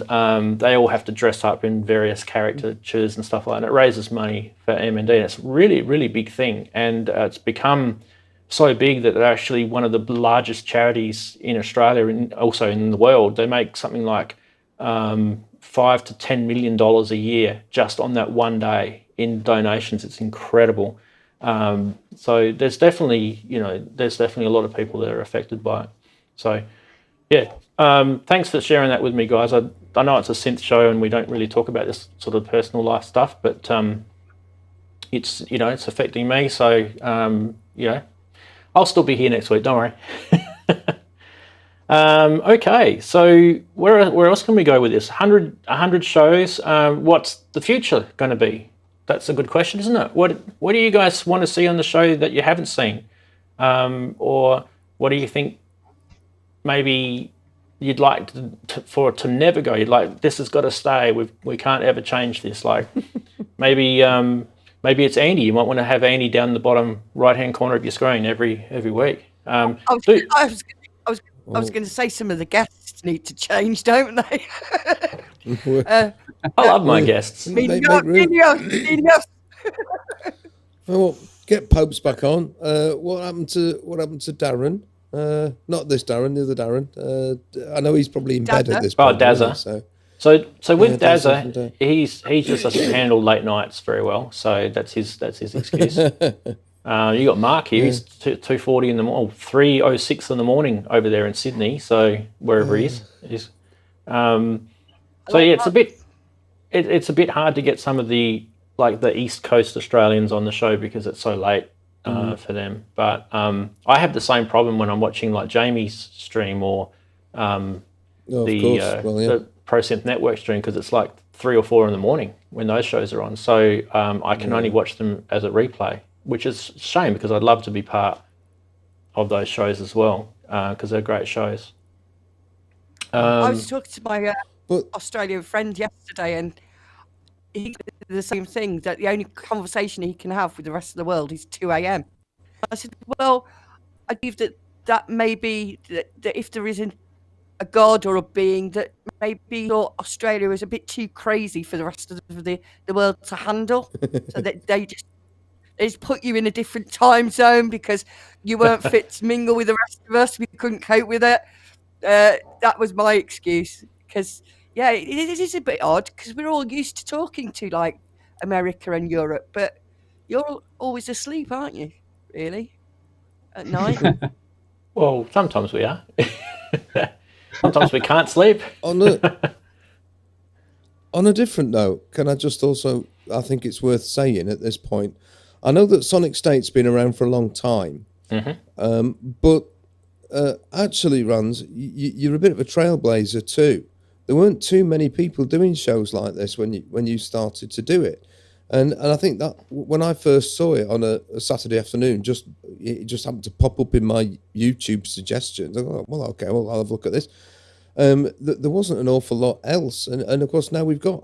they all have to dress up in various caricatures and stuff like that. And it raises money for MND. And it's a really, really big thing. And it's become so big that they're actually one of the largest charities in Australia and also in the world. They make something like $5 to $10 million a year just on that one day in donations. It's incredible. So there's definitely a lot of people that are affected by it. So, yeah. Thanks for sharing that with me, guys. I know it's a synth show and we don't really talk about this sort of personal life stuff, but it's affecting me. So I'll still be here next week. Don't worry. Okay, so where else can we go with this? 100 shows. What's the future going to be? That's a good question, isn't it? What do you guys want to see on the show that you haven't seen, or what do you think? Maybe you'd like for it to never go. You'd like, this has got to stay. We can't ever change this. Like maybe it's Andy. You might want to have Andy down the bottom right-hand corner of your screen every week. I was going to say some of the guests need to change, don't they? I love my guests. Well, get Popes back on. What happened to Daren? Not this Daren, the other Daren. I know he's probably in bed at this point. Oh, Dazza. So with Dazza, he just doesn't handle late nights very well. So that's his excuse. You got Mark here. He's 2:40 in the morning, 3:06 in the morning over there in Sydney. So wherever he is. So yeah, it's a bit hard to get some of the East Coast Australians on the show because it's so late for them. But I have the same problem when I'm watching like Jamie's stream or the Pro Synth Network stream, because it's like 3 or 4 in the morning when those shows are on. So I can only watch them as a replay, which is a shame because I'd love to be part of those shows as well because they're great shows. I was talking to my Australian friend yesterday, and he said the same thing, that the only conversation he can have with the rest of the world is 2 a.m. I said, well, I believe that maybe that if there isn't a god or a being, that maybe Australia is a bit too crazy for the rest of the world to handle. So that they just put you in a different time zone because you weren't fit to mingle with the rest of us. We couldn't cope with it. That was my excuse, because it is a bit odd because we're all used to talking to like America and Europe, but you're always asleep, aren't you? Really? At night? Well, sometimes we are. Sometimes we can't sleep. On a different note, can I just also, I think it's worth saying at this point, I know that Sonic State's been around for a long time, but actually, Rans, you're a bit of a trailblazer too. There weren't too many people doing shows like this when you started to do it. And I think that when I first saw it on a Saturday afternoon, it just happened to pop up in my YouTube suggestions. I thought, well, okay, well, I'll have a look at this. There wasn't an awful lot else. And of course, now we've got,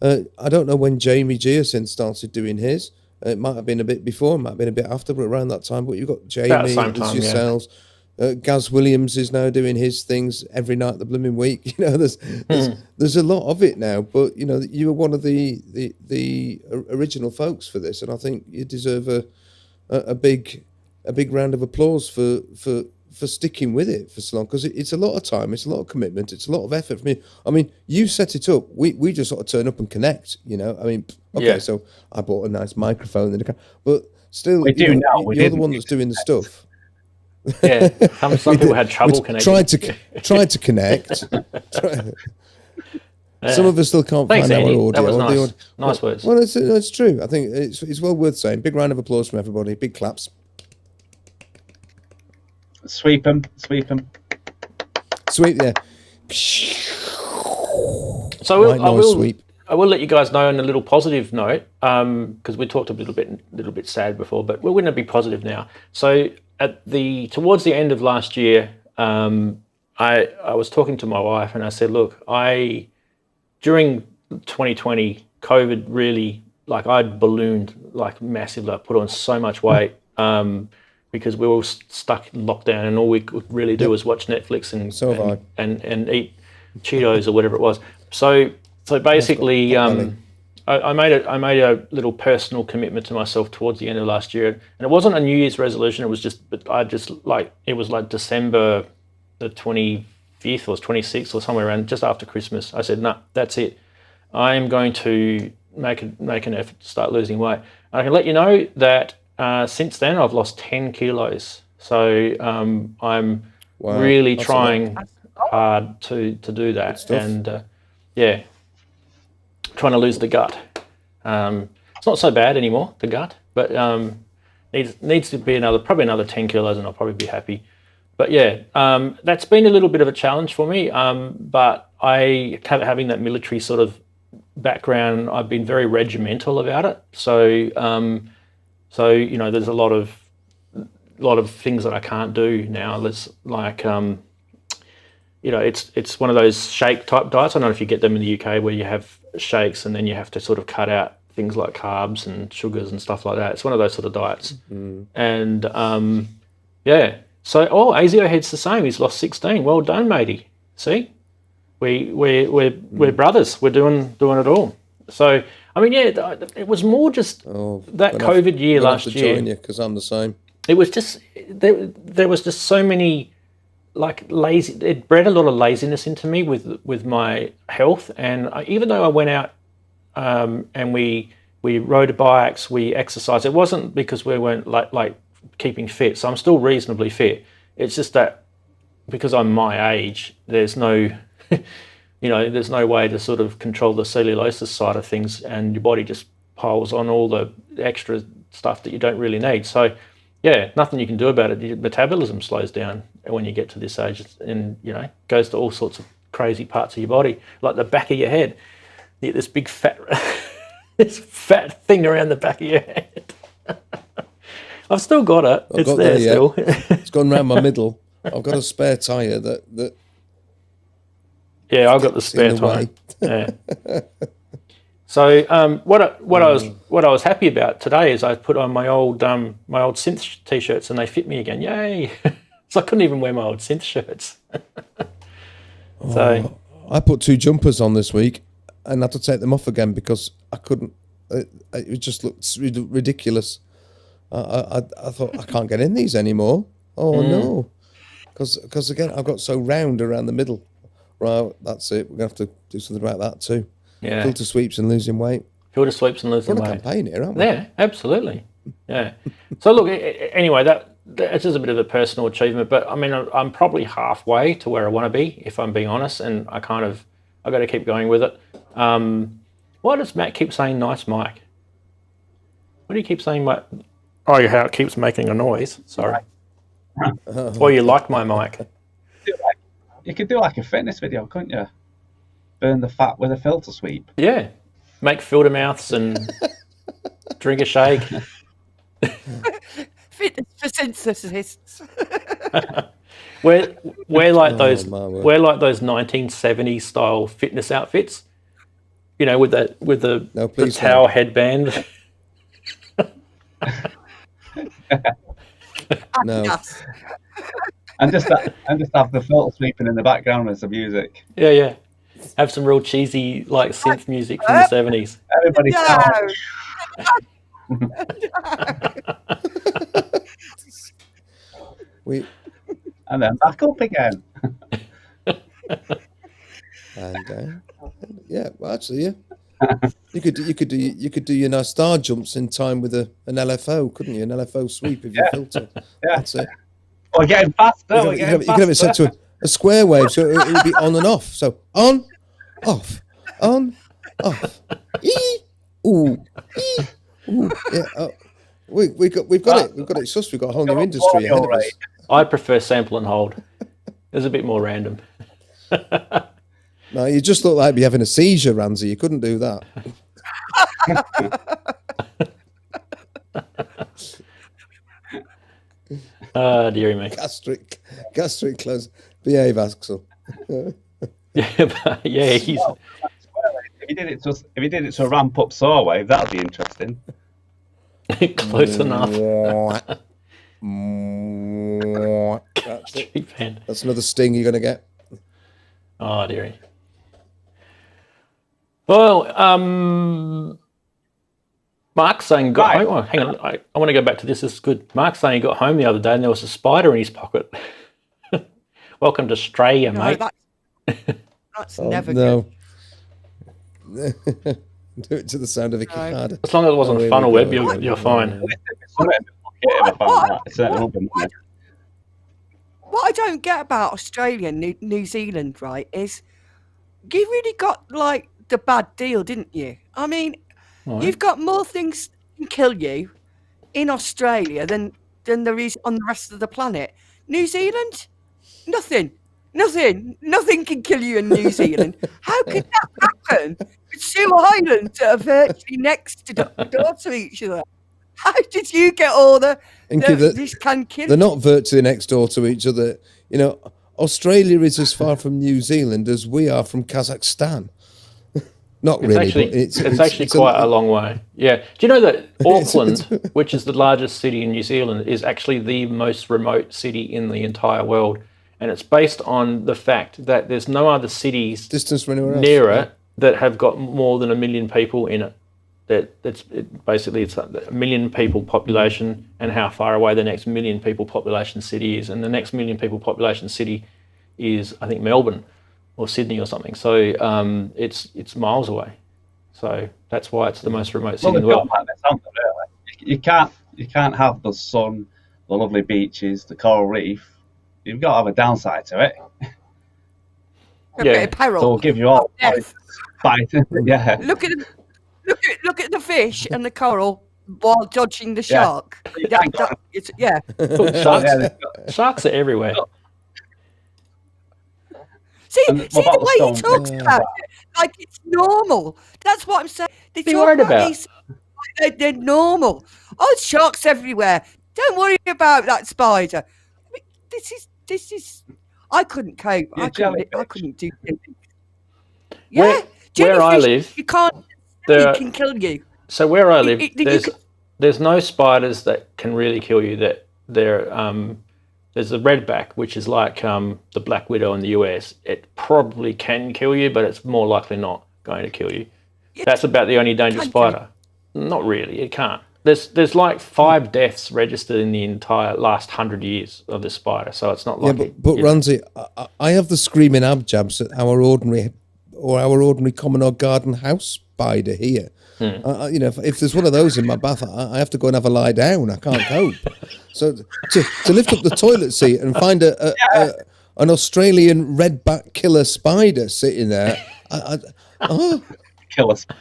I don't know when Jamie Geosynth started doing his. It might have been a bit before, it might have been a bit after, but around that time. But you've got Jamie, there's yourselves. Gaz Williams is now doing his things every night of the blooming week. There's a lot of it now, but you were one of the original folks for this, and I think you deserve a big round of applause for sticking with it for so long, because it's a lot of time, it's a lot of commitment, it's a lot of effort for me. I mean, you set it up. We just sort of turn up and connect. So I bought a nice microphone and but still, you're the one that's doing the stuff. Yeah, some people had trouble connecting. Tried to connect. Some of us still can't find our audio. That was nice words. Well, it's true. I think it's well worth saying. Big round of applause from everybody. Big claps. Sweep them. Sweep, yeah. So I will let you guys know on a little positive note, because we talked a little bit sad before, but we're going to be positive now. So towards the end of last year, I was talking to my wife and I said, look, during 2020, COVID really, I'd ballooned massively. I put on so much weight because we were all stuck in lockdown and all we could really do was watch Netflix and eat Cheetos or whatever it was. So basically, I made a little personal commitment to myself towards the end of last year, and it wasn't a New Year's resolution. It was it was like December the 25th or 26th or somewhere around, just after Christmas. I said, no, that's it. I am going to make an effort to start losing weight. And I can let you know that since then I've lost 10 kilos. So I'm really trying hard to do that, and trying to lose the gut. It's not so bad anymore, the gut, but needs to be probably another 10 kilos and I'll probably be happy. But that's been a little bit of a challenge for me. But having that military sort of background, I've been very regimental about it. So there's a lot of things that I can't do now. It's it's one of those shake type diets. I don't know if you get them in the UK where you have shakes and then you have to sort of cut out things like carbs and sugars and stuff like that. It's one of those sort of diets. And so Azio Head's the same. He's lost 16. Well done, matey. See, we're brothers. We're doing it all. So it was more just that COVID year last year. Join you because I'm the same. It was just there was just so many lazy. It bred a lot of laziness into me with my health, and even though I went out and we we rode bikes, we exercised. It wasn't because we weren't like keeping fit. So I'm still reasonably fit. It's just that because I'm my age, there's no, there's no way to sort of control the cellulosis side of things, and your body just piles on all the extra stuff that you don't really need. So yeah, nothing you can do about it. Your metabolism slows down when you get to this age, and goes to all sorts of crazy parts of your body, like the back of your head. You get this big fat, this fat thing around the back of your head. I've still got it. It's there still. It's gone round my middle. I've got a spare tyre that. Yeah, I've got the spare tyre. Yeah. So what I was happy about today is I put on my old synth t-shirts and they fit me again. Yay! So I couldn't even wear my old synth shirts. So I put 2 jumpers on this week and had to take them off again because I couldn't. It just looked ridiculous. I thought I can't get in these anymore. Oh no, because again I've got so round around the middle. Right, that's it. We're gonna have to do something about that too. Yeah. Filter sweeps and losing weight. Filter sweeps and losing weight. We're on a campaign here, aren't we? Yeah, absolutely. Yeah. So look, anyway, that's just a bit of a personal achievement, but I mean, I'm probably halfway to where I want to be, if I'm being honest, and I got to keep going with it. Why does Matt keep saying nice mic? What do you keep saying? Oh, how it keeps making a noise. Sorry. Or you like my mic? You could do like a fitness video, couldn't you? Burn the fat with a filter sweep. Yeah. Make filter mouths and drink a shake. Fitness for synthesists. we're like those 1970s style fitness outfits. With the towel headband. No. And just have the filter sweeping in the background with some music. Yeah. Have some real cheesy synth music from the 70s. Everybody and then back up again. And yeah, well, actually, yeah. You could do your nice star jumps in time with an LFO, couldn't you? An LFO sweep if you filter. Yeah. That's it. We're getting faster. You could have it set to a square wave, so it would be on and off. So on, off, on, off. Ooh. Yeah. We've got it. We've got it. Sus. We've got a whole new industry ahead of us. I prefer sample and hold. It's a bit more random. No, you just look like you're having a seizure, Ramsey. You couldn't do that. Dearie me. Gastric close. Behave, Axel. Yeah, he's. If he did it to a ramp up saw wave, that'd be interesting. Close enough. That's another sting you're gonna get. Oh dearie. Well, Mark's saying got home. Oh, hang on, I want to go back to this. This is good. Mark's saying he got home the other day and there was a spider in his pocket. Welcome to Australia, mate. That's never good. Do it to the sound of a cicada. As long as it wasn't a funnel web, you're fine. What I don't get about Australia and New Zealand, right, is you really got the bad deal, didn't you? I mean, you've got more things can kill you in Australia than there is on the rest of the planet. New Zealand, nothing can kill you in New Zealand. How could that happen? It's 2 islands that are virtually next to door to each other. How did you get all this can kill? They're not virtually next door to each other. Australia is as far from New Zealand as we are from Kazakhstan. Not really. It's actually quite a long way. Yeah. Do you know that Auckland, which is the largest city in New Zealand, is actually the most remote city in the entire world? And it's based on the fact that there's no other cities near it that have got more than 1 million people in it. It's a 1 million people population and how far away the next 1 million people population city is. And the next 1 million people population city is, I think, Melbourne or Sydney or something. So it's miles away. So that's why it's the most remote city in the world. You can't have the sun, the lovely beaches, the coral reef. You've got to have a downside to it. Yeah, peril. So we'll give you all fight. Yeah. Look at the fish and the coral while dodging the shark. Yeah. Sharks are everywhere. See the way he talks about it, like it's normal. That's what I'm saying. They What are you worried about? They're normal. Oh, sharks everywhere. Don't worry about that spider. I mean, this is. I couldn't cope. I couldn't do anything. Yeah, where I live, you can't. It can kill you. So where I live, there's no spiders that can really kill you. There's the redback, which is like the black widow in the US. It probably can kill you, but it's more likely not going to kill you. That's about the only dangerous spider. Not really, it can't. There's like 5 deaths registered in the entire last 100 years of this spider, so it's not like. Yeah, but Ramsey, I have the screaming abjabs at our ordinary common or garden house spider here. You know, if there's one of those in my bath, I have to go and have a lie down. I can't cope. So to lift up the toilet seat and find an Australian redback killer spider sitting there, Killer spider.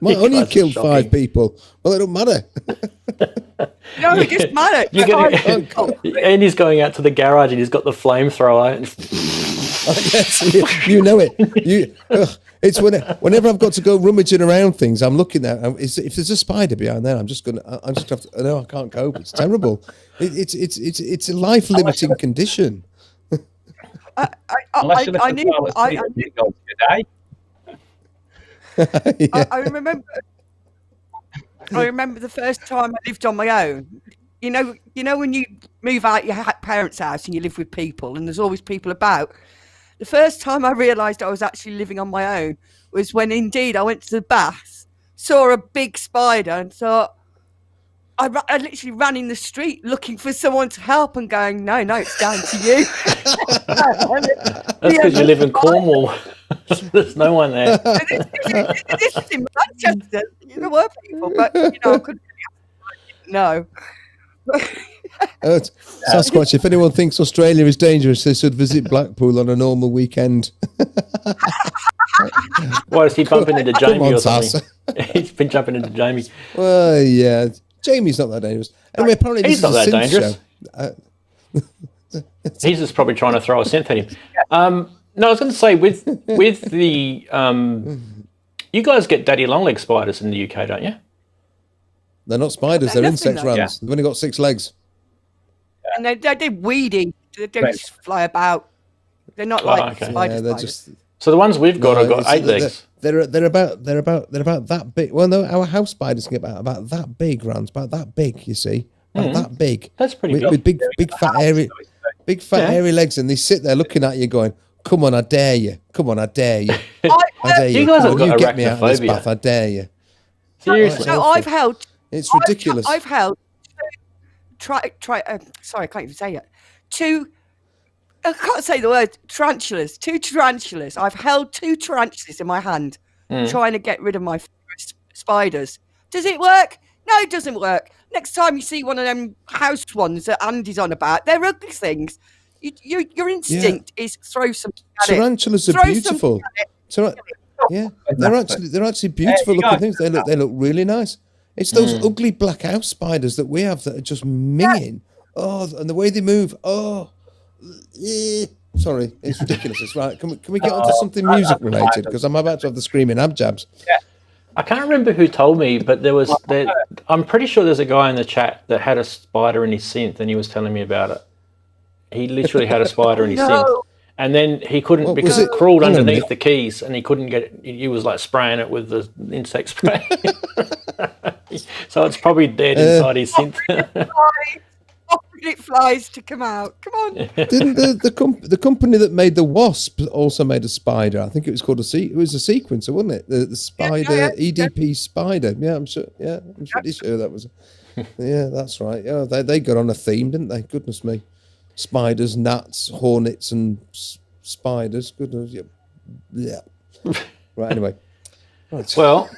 Might only have killed 5 people. Well, it don't matter. No, it just matter. And he's going out to the garage and he's got the flamethrower. Yes, you know it. It's whenever I've got to go rummaging around things, I'm looking at. If there's a spider behind there, I'm just have to. No, I can't cope. It's terrible. It's a life limiting condition. I knew. Yeah. I remember the first time I lived on my own. You know when you move out your parents' house and you live with people and there's always people about. The first time I realised I was actually living on my own was when indeed I went to the bath, saw a big spider and thought, I literally ran in the street looking for someone to help and going, no, it's down to you. That's because you live in Cornwall. There's no one there. This is in Manchester. There were people, but I couldn't. No. Sasquatch, if anyone thinks Australia is dangerous, they should visit Blackpool on a normal weekend. Why is he bumping into Jamie or something? He's been jumping into Jamie. Well, yeah. Jamie's not that dangerous. Anyway, apparently he's not that dangerous. Show. He's just probably trying to throw a synth at him. No, I was going to say, with the... you guys get daddy long-leg spiders in the UK, don't you? They're not spiders, they're insect runs. Yeah. They've only got 6 legs. And they're weedy. They don't just fly about. They're not like spiders. Yeah, they're just... So the ones we've got have got 8 legs. They're about that big. Well, no, our house spiders can get about that big, runs about that big. You see, about that big. That's pretty big. With big fat hairy legs, and they sit there looking at you, going, "Come on, I dare you! Come on, I dare you! I dare you! You guys have got get me out of this bath! I dare you!" Seriously, so I've held. It's ridiculous. I've held. Sorry, I can't even say it. I can't say the word tarantulas. 2 tarantulas. I've held 2 tarantulas in my hand, trying to get rid of my spiders. Does it work? No, it doesn't work. Next time you see one of them house ones that Andy's on about, they're ugly things. Your instinct is throw something at Tarantulas it. are beautiful. Yeah, they're actually beautiful looking things. They look really nice. It's those ugly black house spiders that we have that are just minging. Oh, and the way they move. Oh. Sorry, it's ridiculous. It's right. Can we get on to something music related? Because I'm about to have the screaming abjabs. Yeah. I can't remember who told me, but I'm pretty sure there's a guy in the chat that had a spider in his synth, and he was telling me about it. He literally had a spider in his synth, and then he couldn't because it crawled underneath the keys, and he couldn't get it. He was like spraying it with the insect spray, so it's probably dead inside his synth. It flies to come out. Come on. Didn't the company that made the wasp also made a spider? I think it was called it was a sequencer, wasn't it? The spider EDP spider. Yeah, I'm sure. Yeah, I'm pretty sure that was. Yeah, that's right. Yeah, they got on a theme, didn't they? Goodness me, spiders, gnats, hornets, and spiders. Goodness, yeah. Yeah. Right. Anyway. Right. Well,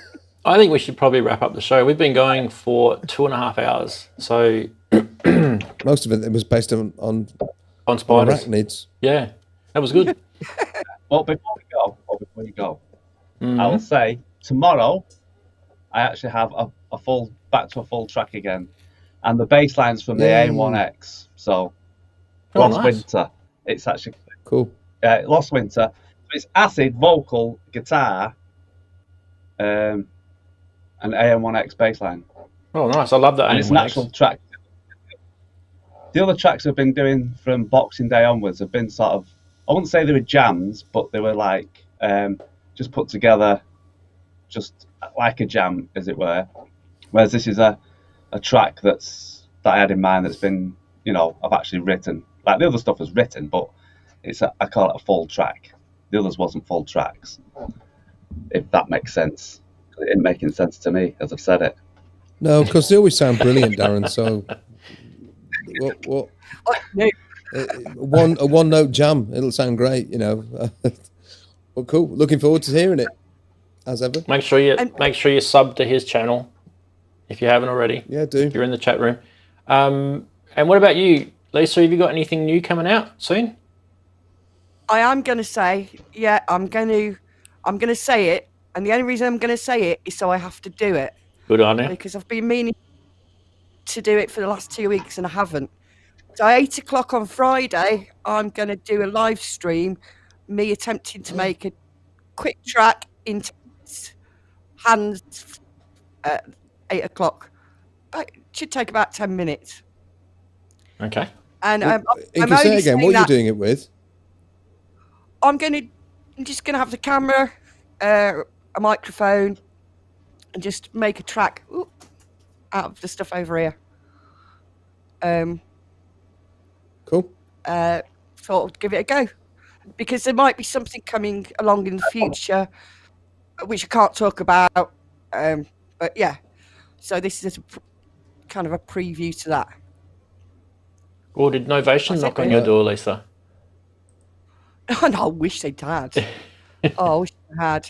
I think we should probably wrap up the show. We've been going for 2.5 hours, so most of it was based on spiders. Arachnids. Yeah, that was good. Well, before we go, I will say tomorrow I actually have a full track again, and the bass line's from the AM1X. So Lost Winter. It's actually cool. Lost Winter. It's acid, vocal, guitar, and AM1X bass line. Oh, nice! I love that. And it's an actual track. The other tracks I've been doing from Boxing Day onwards have been sort of, I wouldn't say they were jams, but they were like just put together, just like a jam, as it were. Whereas this is a track that I had in mind that's been, I've actually written. Like the other stuff was written, but I call it a full track. The others wasn't full tracks, if that makes sense. It ain't making sense to me as I've said it. No, because they always sound brilliant, Daren. So, what? A one-note jam. It'll sound great, Well, cool. Looking forward to hearing it, as ever. Make sure you sub to his channel if you haven't already. Yeah, do. If you're in the chat room. And what about you, Lisa? Have you got anything new coming out soon? I am going to say, I'm going to say it, and the only reason I'm going to say it is so I have to do it. Good on you. Because I've been meaning to do it for the last 2 weeks and I haven't. So 8 o'clock on Friday, I'm going to do a live stream, me attempting to make a quick track into hands at 8 o'clock. It should take about 10 minutes. Okay. And Inky, say again, what are you doing it with? I'm just gonna have the camera, a microphone, and just make a track out of the stuff over here. Cool. Thought I'd give it a go because there might be something coming along in the future, which I can't talk about. But yeah, so this is kind of a preview to that. Or did Novation knock on your door, Lisa? Oh, no, I wish they'd had. I wish they had.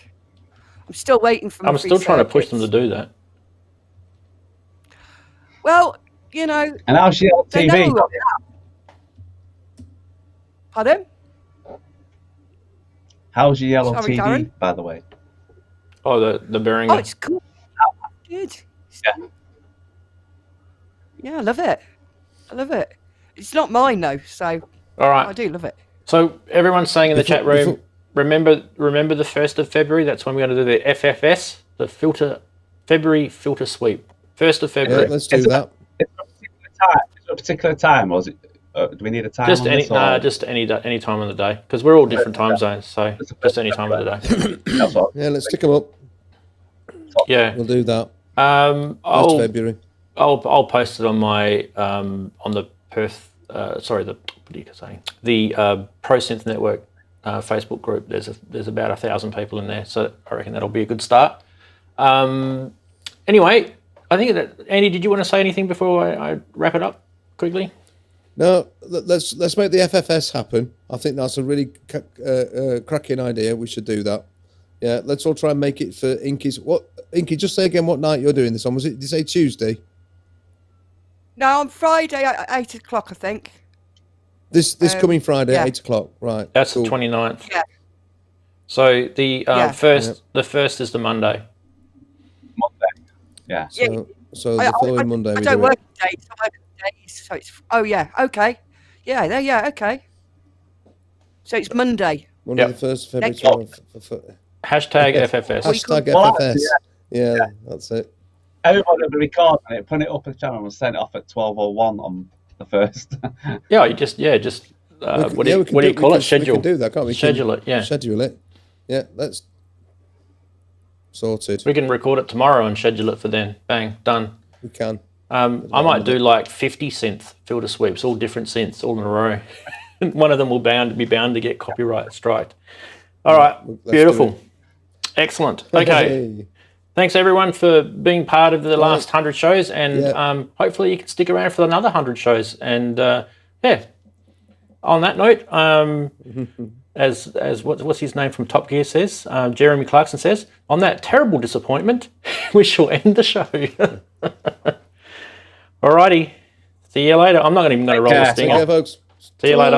I'm still waiting for. I'm still trying to push them to do that. Well, And how's she on TV? Pardon? How's your yellow Sorry, TV, Daren? by the way? Oh, the Behringer. Oh, it's cool. Good. Yeah, I love it. It's not mine though, so all right. I do love it. So everyone's saying in the chat room, remember the 1st of February. That's when we're going to do the FFS, the February filter sweep. 1st of February. Yeah, let's do that. Is there a particular time, or is it? Do we need a time? Just any time of the day, because we're all different time zones. So just any time of the day. Yeah, let's stick them up. Yeah, we'll do that. February. I'll post it on my on the Perth. The Pro Synth Network Facebook group. There's about 1,000 people in there, so I reckon that'll be a good start. Anyway, I think that Andy, did you want to say anything before I wrap it up quickly? No, let's make the FFS happen. I think that's a really cracking idea. We should do that. Yeah, let's all try and make it for Inky's. Inky, just say again what night you're doing this on. Was it? Did you say Tuesday? No, on Friday at 8 o'clock, I think. This coming Friday at 8 o'clock, right? That's cool. the 29th. Yeah. So the first is the Monday. Yeah. So the following Monday. I don't work days. I work days. So it's okay. Yeah, okay. So it's Monday. Monday the 1st of February. Hashtag FFS. Hashtag FFS. Yeah, that's it. Everybody will be recording it, putting it up on the channel, and send it off at 12:01 on the 1st. Yeah, what do you call it? Schedule. We can do that, can't we? Schedule it. Yeah. Schedule it. Yeah, that's sorted. We can record it tomorrow and schedule it for then. Bang, done. We can. I might do like 50 synth filter sweeps, all different synths, all in a row. One of them will be bound to get copyright striked. All right, beautiful, excellent. Okay, thanks everyone for being part of the last 100 shows, and hopefully you can stick around for another 100 shows. And on that note, as what's his name from Top Gear says, Jeremy Clarkson says, on that terrible disappointment, we shall end the show. Alrighty. See you later. I'm not even going to roll this thing. Take care, folks. See you later.